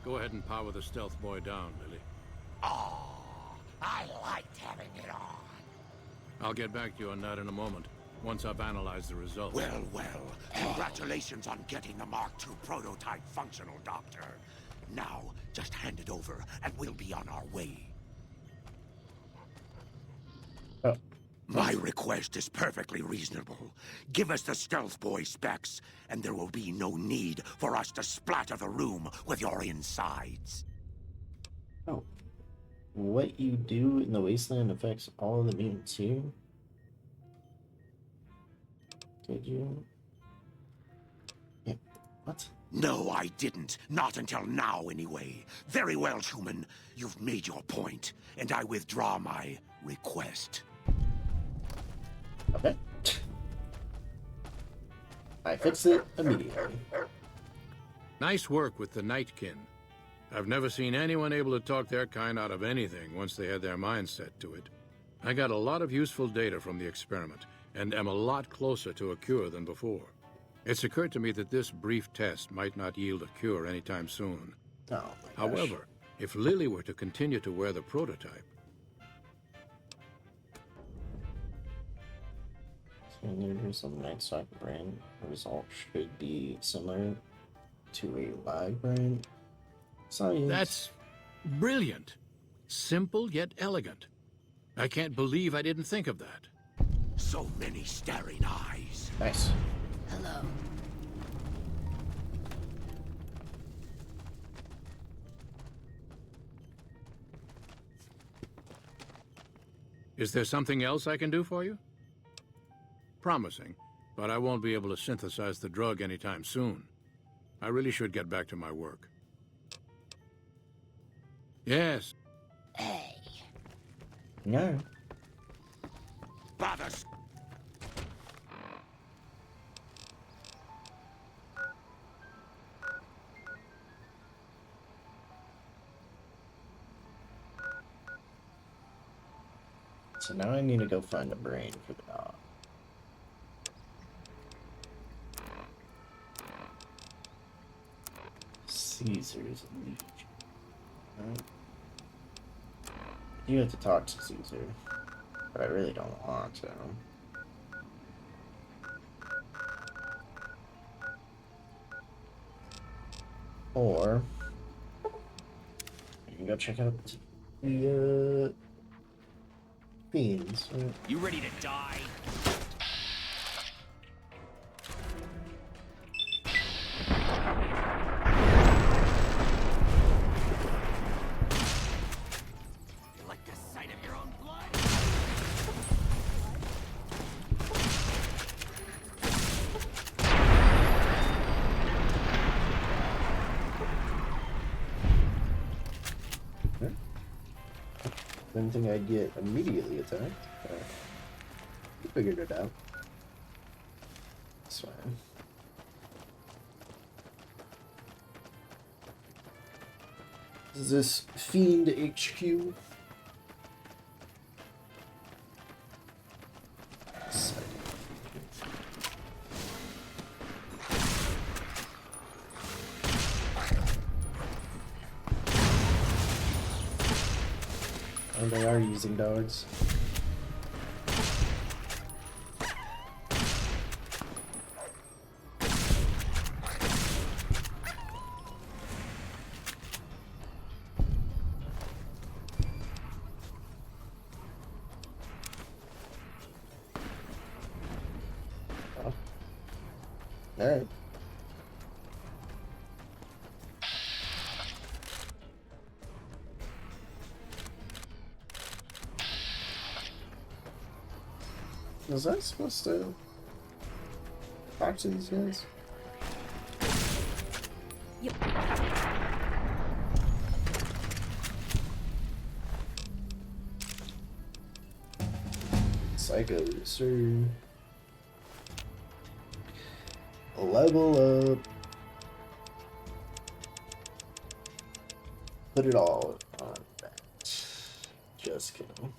Go ahead and power the stealth boy down, Lily. Oh, I liked having it on. I'll get back to you on that in a moment, once I've analyzed the results. Well, well. Congratulations on getting the Mark II prototype functional, Doctor. Now, just hand it over, and we'll be on our way. Oh. My request is perfectly reasonable. Give us the stealth boy specs, and there will be no need for us to splatter the room with your insides. Oh. What you do in the wasteland affects all of the mutants here? Did you? Yeah. What? No, I didn't. Not until now, anyway. Very well, human. You've made your point, and I withdraw my request. Okay. I fixed it immediately. Nice work with the Nightkin. I've never seen anyone able to talk their kind out of anything once they had their mind set to it. I got a lot of useful data from the experiment, and am a lot closer to a cure than before. It's occurred to me that this brief test might not yield a cure anytime soon. Oh, however, if Lily were to continue to wear the prototype... There's some night sock brain. The result should be similar to a live brain. Science. That's brilliant. Simple yet elegant. I can't believe I didn't think of that. So many staring eyes. Nice. Hello. Is there something else I can do for you? Promising, but I won't be able to synthesize the drug anytime soon. I really should get back to my work. Yes. Hey. No. Brothers. So now I need to go find a brain for the dog. Caesar's Legion. Right. You have to talk to Caesar, but I really don't want to. Or you can go check out the fiends. You ready to die? You like the sight of your own blood? Okay. Didn't think I'd get immediately attacked. We figured it out. It's fine. Is this Fiend HQ? Oh, they are using dogs. Oh. All right. Was I supposed to talk to these guys? Yep. Psycho, sir. Level up. Put it all on that. Just kidding.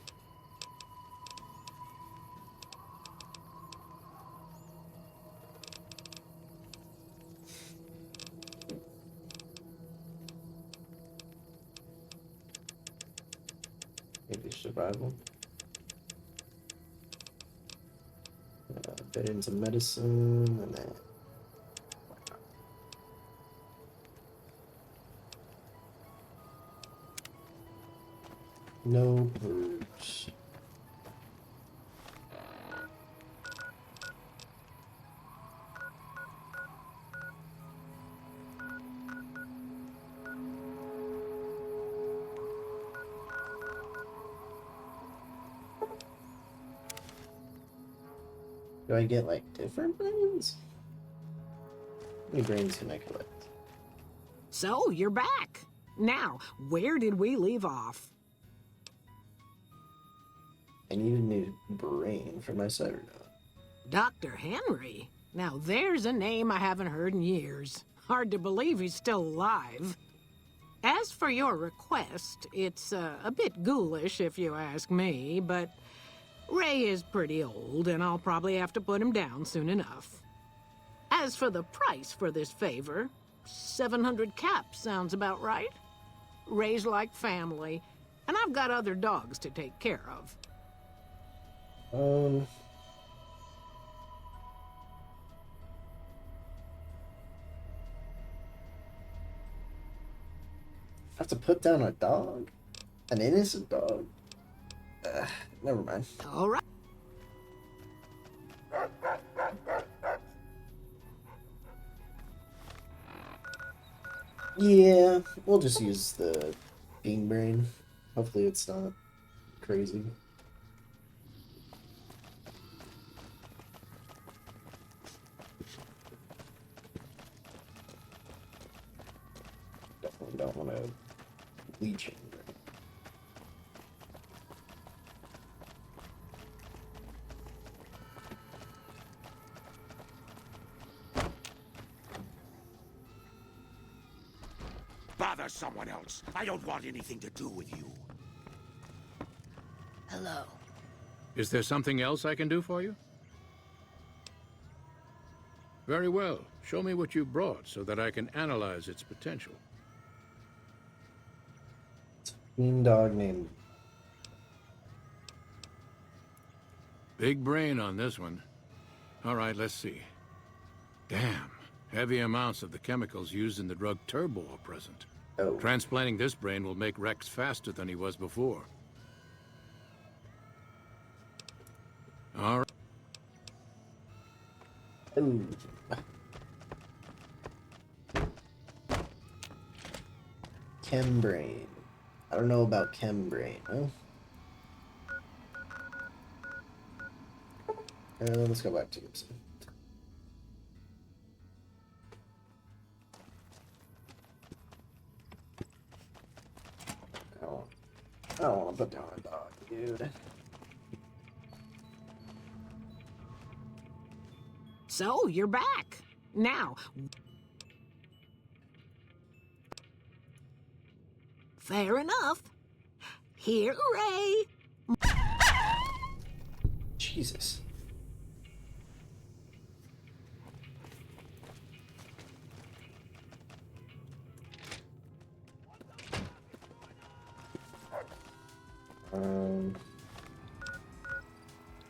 Maybe survival. Bit into medicine and then. No birds. Do I get like different brains? How many brains can I collect? So, you're back. Now, where did we leave off? I need a new brain for my Cybernaut. Dr. Henry? Now there's a name I haven't heard in years. Hard to believe he's still alive. As for your request, it's a bit ghoulish if you ask me, but Ray is pretty old and I'll probably have to put him down soon enough. As for the price for this favor, 700 caps sounds about right. Ray's like family, and I've got other dogs to take care of. I have to put down a dog? An innocent dog? Never mind. All right. Yeah, we'll just use the bean brain. Hopefully it's not crazy. Definitely don't want to leech it. Bother someone else. I don't want anything to do with you. Hello. Is there something else I can do for you? Very well. Show me what you brought so that I can analyze its potential. It's a bean dog named... Big brain on this one. All right, let's see. Damn. Heavy amounts of the chemicals used in the drug Turbo are present. Oh. Transplanting this brain will make Rex faster than he was before. All right. Ooh. Chembrain. I don't know about Chembrain, huh? Let's go back to Gibson. I don't want to put down a dog, dude. So, you're back. Now, fair enough. Here, Ray. Jesus.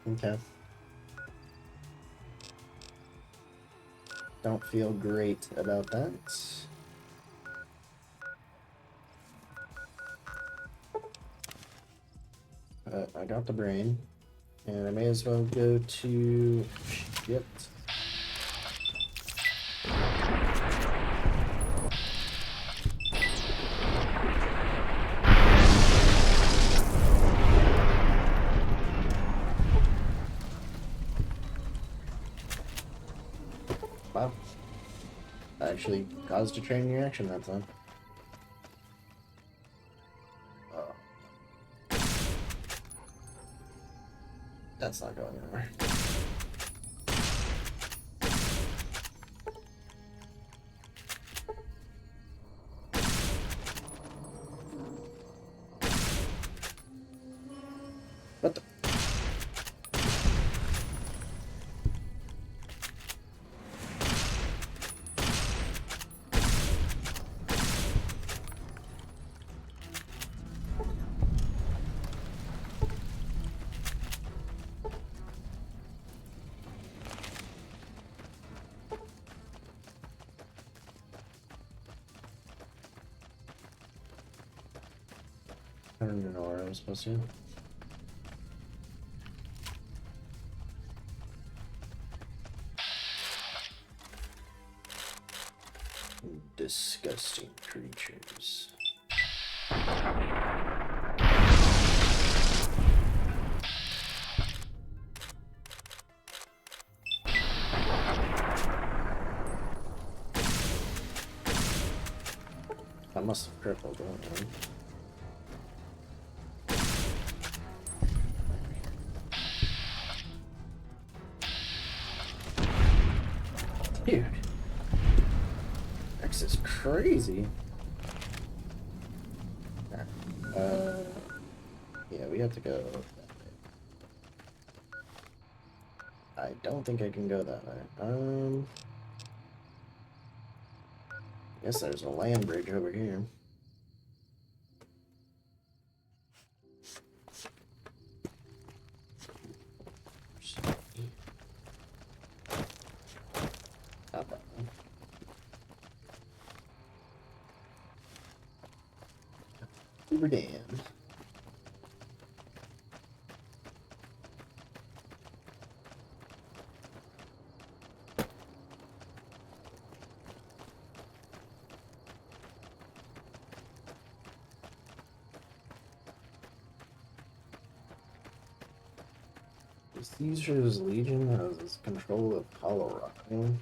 Okay. Don't feel great about that. But I got the brain, and I may as well go to shit. Wow. That actually caused a chain reaction that time. Oh. That's not going anywhere. What the? I don't even know where I was supposed to. Disgusting creatures. I must have crippled one. Dude. X is crazy. Yeah, we have to go that way. I don't think I can go that way. Guess there's a land bridge over here. Not that one. Hoover Dam. Caesar's Legion has control of Colorado.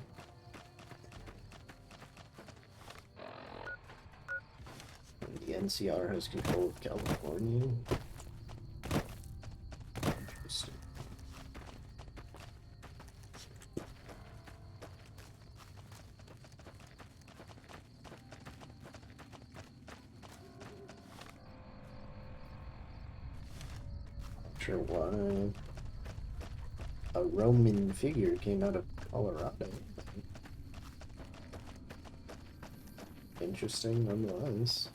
The NCR has control of California. Interesting. Not sure why a Roman figure came out of Colorado. Interesting nonetheless.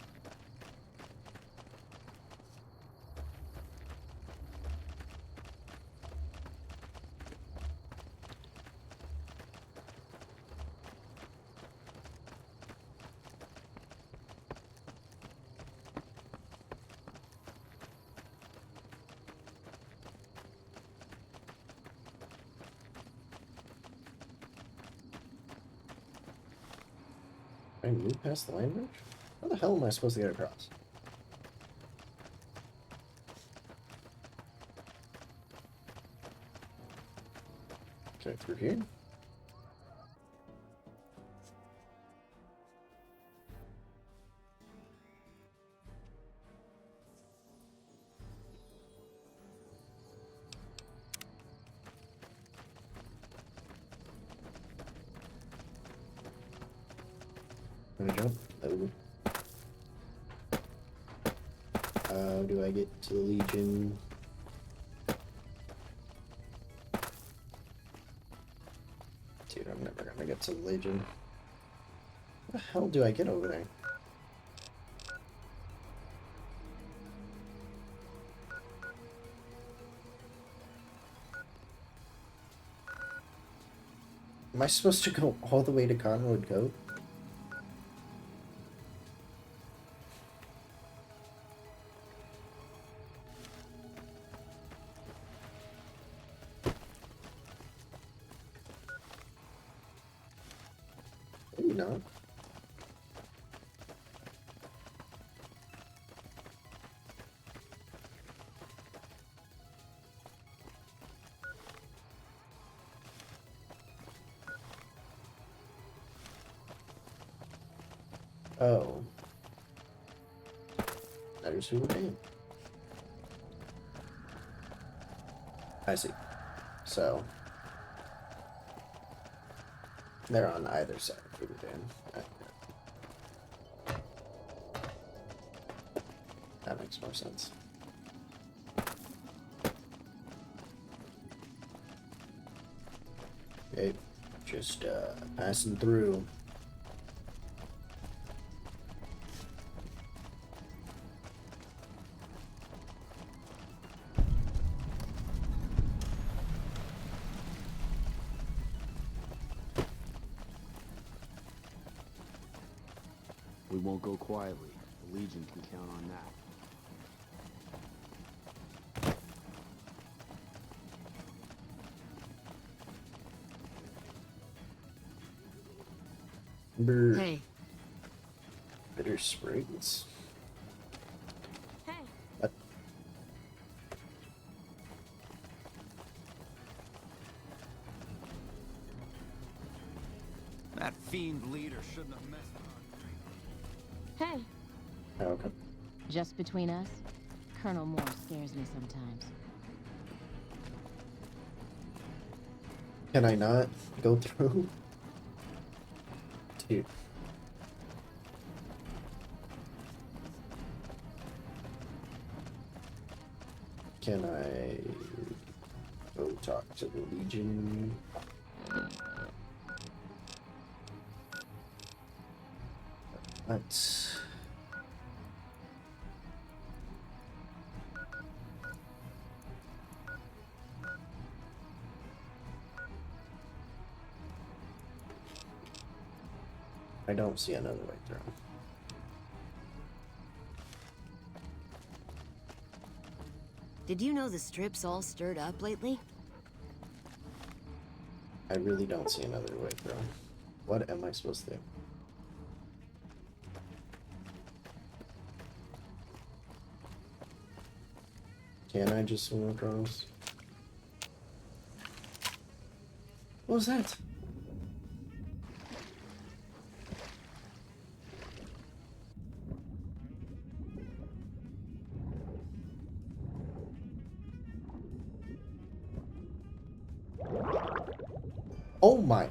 I move past the land bridge? How the hell am I supposed to get across? Okay, through here? Can I jump? Oh. How do I get to the Legion? Dude, I'm never gonna get to the Legion. How the hell do I get over there? Am I supposed to go all the way to Cottonwood Cove? Maybe not. Oh. There's who we're in. I see. So they're on either side of Food Dan. That makes more sense. Okay, just passing through. We won't go quietly. The Legion can count on that. Hey. Bitter Springs. Hey. What? That fiend leader shouldn't have messed on. Hey. Oh, okay. Just between us, Colonel Moore scares me sometimes. Can I not go through? Dude. Can I go talk to the Legion? Let's... I don't see another way through. Did you know the strip's all stirred up lately? I really don't see another way through. What am I supposed to do? Can I just swim across? What was that? Oh my.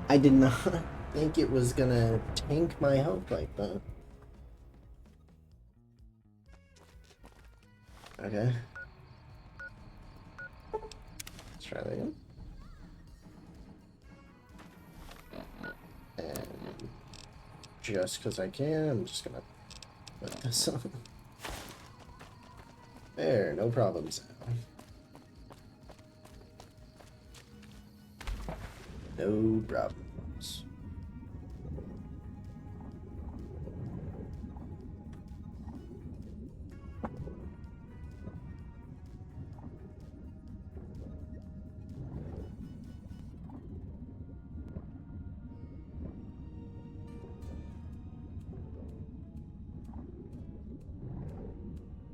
I did not think it was gonna tank my health like that. Okay. Let's try that again. And just because I can, I'm just gonna put this on. There, no problems now. No problems.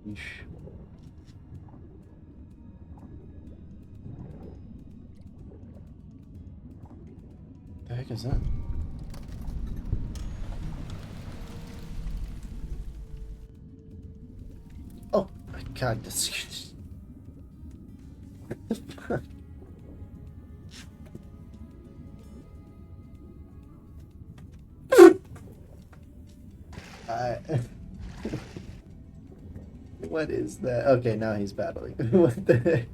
Yeesh. The heck is that? Oh my god, this. What the fuck? What is that? Okay, now he's battling. What the heck?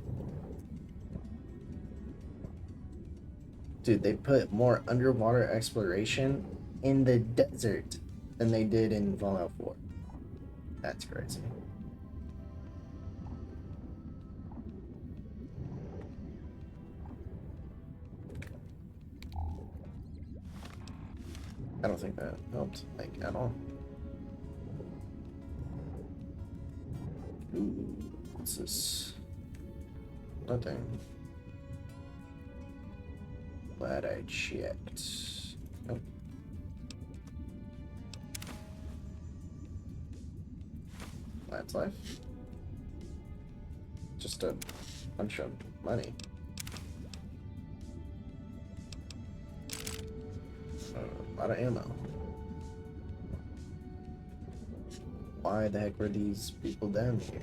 Dude, they put more underwater exploration in the desert than they did in Fallout 4. That's crazy. I don't think that helped, like, at all. Ooh, what's this? Nothing. Glad I checked. Nope. Lad's life? Just a bunch of money. A lot of ammo. Why the heck were these people down here?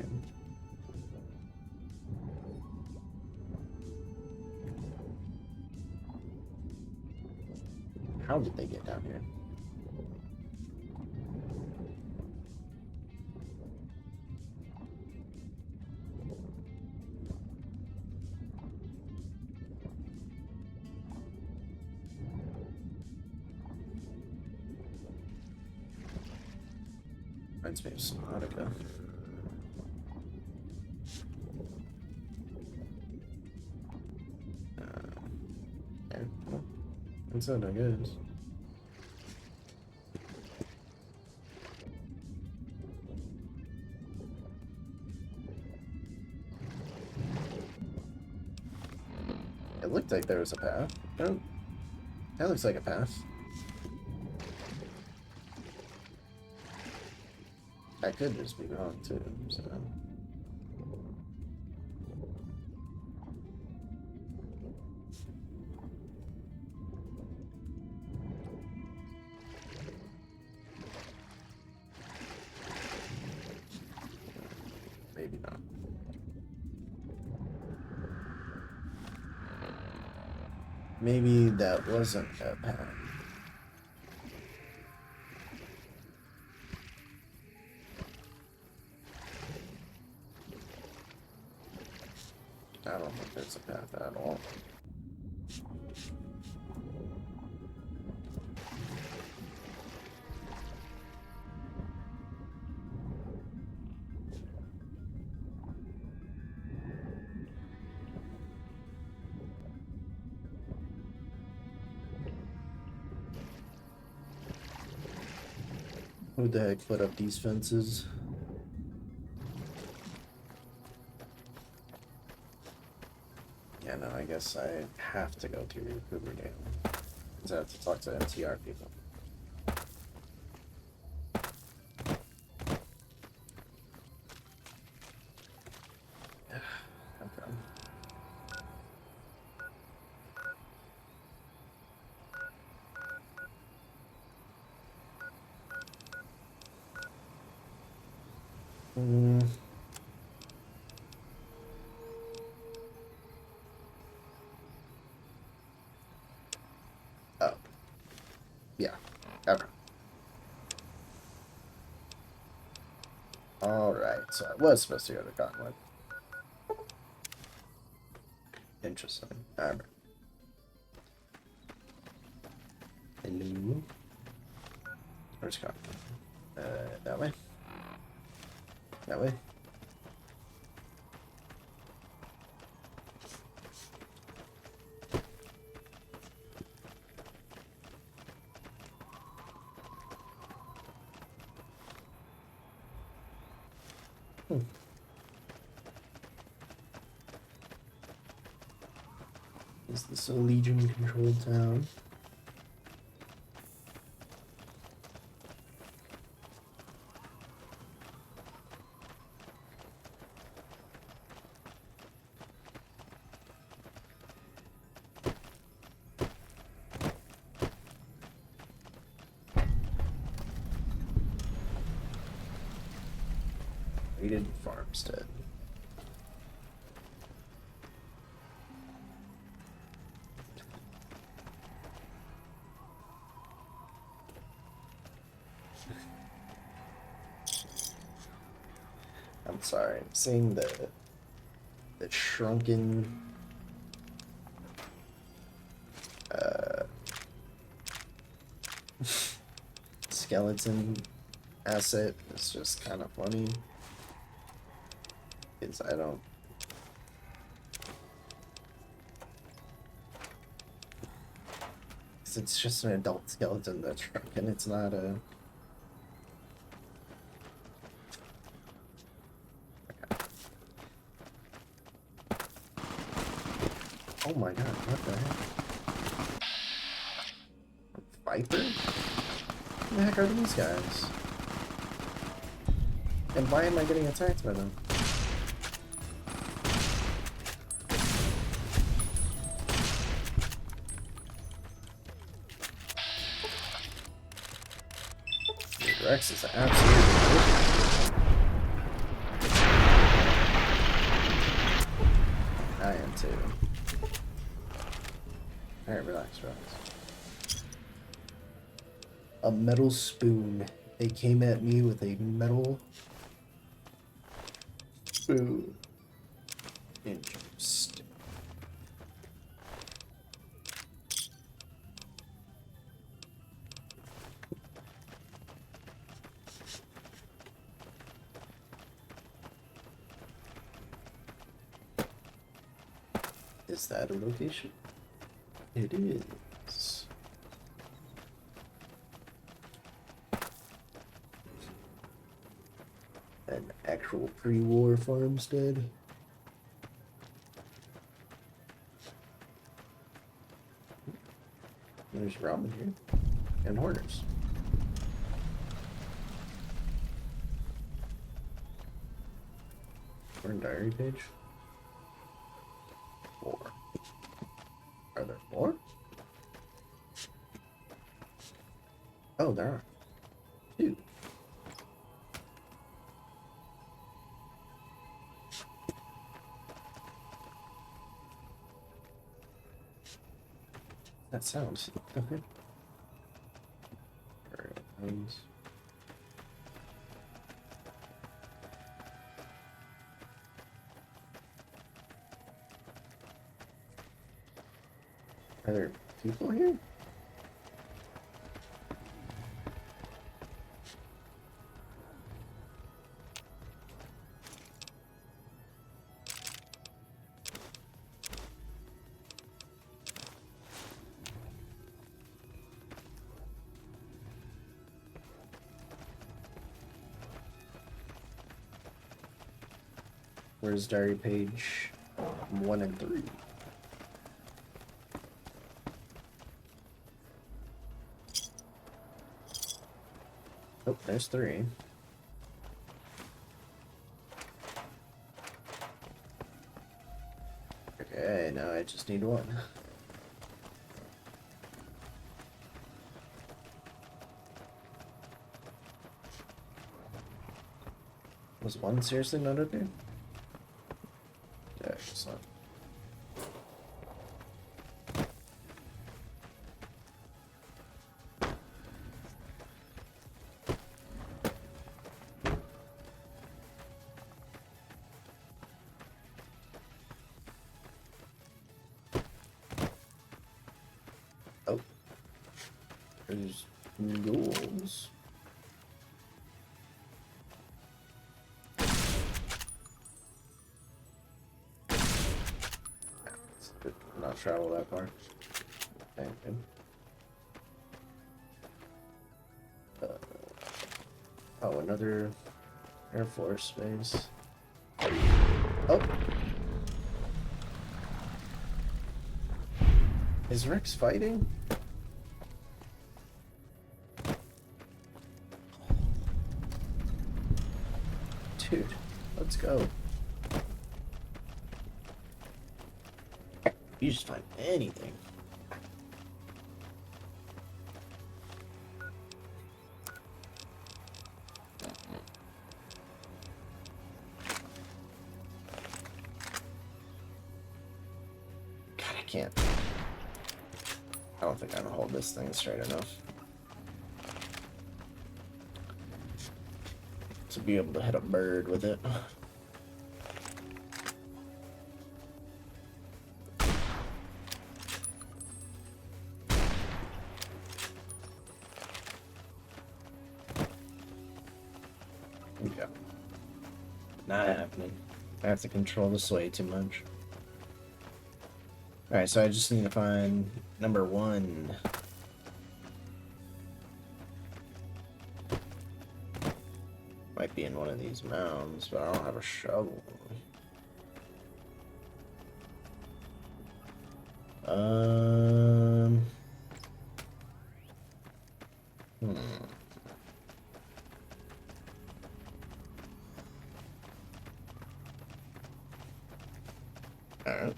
How did they get down here? Reminds me of Subnautica. Yeah, well, that's it, I guess. It looked like there was a path. Oh, that looks like a path. I could just be wrong too, so. Maybe not. Maybe that wasn't a path. I don't think there's a path at all. Who the heck put up these fences? Yeah, no, I guess I have to go through Cooperdale. Because I have to talk to NCR people. Okay. Oh. Yeah. Okay. Alright, so I was supposed to go to Cottonwood. Interesting. Alright. Hello? Where's Cottonwood? That way? That way? Is this a Legion-controlled town? Raided farmstead. I'm sorry, I'm seeing the shrunken skeleton asset. It's just kind of funny because I don't. It's just an adult skeleton that's shrunken. It's not a. Oh my god, what the heck? Viper? Who the heck are these guys? And why am I getting attacked by them? Dude, Rex is absolutely ridiculous. I am too. Alright, relax. A metal spoon. They came at me with a metal spoon. Interesting. Is that a location? It is. An actual pre-war farmstead. There's ramen here. And hoarders. We're in diary page. 4. Are there more? Oh, there are. 2. That sounds. Okay. Are there people here? Where's diary page 1 and 3? Oh, there's 3. Okay, now I just need 1. Was 1 seriously not okay? Yeah, it's not. Oh. There's ghouls. Not travel that far. Thank you. Oh, another Air Force base. Oh! Is Rex fighting? Dude, let's go. You just find anything. can't. I don't think I can hold this thing straight enough to be able to hit a bird with it. Yeah. Not happening. I have to control the sway too much. Alright, so I just need to find number 1. Might be in one of these mounds, but I don't have a shovel. Alright.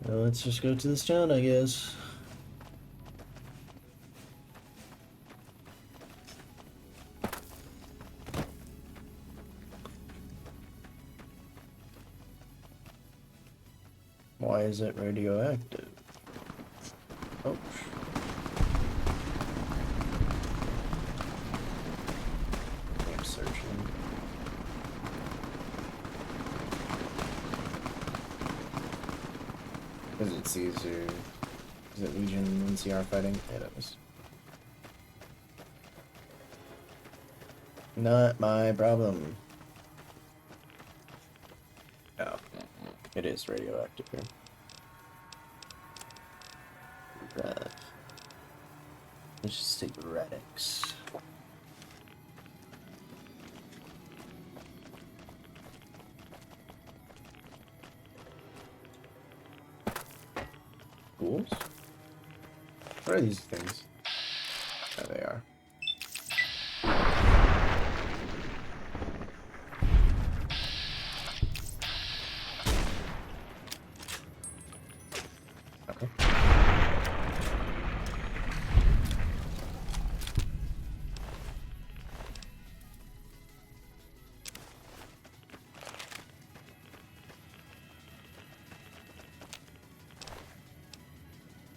Well, let's just go to this town, I guess. Why is it radioactive? Oh. I'm searching. Is it Caesar? Is it Legion NCR fighting? It is. Not my problem. Oh, it is radioactive here. Right. Let's just take Radix. Ghouls? What are these things? There they are. Okay.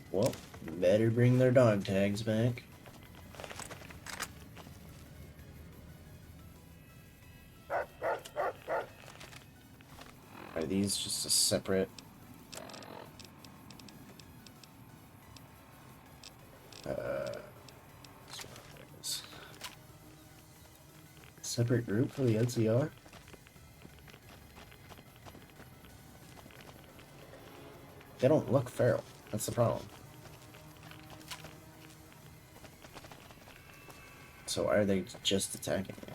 Well, better bring their dog tags back. Are these just a separate... separate group for the NCR? They don't look feral. That's the problem. So why are they just attacking me?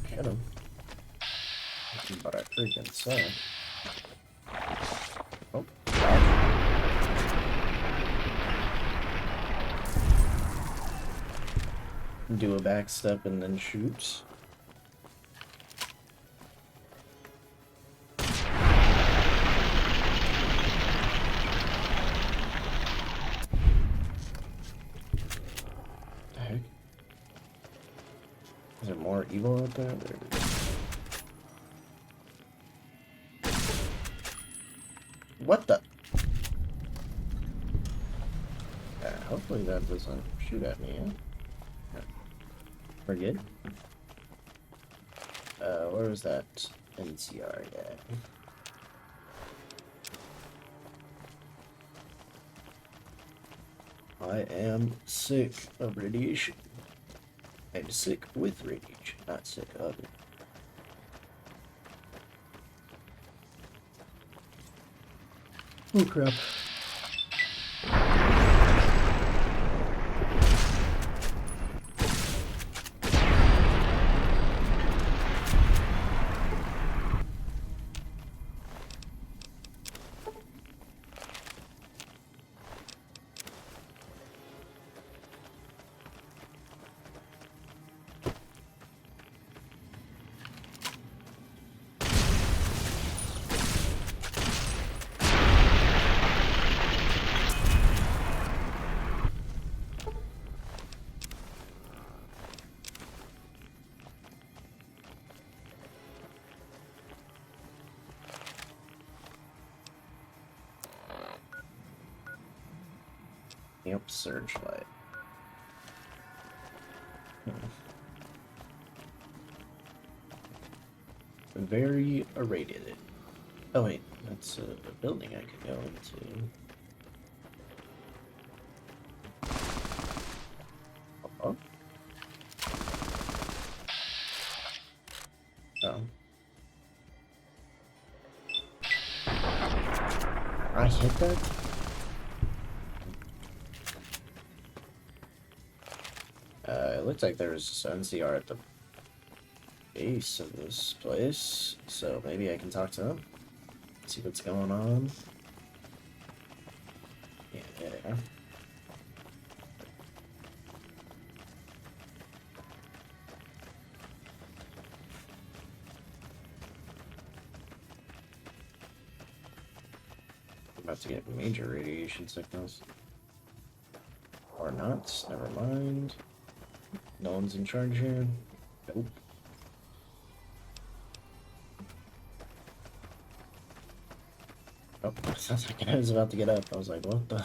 Hit him. But I freaking suck. Oh, do a back step and then shoot. Is there more evil out there? There it is. What the? Hopefully that doesn't shoot at me, yeah? We're good? Where was that NCR at? I am sick of radiation. I'm sick with radiation, not sick of it. Oh crap. Yep, searchlight. Very irradiated. Oh wait, that's a building I could go into. Oh. Oh. I hit that? It looks like there's NCR at the base of this place, so maybe I can talk to them, see what's going on. Yeah. About to get major radiation sickness. Or not, never mind. No one's in charge here. Nope. Oh, sounds like I was about to get up. I was like, what the?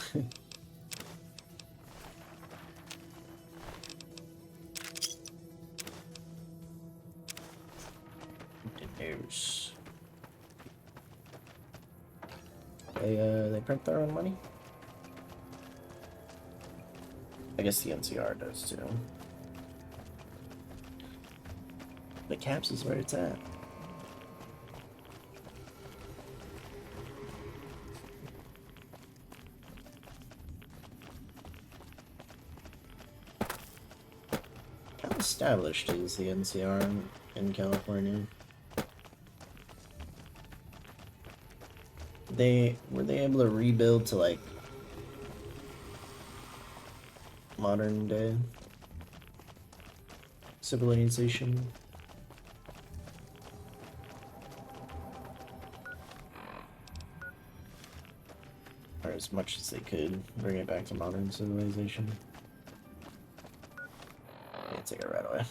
News. They print their own money? I guess the NCR does too. The caps is where it's at. How established is the NCR in California? Were they able to rebuild to like modern day civilization? Or as much as they could bring it back to modern civilization? Can't take it right away.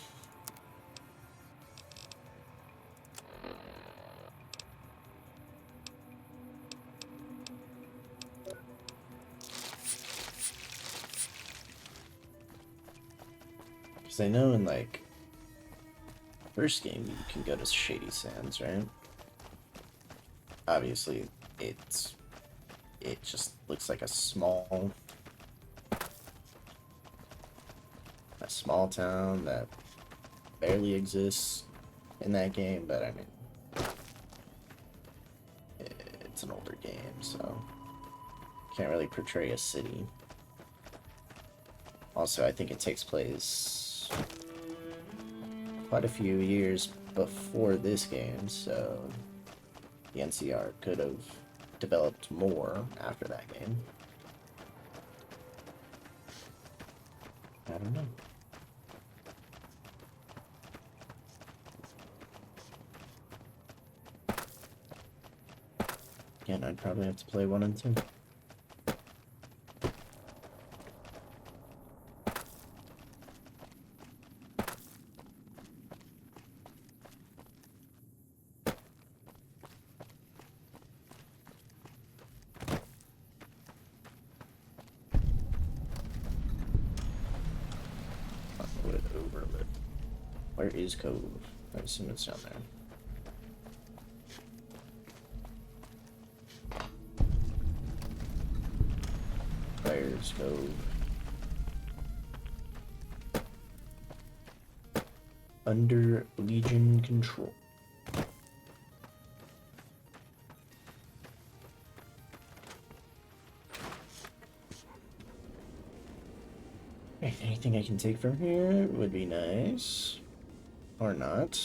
Because I know in like first game you can go to Shady Sands, right? Obviously it just looks like a small town that barely exists in that game, but I mean it's an older game, so can't really portray a city. Also, I think it takes place quite a few years before this game, so the NCR could have developed more after that game. I don't know. Again, I'd probably have to play 1 and 2. Wood overlip. Where is Cove? I assume it's down there. Where's Cove? Under Legion control. Anything I can take from here would be nice. Or not.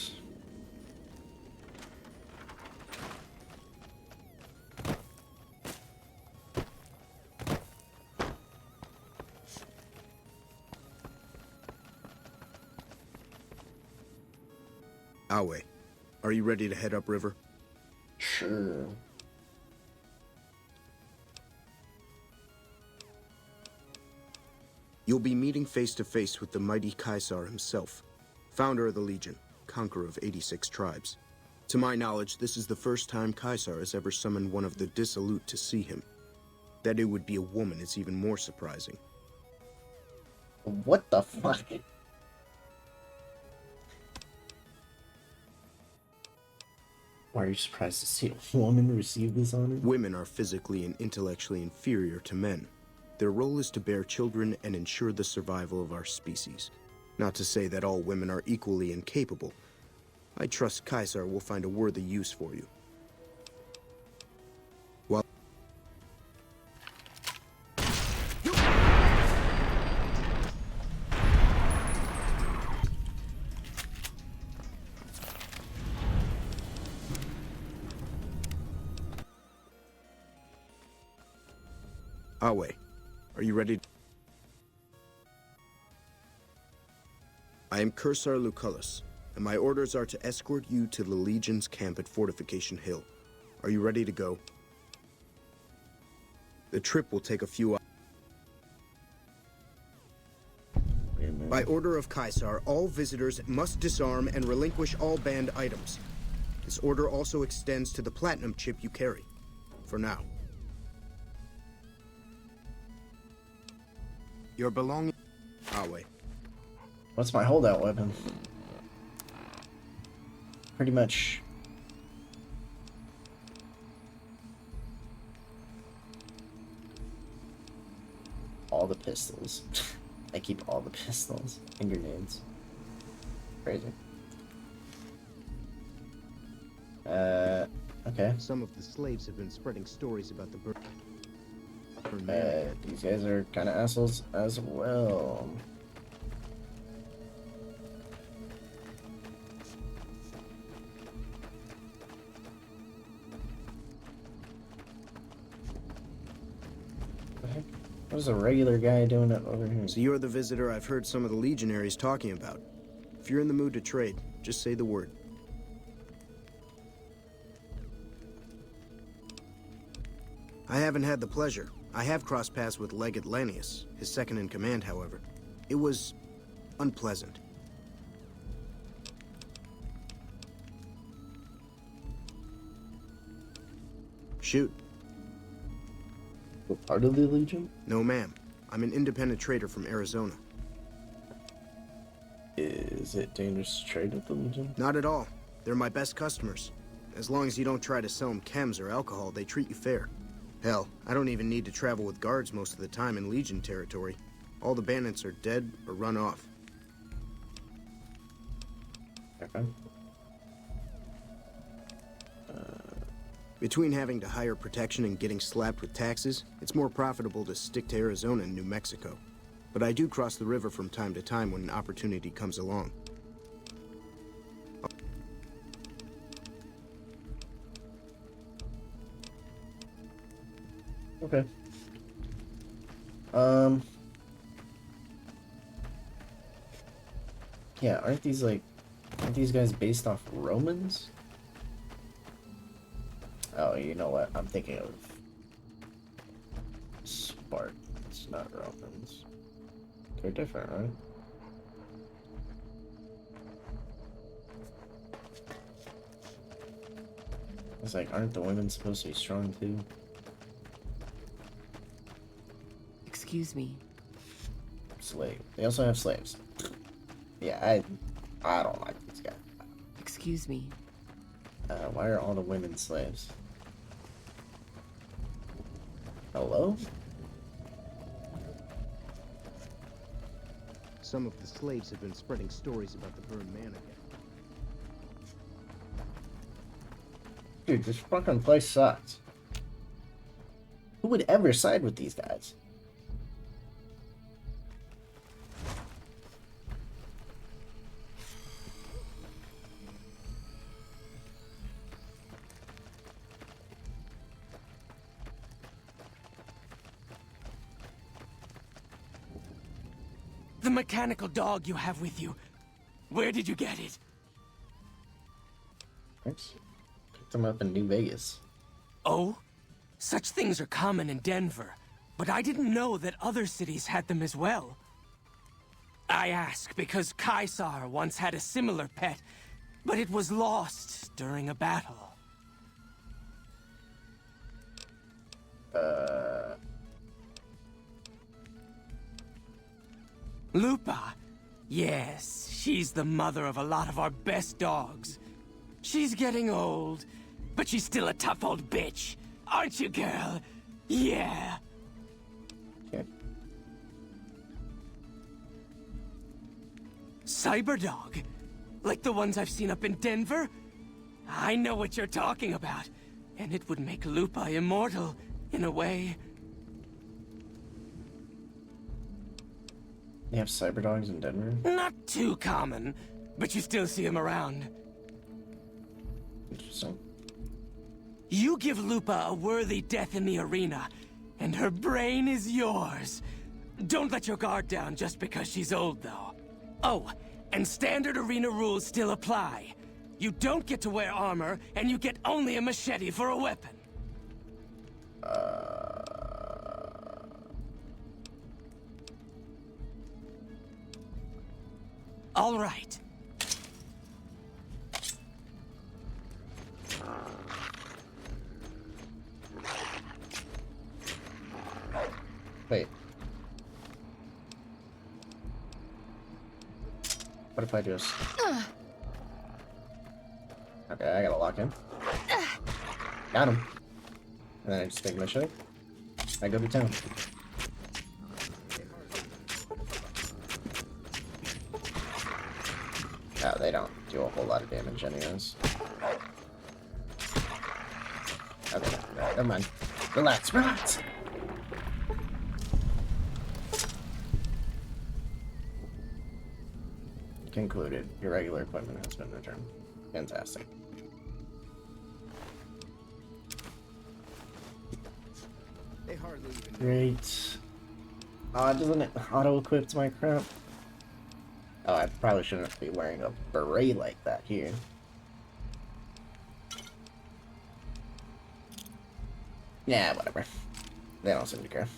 Awe, are you ready to head upriver? Sure. You'll be meeting face to face with the mighty Caesar himself, founder of the Legion, conqueror of 86 tribes. To my knowledge, this is the first time Caesar has ever summoned one of the dissolute to see him. That it would be a woman is even more surprising, What the fuck? Why are you surprised to see a woman receive this honor? Women are physically and intellectually inferior to men. Their role is to bear children and ensure the survival of our species. Not to say that all women are equally incapable. I trust Caesar will find a worthy use for you. While Awe, are you ready? I am Cursar Lucullus, and my orders are to escort you to the Legion's camp at Fortification Hill. Are you ready to go? The trip will take a few hours. By order of Caesar, all visitors must disarm and relinquish all banned items. This order also extends to the platinum chip you carry. For now. Your belongings... Awe. What's my holdout weapon? Pretty much. All the pistols. I keep all the pistols and grenades. Crazy. Okay. Some of the slaves have been spreading stories about the bird. These guys are kind of assholes as well. What's a regular guy doing it over here? So you're the visitor I've heard some of the legionaries talking about. If you're in the mood to trade, just say the word. I haven't had the pleasure. I have crossed paths with Legate Lanius, his second in command, however. It was unpleasant. Shoot. What part of the Legion? No, ma'am. I'm an independent trader from Arizona. Is it dangerous to trade with the Legion? Not at all. They're my best customers. As long as you don't try to sell them chems or alcohol, they treat you fair. Hell, I don't even need to travel with guards most of the time in Legion territory. All the bandits are dead or run off. Okay. Between having to hire protection and getting slapped with taxes, it's more profitable to stick to Arizona and New Mexico. But I do cross the river from time to time when an opportunity comes along. Okay. Yeah, aren't these guys based off Romans? Oh, you know what? I'm thinking of Spartans, not Romans. They're different, right? It's like, aren't the women supposed to be strong too? Excuse me. Slave. They also have slaves. Yeah, I don't like these guys. Excuse me. Why are all the women slaves? Hello? Some of the slaves have been spreading stories about the burned man again. Dude, this fucking place sucks. Who would ever side with these guys? The mechanical dog you have with you. Where did you get it? Thanks. Picked them up in New Vegas. Oh? Such things are common in Denver, but I didn't know that other cities had them as well. I ask because Caesar once had a similar pet, but it was lost during a battle. Lupa? Yes, she's the mother of a lot of our best dogs. She's getting old, but she's still a tough old bitch. Aren't you, girl? Yeah. Okay. Cyberdog? Like the ones I've seen up in Denver? I know what you're talking about. And it would make Lupa immortal, in a way. They have cyberdogs in Denver? Not too common, but you still see them around. Interesting. You give Lupa a worthy death in the arena, and her brain is yours. Don't let your guard down just because she's old, though. Oh, and standard arena rules still apply. You don't get to wear armor, and you get only a machete for a weapon. All right. Wait. What if I just... Okay, I gotta lock him. Got him. And then I just take my shit. I go to town. Oh, they don't do a whole lot of damage anyways. Okay, never mind. Relax, relax! Concluded. Your regular equipment has been returned. Fantastic. They hardly even... Great. Doesn't it auto-equip my crap? Oh, I probably shouldn't be wearing a beret like that here. Yeah, whatever. They don't seem to care.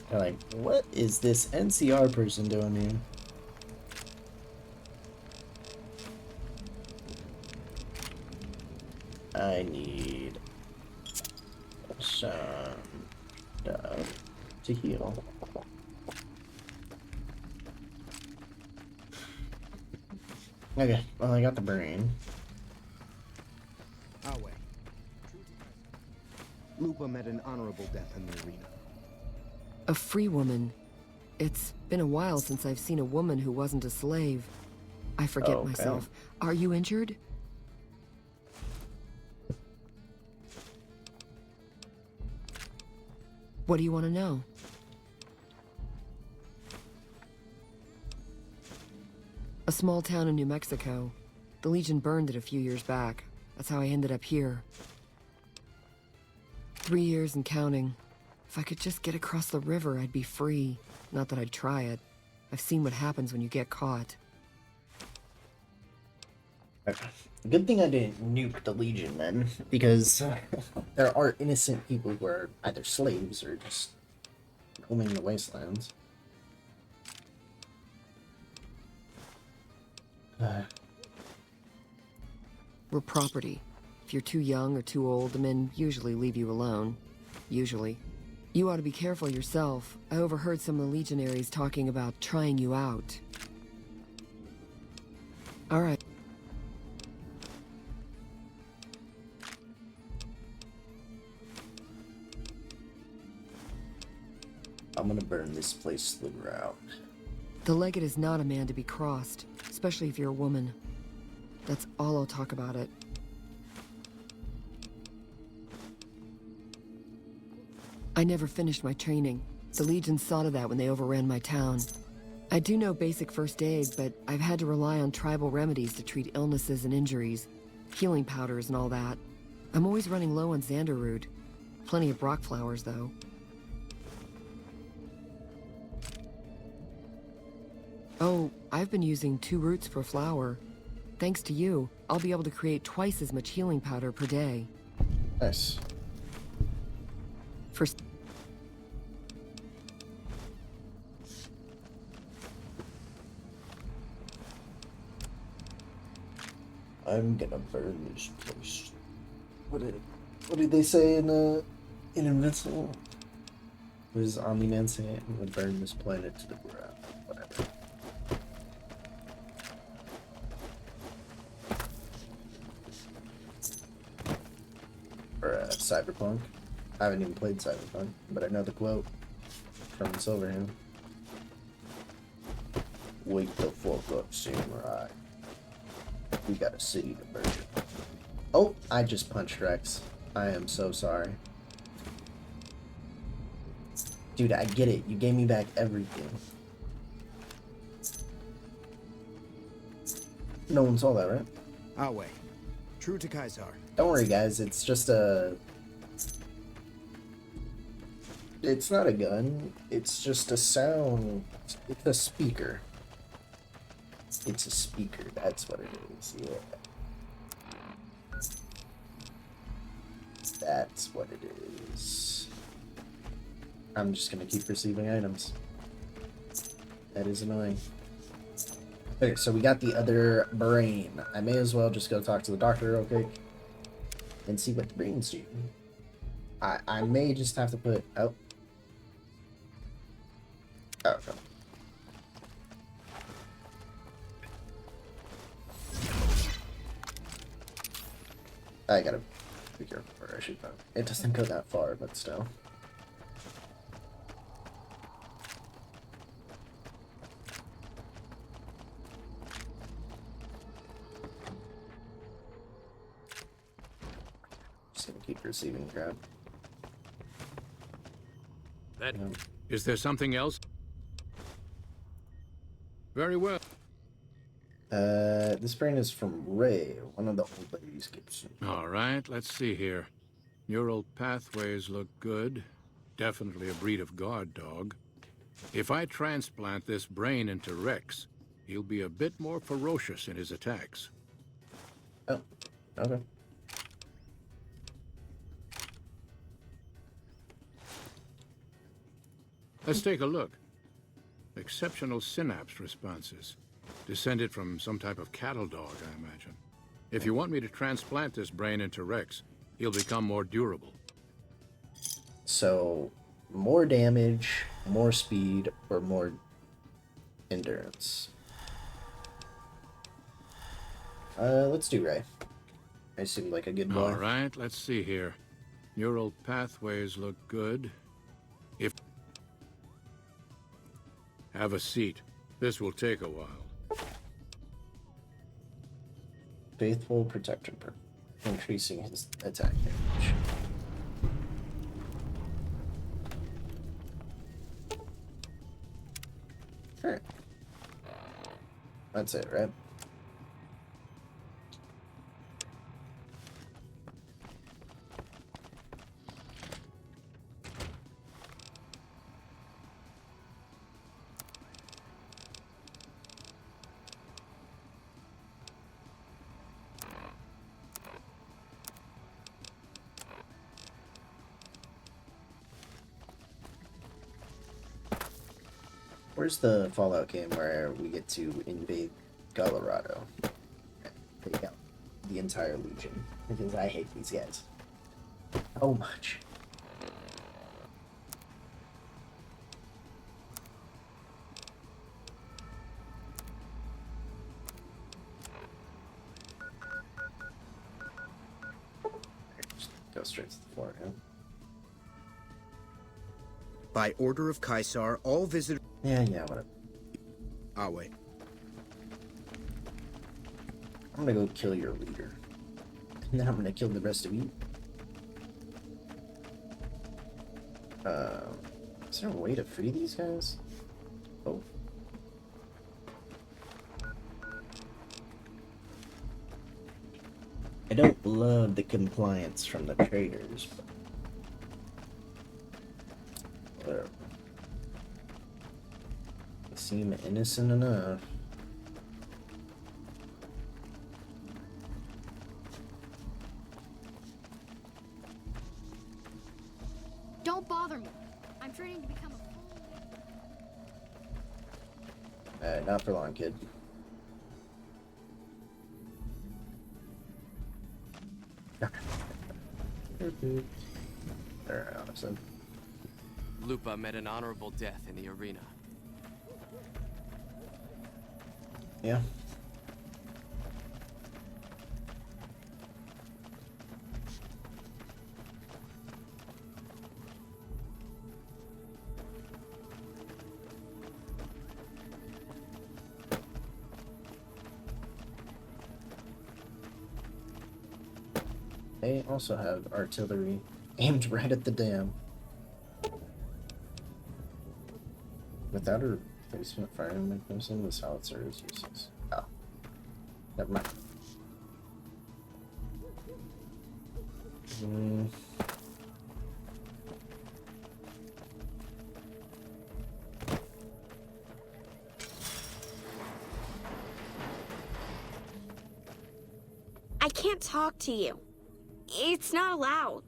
They're like, what is this NCR person doing here? I need some stuff to heal. Okay, well I got the brain. Our way. Lupa met an honorable death in the arena. A free woman. It's been a while since I've seen a woman who wasn't a slave. I forget myself. Are you injured? What do you want to know? A small town in New Mexico. The Legion burned it a few years back. That's how I ended up here. 3 years and counting. If I could just get across the river, I'd be free. Not that I'd try it. I've seen what happens when you get caught. Good thing I didn't nuke the Legion then, because there are innocent people who are either slaves or just roaming the wastelands. We're property. If you're too young or too old, the men usually leave you alone. Usually. You ought to be careful yourself. I overheard some of the legionaries talking about trying you out. All right. I'm gonna burn this place to the ground. The legate is not a man to be crossed, especially if you're a woman. That's all I'll talk about it. I never finished my training. The Legion saw to that when they overran my town. I do know basic first aid, but I've had to rely on tribal remedies to treat illnesses and injuries. Healing powders and all that. I'm always running low on Xanderroot. Plenty of Brock flowers, though. Oh, I've been using 2 roots per flower. Thanks to you, I'll be able to create twice as much healing powder per day. Nice. First. I'm gonna burn this place. What did they say in Invincible? What does Omni-Man say? It would burn this planet to the ground. Whatever. Or Cyberpunk. I haven't even played Cyberpunk, but I know the quote from Silverhand. Wake the fuck up, samurai. We got a city to burn. Oh, I just punched Rex. I am so sorry. Dude, I get it. You gave me back everything. No one saw that, right? Awe. True to Kaisar. Don't worry, guys. It's just a... It's not a gun. It's just a sound. It's a speaker. It's a speaker. That's what it is. Yeah. That's what it is. I'm just gonna keep receiving items. That is annoying. Okay, so we got the other brain. I may as well just go talk to the doctor real quick and see what the brains do. I may just have to put... Oh. Oh, okay. I gotta be careful where I shoot that. It doesn't go that far, but still. Just gonna keep receiving crap. That... Is there something else? Very well. This brain is from Ray, one of the old ladies Gibson. All right, let's see here. Neural pathways look good. Definitely a breed of guard dog. If I transplant this brain into Rex, he'll be a bit more ferocious in his attacks. Oh, okay. Let's take a look. Exceptional synapse responses. Descended from some type of cattle dog, I imagine. If you want me to transplant this brain into Rex, he'll become more durable. So, more damage, more speed, or more endurance? Let's do Ray. I seem like a good boy. All right, let's see here. Neural pathways look good. If... Have a seat. This will take a while. Faithful Protector, increasing his attack damage. Alright. That's it, right? Where's the Fallout game where we get to invade Colorado? Take out the entire Legion. Because I hate these guys. So much. Just go straight to the floor, yeah. By order of Kaisar, all visitors... Yeah, whatever. Awe. I'm gonna go kill your leader. And then I'm gonna kill the rest of you. Is there a way to free these guys? Oh. I don't love the compliance from the traders, but whatever. They seem innocent enough. Don't bother me. I'm training to become a full... Not for long, kid. Alright, awesome. Lupa met an honorable death in the arena. Yeah. They also have artillery aimed right at the dam. Without a replacement firing mechanism, the howitzer is useless. Oh. Never mind. I can't talk to you. It's not allowed.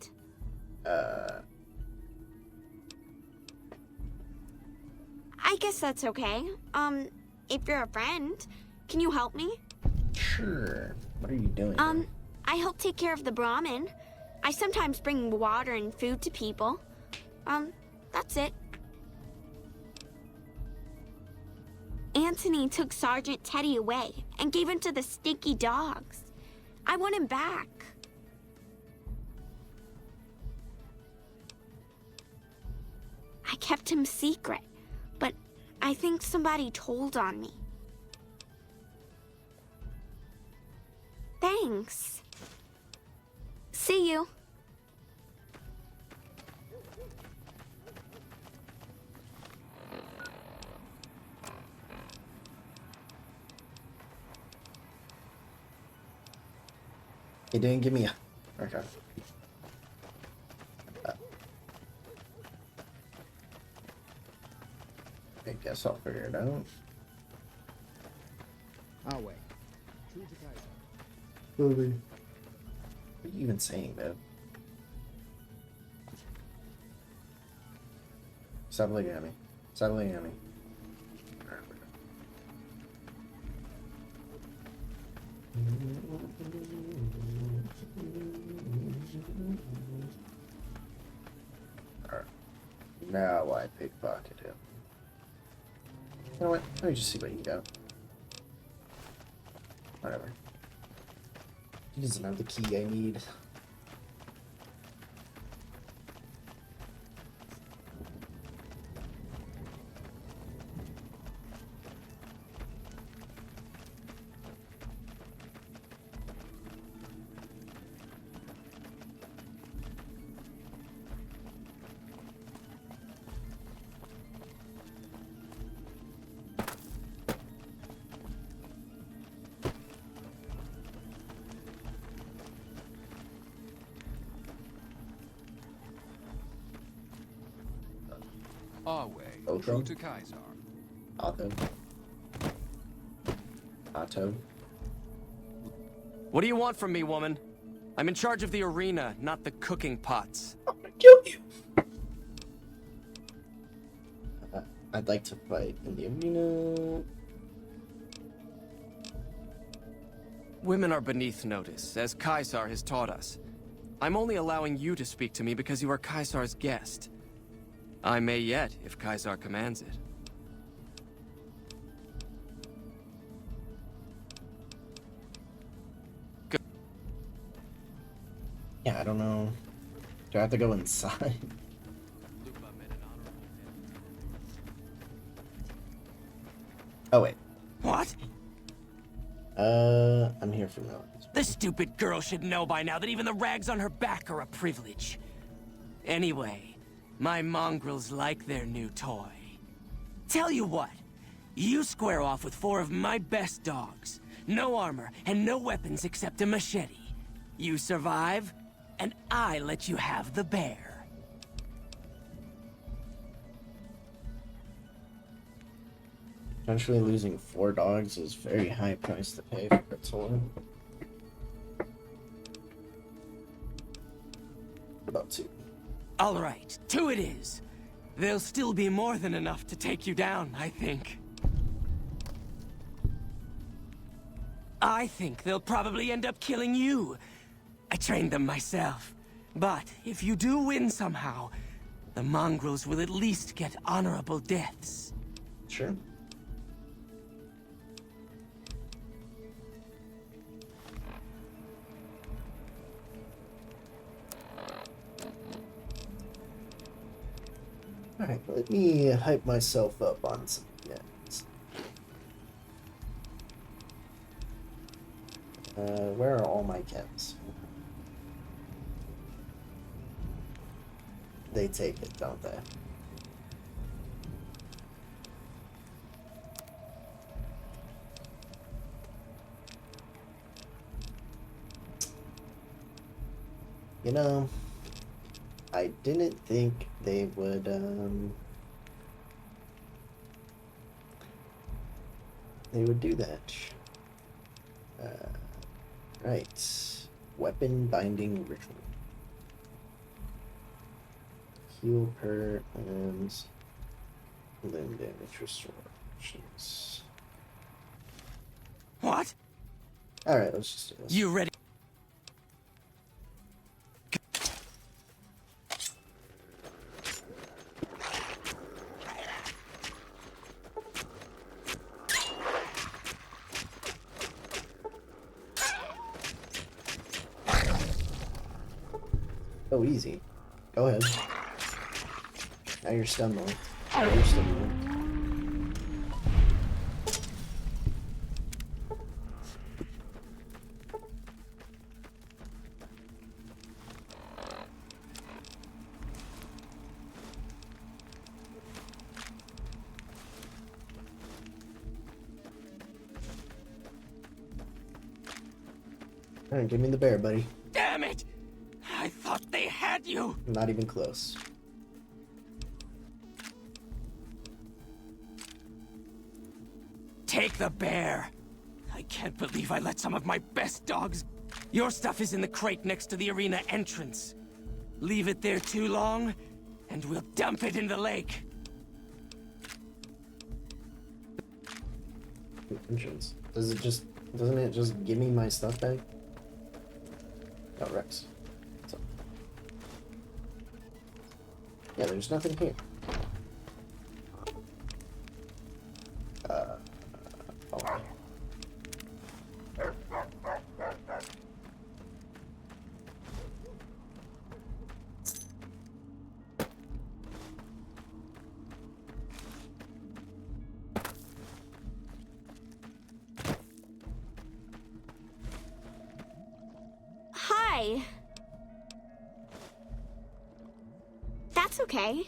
I guess that's okay. If you're a friend, can you help me? Sure. What are you doing? I help take care of the Brahmin. I sometimes bring water and food to people. That's it. Anthony took Sergeant Teddy away and gave him to the stinky dogs. I want him back. I kept him secret, but I think somebody told on me. Thanks. See you. He didn't give me a... Okay. I guess I'll figure it out. I'll wait. True to Kaiser. What are you even saying, man? Stop looking at me. Stop looking at me. Alright. Now I pickpocket him. You know what? Let me just see what you got. Whatever. He doesn't have the key I need. Our way, Otto? true to Kaiser. Otto. Otto. What do you want from me, woman? I'm in charge of the arena, not the cooking pots. I'm gonna kill you. I'd like to fight in the arena. Women are beneath notice, as Kaisar has taught us. I'm only allowing you to speak to me because you are Kaisar's guest. I may yet, if Kaisar commands it. Go. Yeah, I don't know. Do I have to go inside? Oh, wait. What? I'm here for no. The stupid girl should know by now that even the rags on her back are a privilege. Anyway, my mongrels like their new toy. Tell you what, you square off with 4 of my best dogs. No armor and no weapons except a machete. You survive, and I let you have the bear. Eventually losing 4 dogs is a very high price to pay for a toy. About 2. All right, 2 it is. There'll still be more than enough to take you down, I think. I think they'll probably end up killing you. I trained them myself. But if you do win somehow, the mongrels will at least get honorable deaths. Sure. Alright, let me hype myself up on some meds. Where are all my chems? They take it, don't they? You know, I didn't think they would, do that. Right. Weapon binding ritual. Heal per and limb damage restorations. What? Alright, let's just do this. You ready? Oh, easy. Go ahead. Now you're stun locked. Now you're stun locked. Alright, give me the bear, buddy. Damn it! I thought they had you! Not even close. Take the bear! I can't believe I let some of my best dogs... Your stuff is in the crate next to the arena entrance. Leave it there too long, and we'll dump it in the lake. Entrance. Doesn't it just give me my stuff back? Oh, Rex. What's up? Yeah, there's nothing here. Follow me. Hi. That's okay.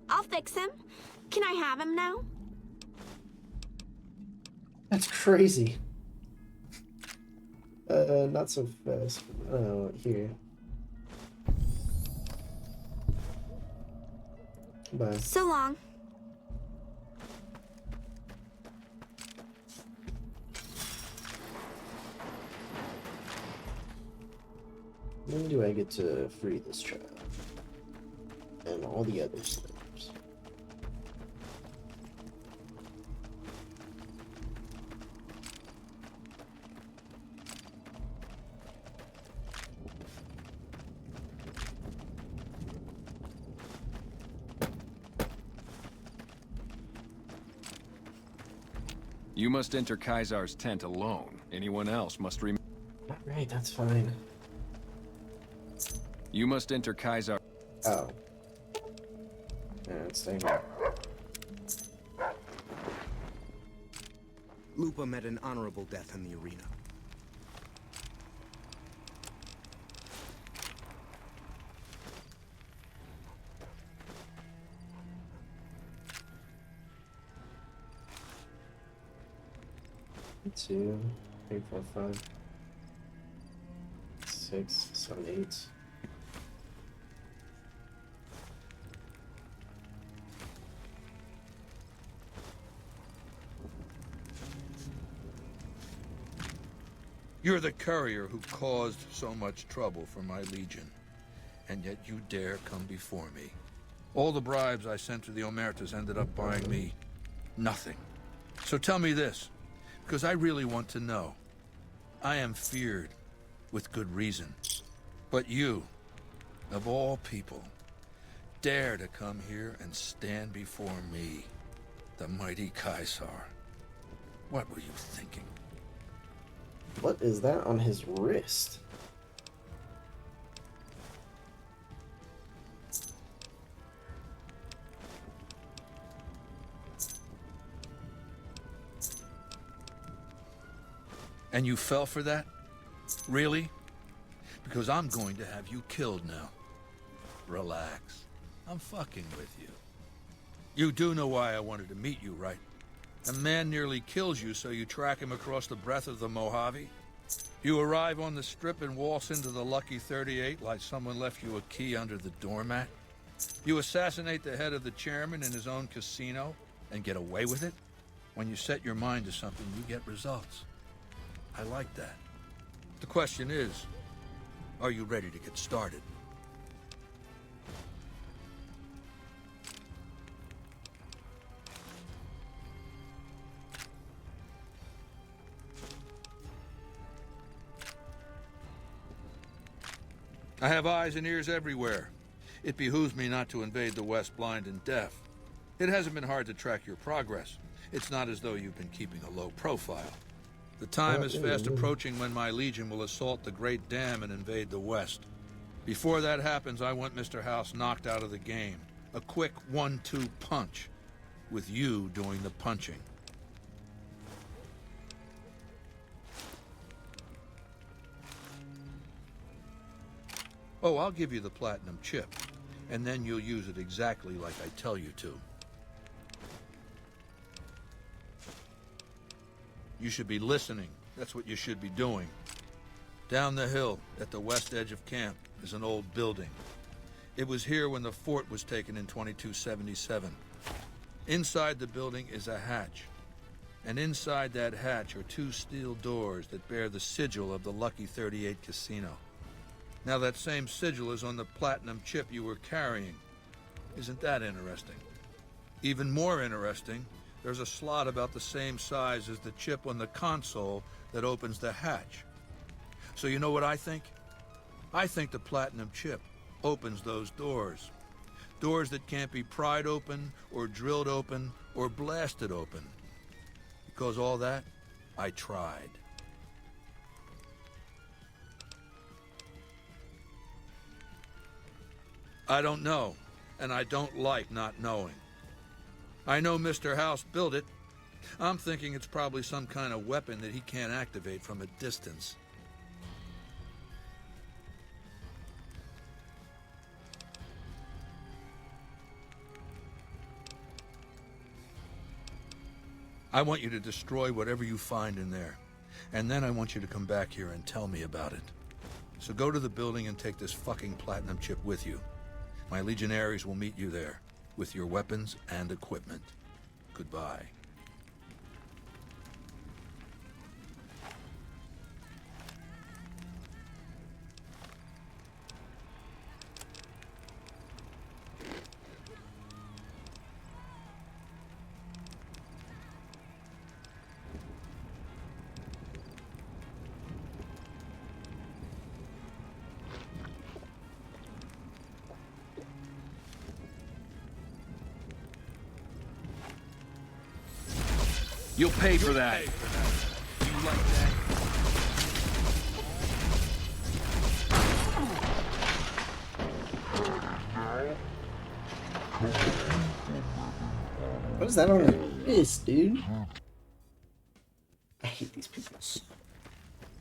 I'll fix him. Can I have him now? That's crazy. Not so fast. Oh, here. Bye. So long. When do I get to free this child? And all the other slaves. You must enter Kaisar's tent alone. Anyone else must remain. Alright, that's fine. You must enter Kaisar. Oh. Yeah, it's staying here. Lupa met an honorable death in the arena. Two, 3, 4, 5, 6, 7, 8. You're the courier who caused so much trouble for my legion, and yet you dare come before me. All the bribes I sent to the Omertas ended up buying me nothing. So tell me this, because I really want to know. I am feared, with good reason. But you, of all people, dare to come here and stand before me, the mighty Caesar. What were you thinking? What is that on his wrist? And you fell for that? Really? Because I'm going to have you killed now. Relax. I'm fucking with you. You do know why I wanted to meet you, right? A man nearly kills you, so you track him across the breadth of the Mojave. You arrive on the strip and waltz into the Lucky 38 like someone left you a key under the doormat. You assassinate the head of the chairman in his own casino and get away with it. When you set your mind to something, you get results. I like that. The question is, are you ready to get started? I have eyes and ears everywhere. It behooves me not to invade the West blind and deaf. It hasn't been hard to track your progress. It's not as though you've been keeping a low profile. The time is fast approaching when my Legion will assault the Great Dam and invade the West. Before that happens, I want Mr. House knocked out of the game. A quick 1-2 punch, with you doing the punching. Oh, I'll give you the platinum chip, and then you'll use it exactly like I tell you to. You should be listening. That's what you should be doing. Down the hill, at the west edge of camp, is an old building. It was here when the fort was taken in 2277. Inside the building is a hatch. And inside that hatch are 2 steel doors that bear the sigil of the Lucky 38 casino. Now that same sigil is on the platinum chip you were carrying. Isn't that interesting? Even more interesting, there's a slot about the same size as the chip on the console that opens the hatch. So you know what I think? I think the platinum chip opens those doors. Doors that can't be pried open, or drilled open, or blasted open. Because all that, I tried. I don't know, and I don't like not knowing. I know Mr. House built it. I'm thinking it's probably some kind of weapon that he can't activate from a distance. I want you to destroy whatever you find in there, and then I want you to come back here and tell me about it. So go to the building and take this fucking platinum chip with you. My legionaries will meet you there, with your weapons and equipment. Goodbye. You'll pay for that. You like that? What is that on her wrist, dude? I hate these people so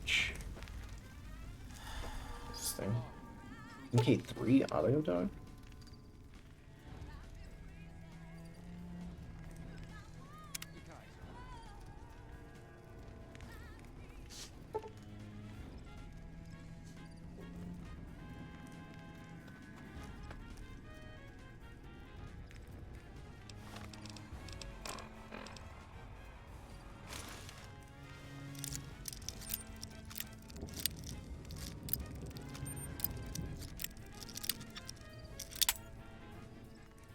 much. What's this thing? MK3 auto dog?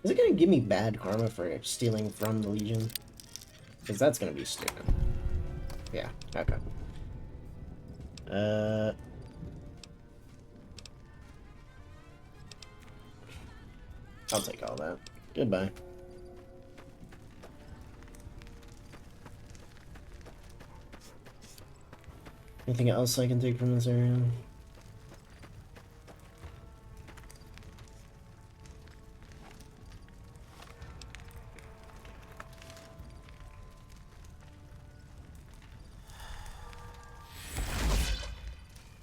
Is it gonna give me bad karma for stealing from the Legion? Because that's gonna be stupid. Yeah, okay. I'll take all that. Goodbye. Anything else I can take from this area?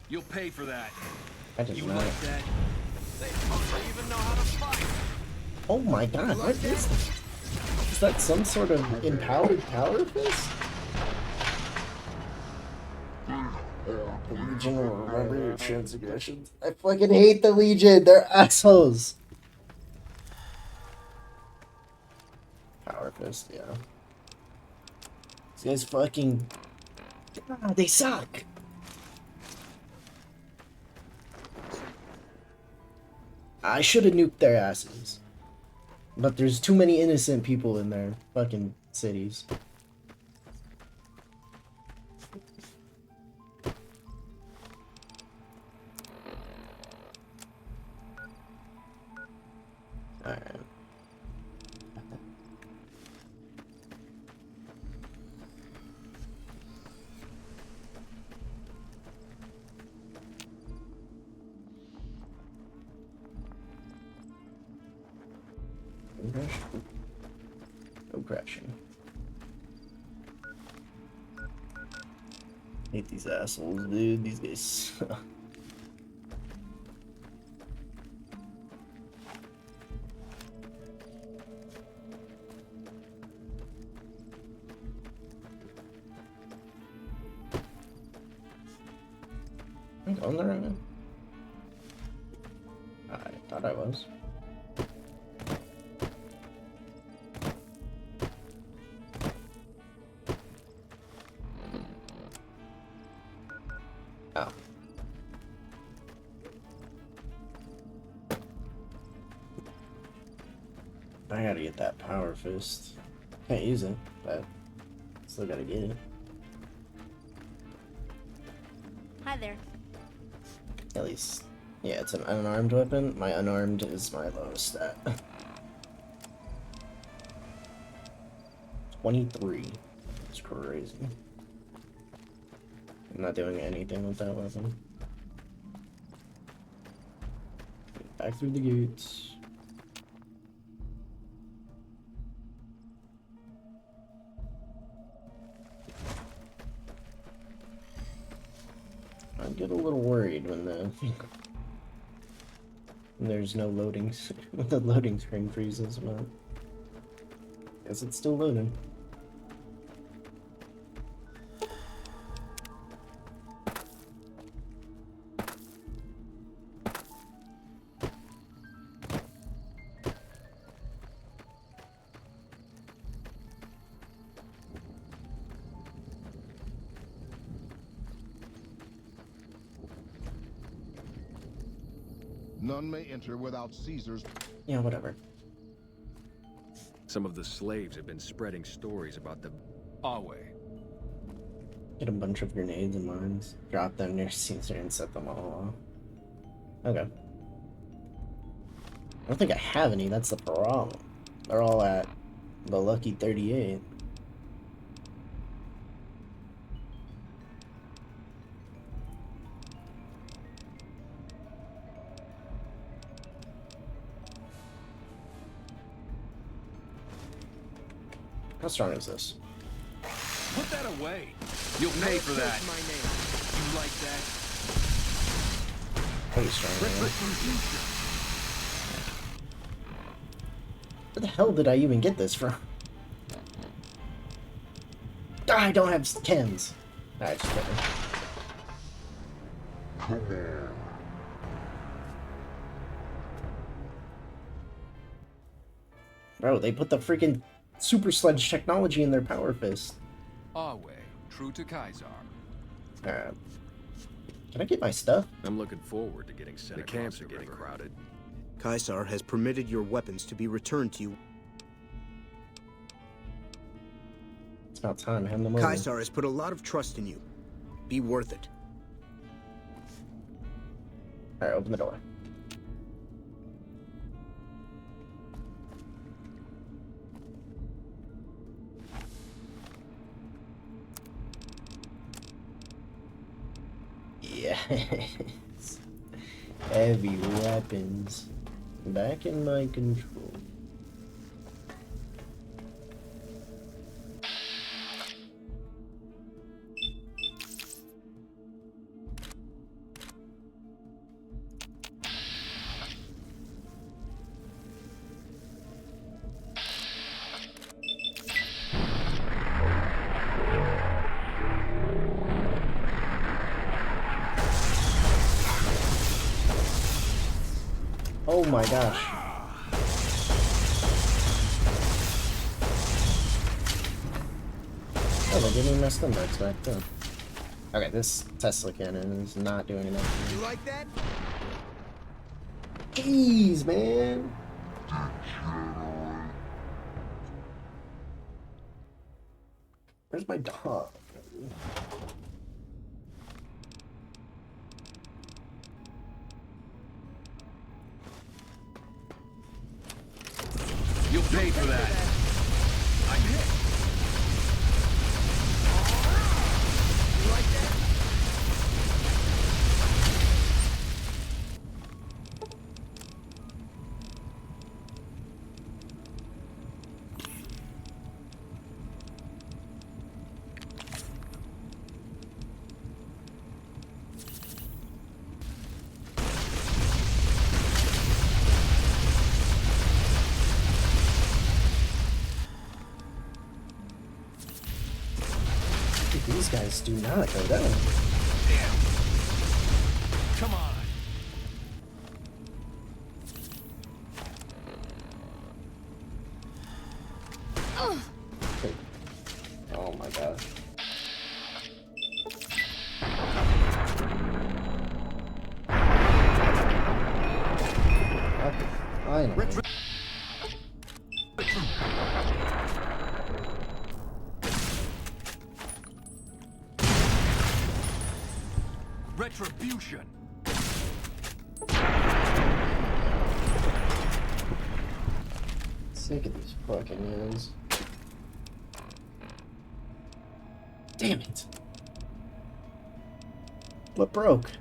You'll pay for that. I did You not. like that? They don't even know how to fight. Oh my god, what is that? Is that some sort of empowered power fist? The Legion will remember your transgressions. I fucking hate the Legion. They're assholes. Power fist, yeah. These guys fucking... God, they suck. I should have nuked their asses. But there's too many innocent people in their fucking cities. Alright. No crashing. Hate these assholes, dude. These guys suck. I'm going there right now. I thought I was. Oh. I gotta get that power fist. Can't use it, but still gotta get it. Hi there. At least, yeah, it's an unarmed weapon. My unarmed is my lowest stat. 23. It's crazy. I'm not doing anything with that weapon. Back through the gates. I get a little worried when when there's no loading, when the loading screen freezes, but I guess it's still loading. None may enter without Caesar's... Yeah, whatever. Some of the slaves have been spreading stories about the Awe. Get a bunch of grenades and mines, drop them near Caesar, and set them all off. Okay. I don't think I have any, that's the problem. They're all at the lucky 38. How strong is this? Put that away. You'll pay for that. My name. You like that? Pretty strong. Where the hell did I even get this from? I don't have chems. Alright, just kidding. Come on. Bro, they put the freaking super sledge technology in their power fist. Awe, true to Kaiser. Can I get my stuff? I'm looking forward to getting sent. The camps are getting crowded. Caesar has permitted your weapons to be returned to you. It's about time. Hand them over. Caesar has put a lot of trust in you. Be worth it. Alright, open the door. Yes. Heavy weapons. Back in my control. Oh my gosh. Oh, they didn't even mess the notes back then. Okay, this Tesla cannon is not doing enough. You like that? Jeez, man. Where's my dog? You'll pay for that. I hit. You like that? These guys do not go down. Damn. Come on. Oh my gosh. Okay, finally. Retribution. Sick of these fucking hands. Damn it. What broke?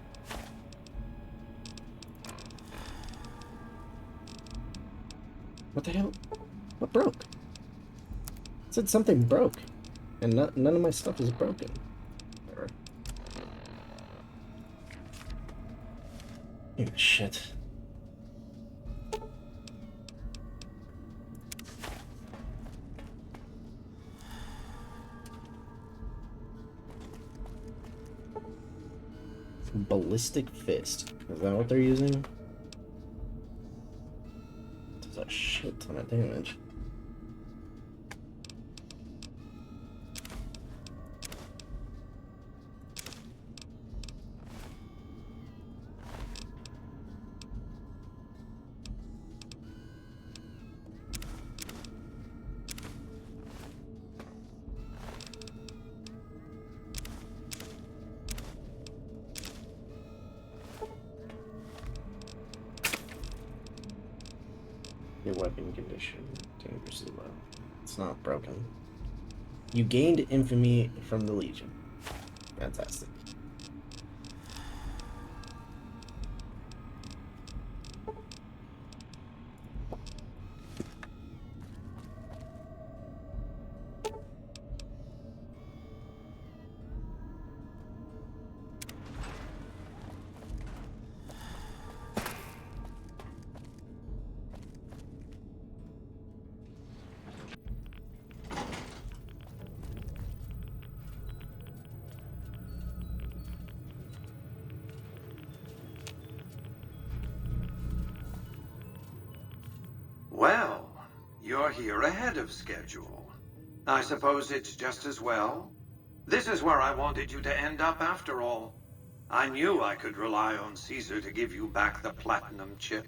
What the hell? What broke? It said something broke. And none of my stuff is broken. Or... Oh, shit. Ballistic fist. Is that what they're using? Does a shit ton of damage. Your weapon condition dangerously low. It's not broken. You gained infamy from the Legion. Fantastic. Well, you're here ahead of schedule. I suppose it's just as well. This is where I wanted you to end up after all. I knew I could rely on Caesar to give you back the platinum chip.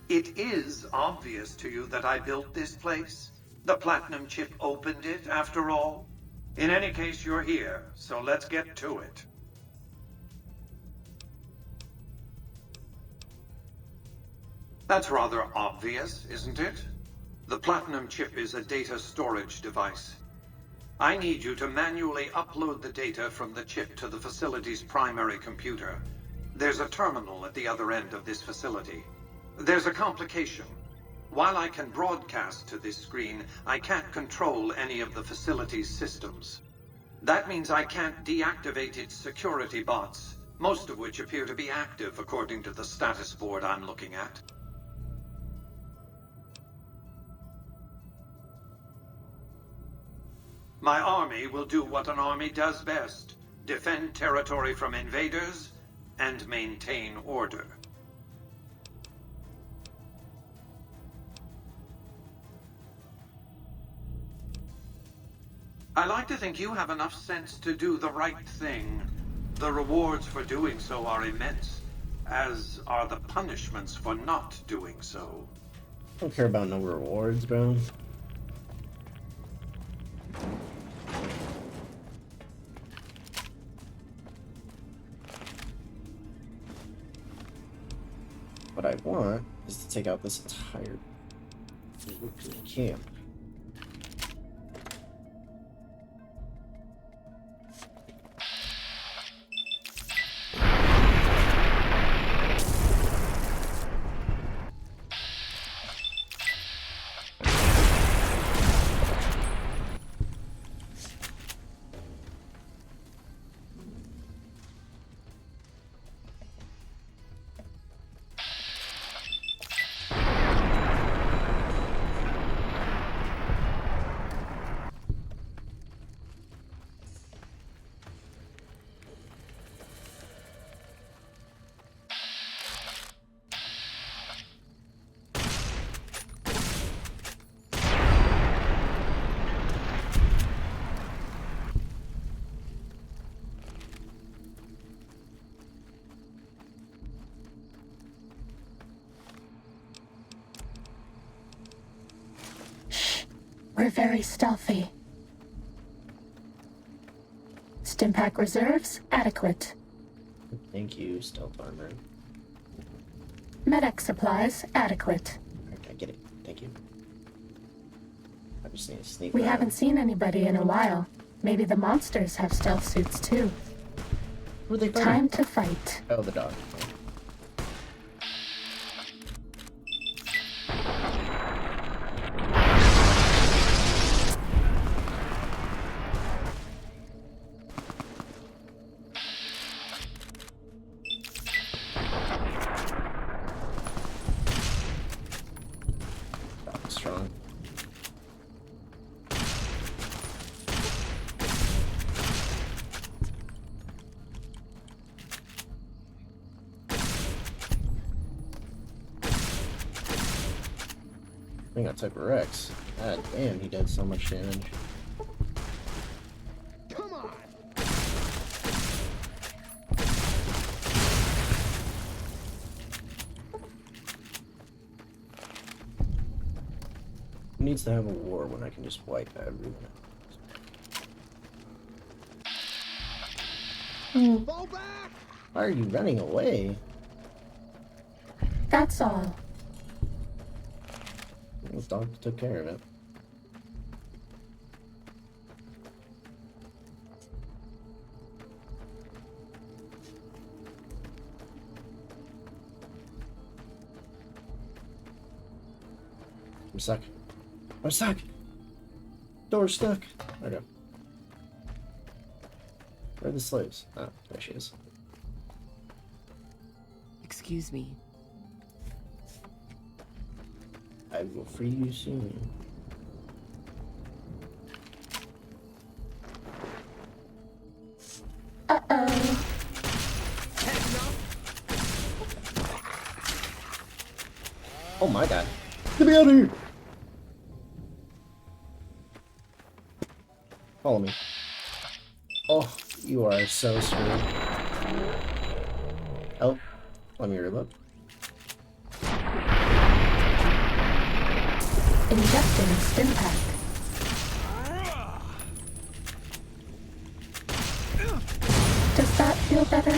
It is obvious to you that I built this place. The platinum chip opened it, after all. In any case, you're here, so let's get to it. That's rather obvious, isn't it? The Platinum chip is a data storage device. I need you to manually upload the data from the chip to the facility's primary computer. There's a terminal at the other end of this facility. There's a complication. While I can broadcast to this screen, I can't control any of the facility's systems. That means I can't deactivate its security bots, most of which appear to be active according to the status board I'm looking at. My army will do what an army does best: defend territory from invaders and maintain order. I like to think you have enough sense to do the right thing. The rewards for doing so are immense, as are the punishments for not doing so. I don't care about no rewards, bro. What I want is to take out this entire camp. We're very stealthy. Stimpack reserves adequate. Thank you, stealth armor. Medic supplies adequate. I get it. Thank you. I just need to sneak We around. haven't seen anybody in a while. Maybe the monsters have stealth suits too. Who are they fighting? Time to fight. Oh, the dog. Strong. I think I took Rex. God damn, he did so much damage. Come on! Who needs to have a war when I can just wipe everyone out? Fall back! Why are you running away? That's all. The dog took care of it. I'm stuck. I'm stuck! Door's stuck! Okay. Where are the slaves? Oh, there she is. Excuse me. I will free you soon. Uh-oh. Oh my god. Get me out of here! Follow me. Oh, you are so screwed. Oh, let me reload. Injecting Stimpack. Does that feel better?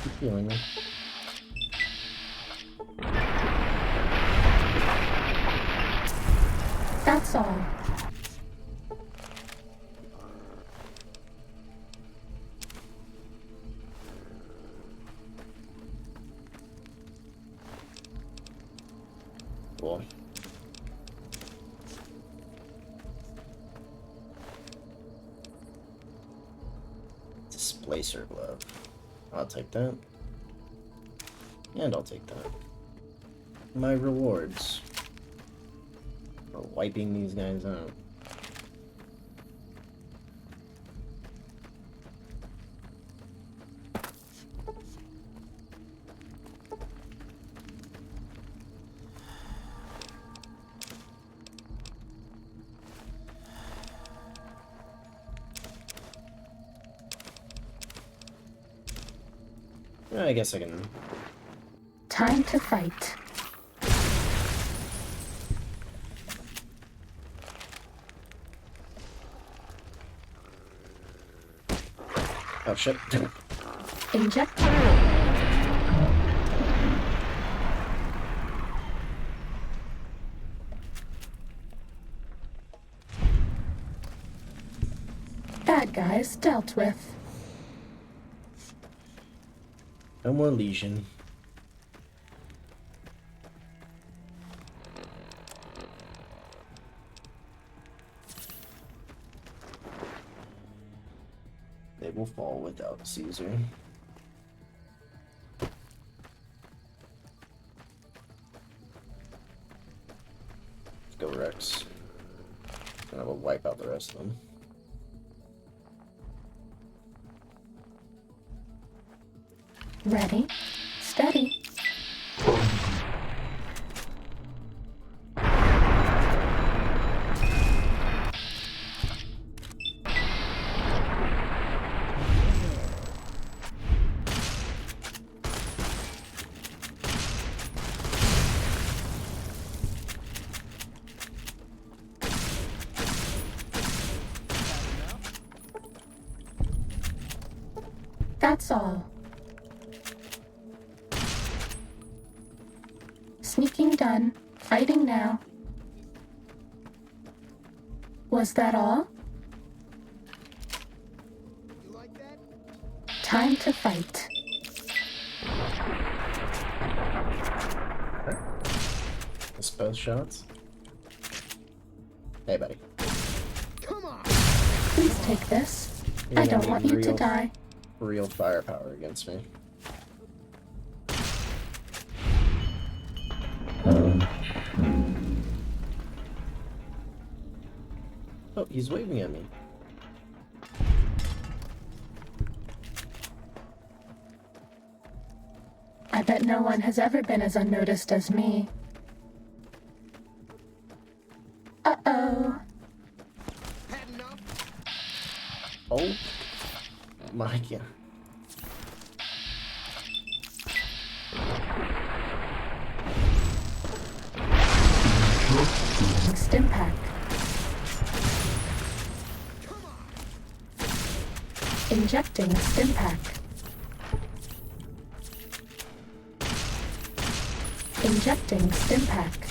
Keep healing me. That's all. Cool. Displacer glove. I'll take that. And I'll take that. My rewards for wiping these guys out. I guess I can. Time to fight. Oh shit. Inject. Bad guys dealt with. No more lesion. They will fall without Caesar. Let's go Rex. And I will wipe out the rest of them. Ready, steady. That's all. Sneaking done. Fighting now. Was that all? Time to fight. Miss both shots. Hey, buddy. Please take this. I don't want you to die. Real firepower against me. Oh, he's waving at me. I bet no one has ever been as unnoticed as me. Uh-oh. Oh my god. Stimpack. Injecting Stimpack. Injecting Stimpack.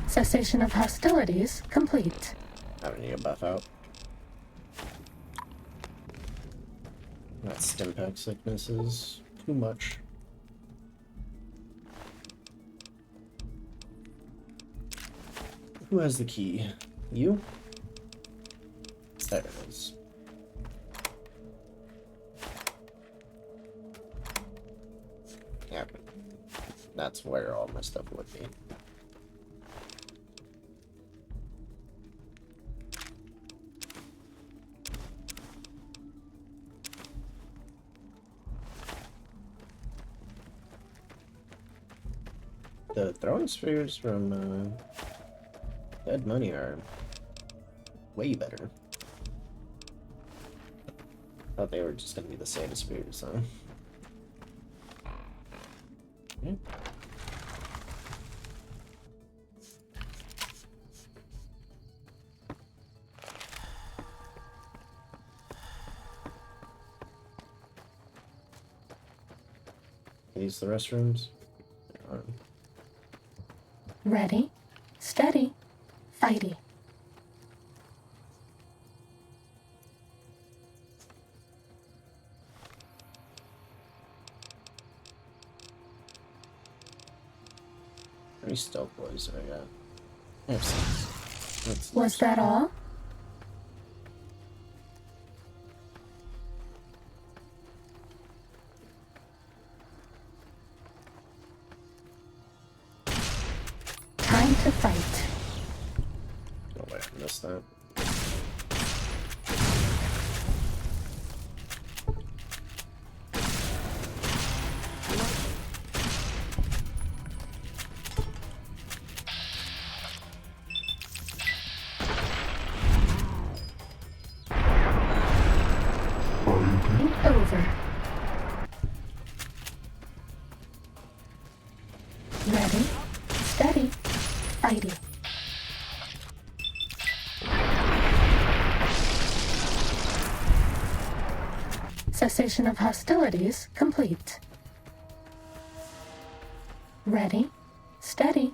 Cessation of hostilities complete. I don't need a buff out. That Stimpack sickness is too much. Who has the key? You? There it is. Yeah, that's where all my stuff would be. The throwing spheres from Dead Money are way better. Thought they were just gonna be the same spheres, huh? Yeah. These the restrooms? Ready, steady, fighty. How many stealth boys do I got? I have 6. That's Was that all? Time to fight. No way, I missed that. Over. Ready, steady, fighty. Cessation of hostilities complete. Ready, steady,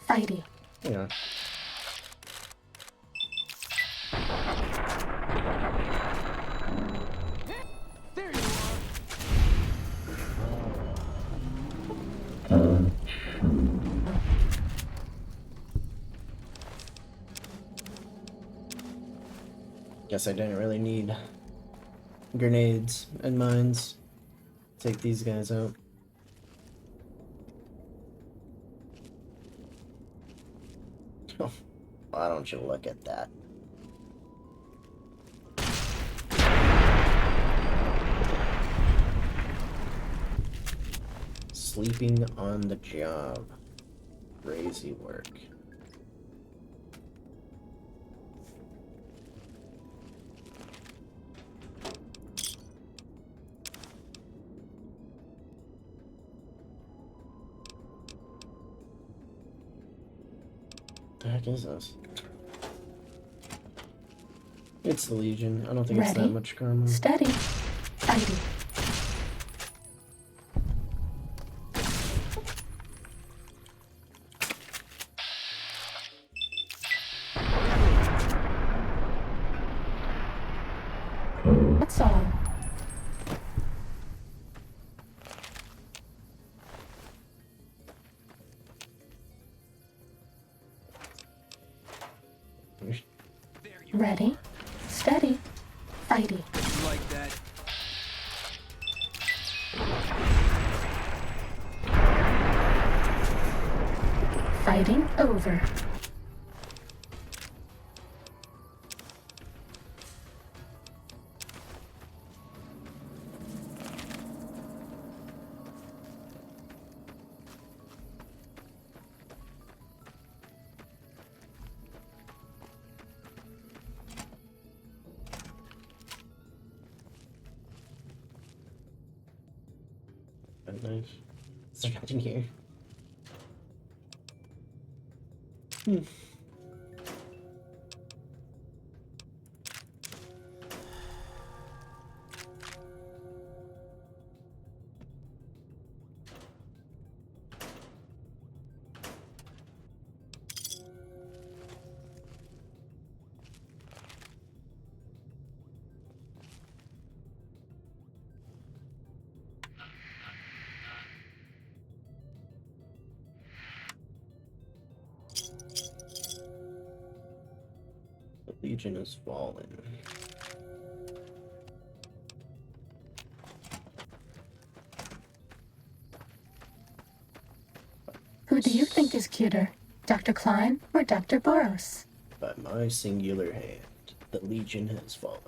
fighty. Yeah. There you are. Guess I didn't really need grenades and mines to take these guys out. Oh, why don't you look at that? Sleeping on the job. Crazy work. What the heck is this? It's the Legion. I don't think it's that Ready, much karma. steady, fighty. That's all. Ready, steady, fighty. You like that? Fighting over. Nice. Is there nothing here? Hmm. The Legion has fallen. Who do you think is cuter, Dr. Klein or Dr. Boros? By my singular hand, the Legion has fallen.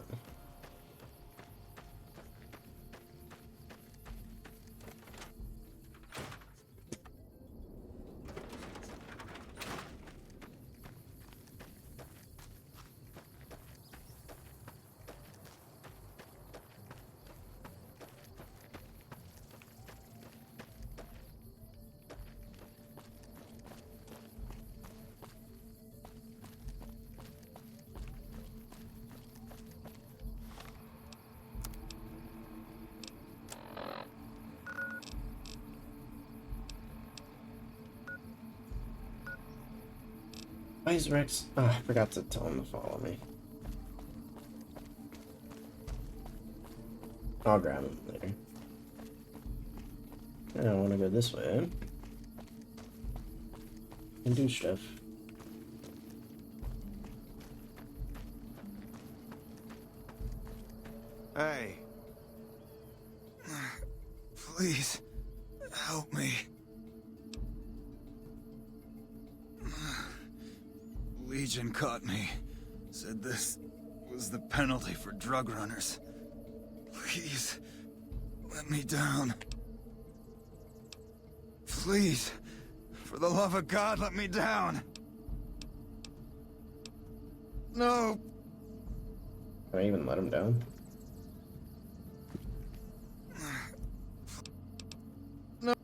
Why is Rex? Oh, I forgot to tell him to follow me. I'll grab him later. I don't want to go this way. And do stuff. Hey. Please, help me. Legion caught me. Said this was the penalty for drug runners. Please, let me down. Please, for the love of God, let me down. No. Can I even let him down? No.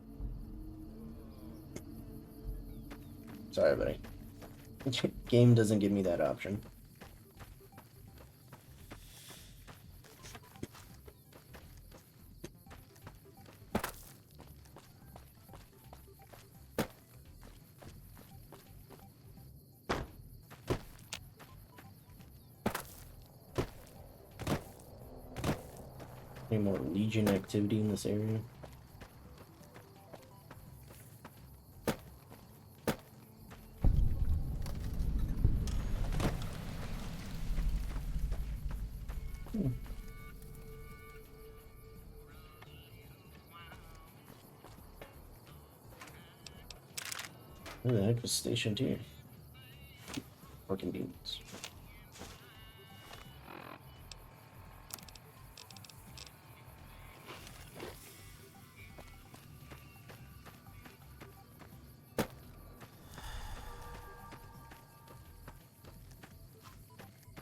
Sorry, buddy. Game doesn't give me that option. Any more Legion activity in this area? Where the heck was stationed here? For convenience.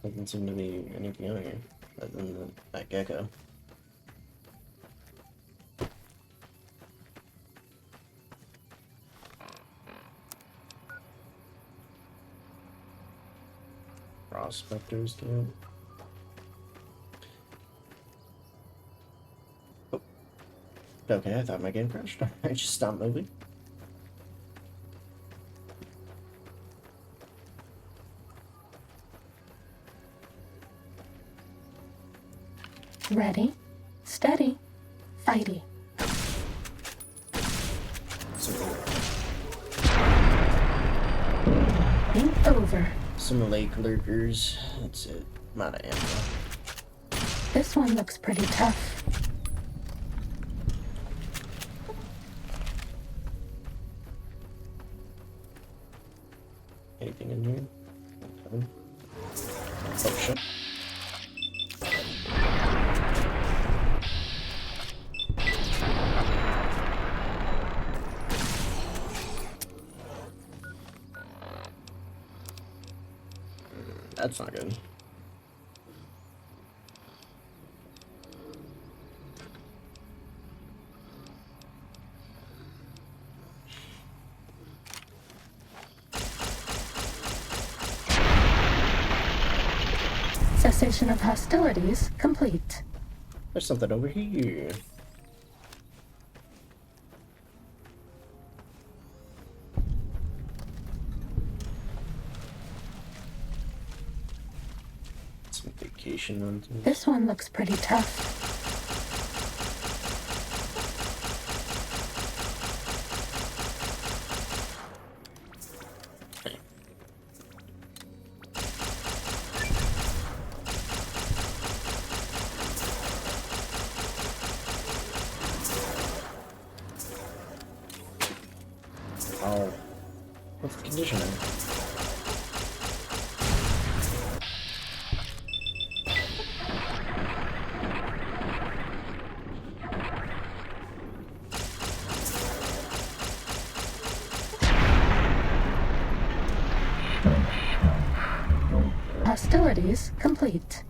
Doesn't seem to be anything out here other than that gecko. Prospectors camp. Oh. Okay, I thought my game crashed. I just stopped moving. Ready, steady, fighty. Think over. Some lake lurkers. That's it. I'm out of ammo. This one looks pretty tough. Anything in here? Okay. Oh shit. That's not good. Cessation of hostilities complete. There's something over here. Some vacation rentals. This one looks pretty tough. Oh, what's the conditioning? Hostilities complete.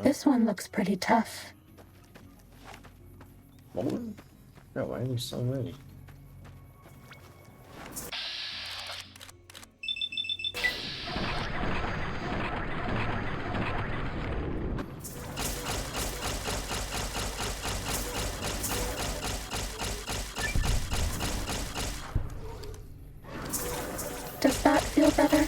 This one looks pretty tough. More? No, why are there so many? feel better?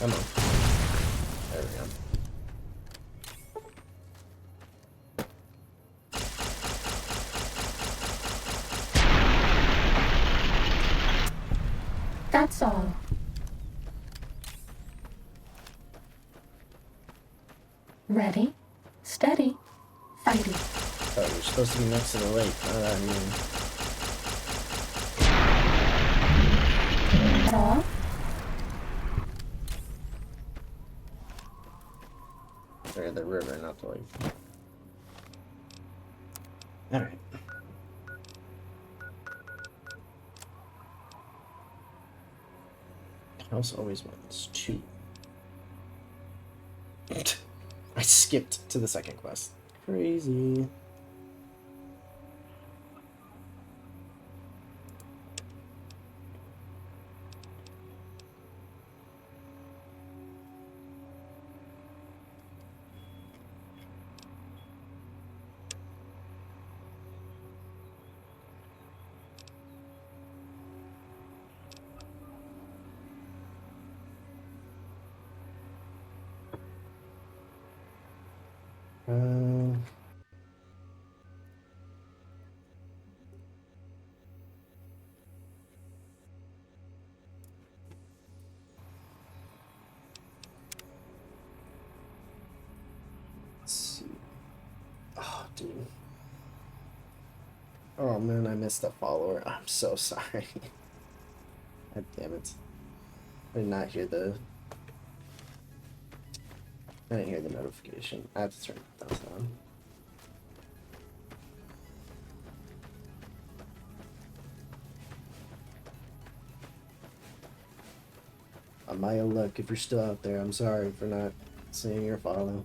Come on. There we go. That's all. Ready, steady, fighting. Oh, you're supposed to be next to the lake. I mean... At all? Or the river, not the lake. Alright. House always wins. 2. I skipped to the second quest. Crazy. Let's see. Oh, dude. Oh man, I missed a follower. I'm so sorry. God damn it. I did not hear the... I didn't hear the notification. I have to turn those on. Maya, look, if you're still out there, I'm sorry for not seeing your follow.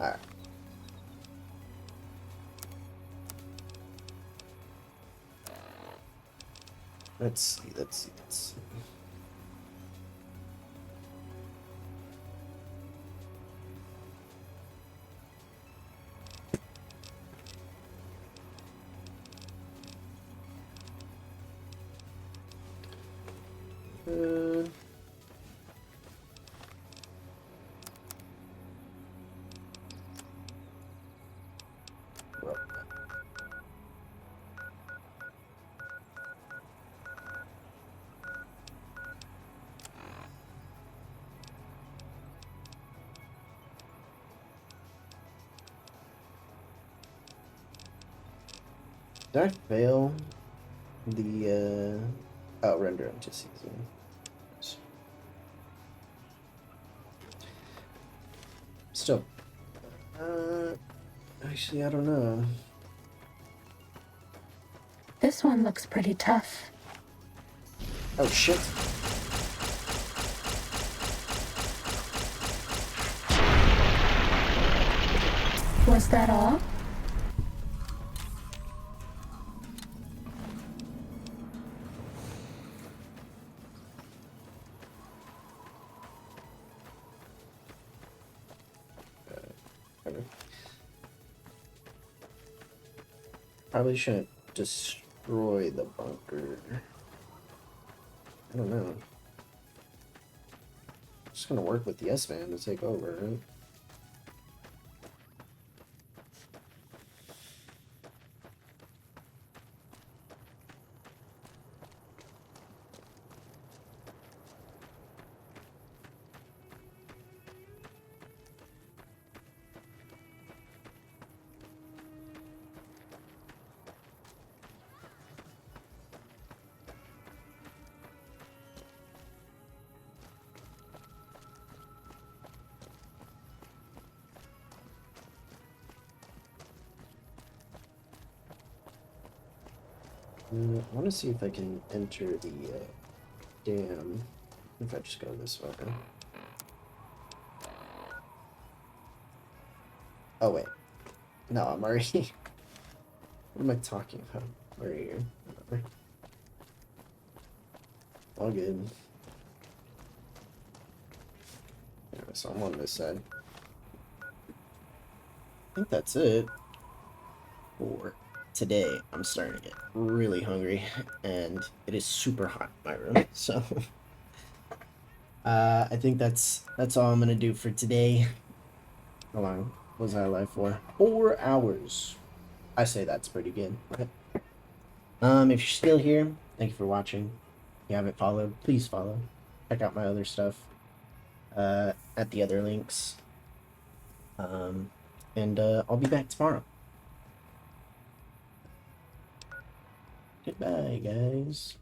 Alright. Let's see. Did I fail the render into season? Still, actually, I don't know. This one looks pretty tough. Oh shit. Was that all? Probably shouldn't destroy the bunker. I don't know. Just gonna work with the S-Man to take over, right? I want to see if I can enter the dam. If I just go this way. Oh wait, no, I'm already. What am I talking about? Where are you? Whatever. All good. Yeah, so I'm on this side. I think that's it for today. I'm starting to get really hungry, and it is super hot in my room. So I think that's all I'm gonna do for today. How long was I alive for? 4 hours. I say that's pretty good. Right? If you're still here, thank you for watching. If you haven't followed, please follow. Check out my other stuff at the other links. And I'll be back tomorrow. Goodbye, guys.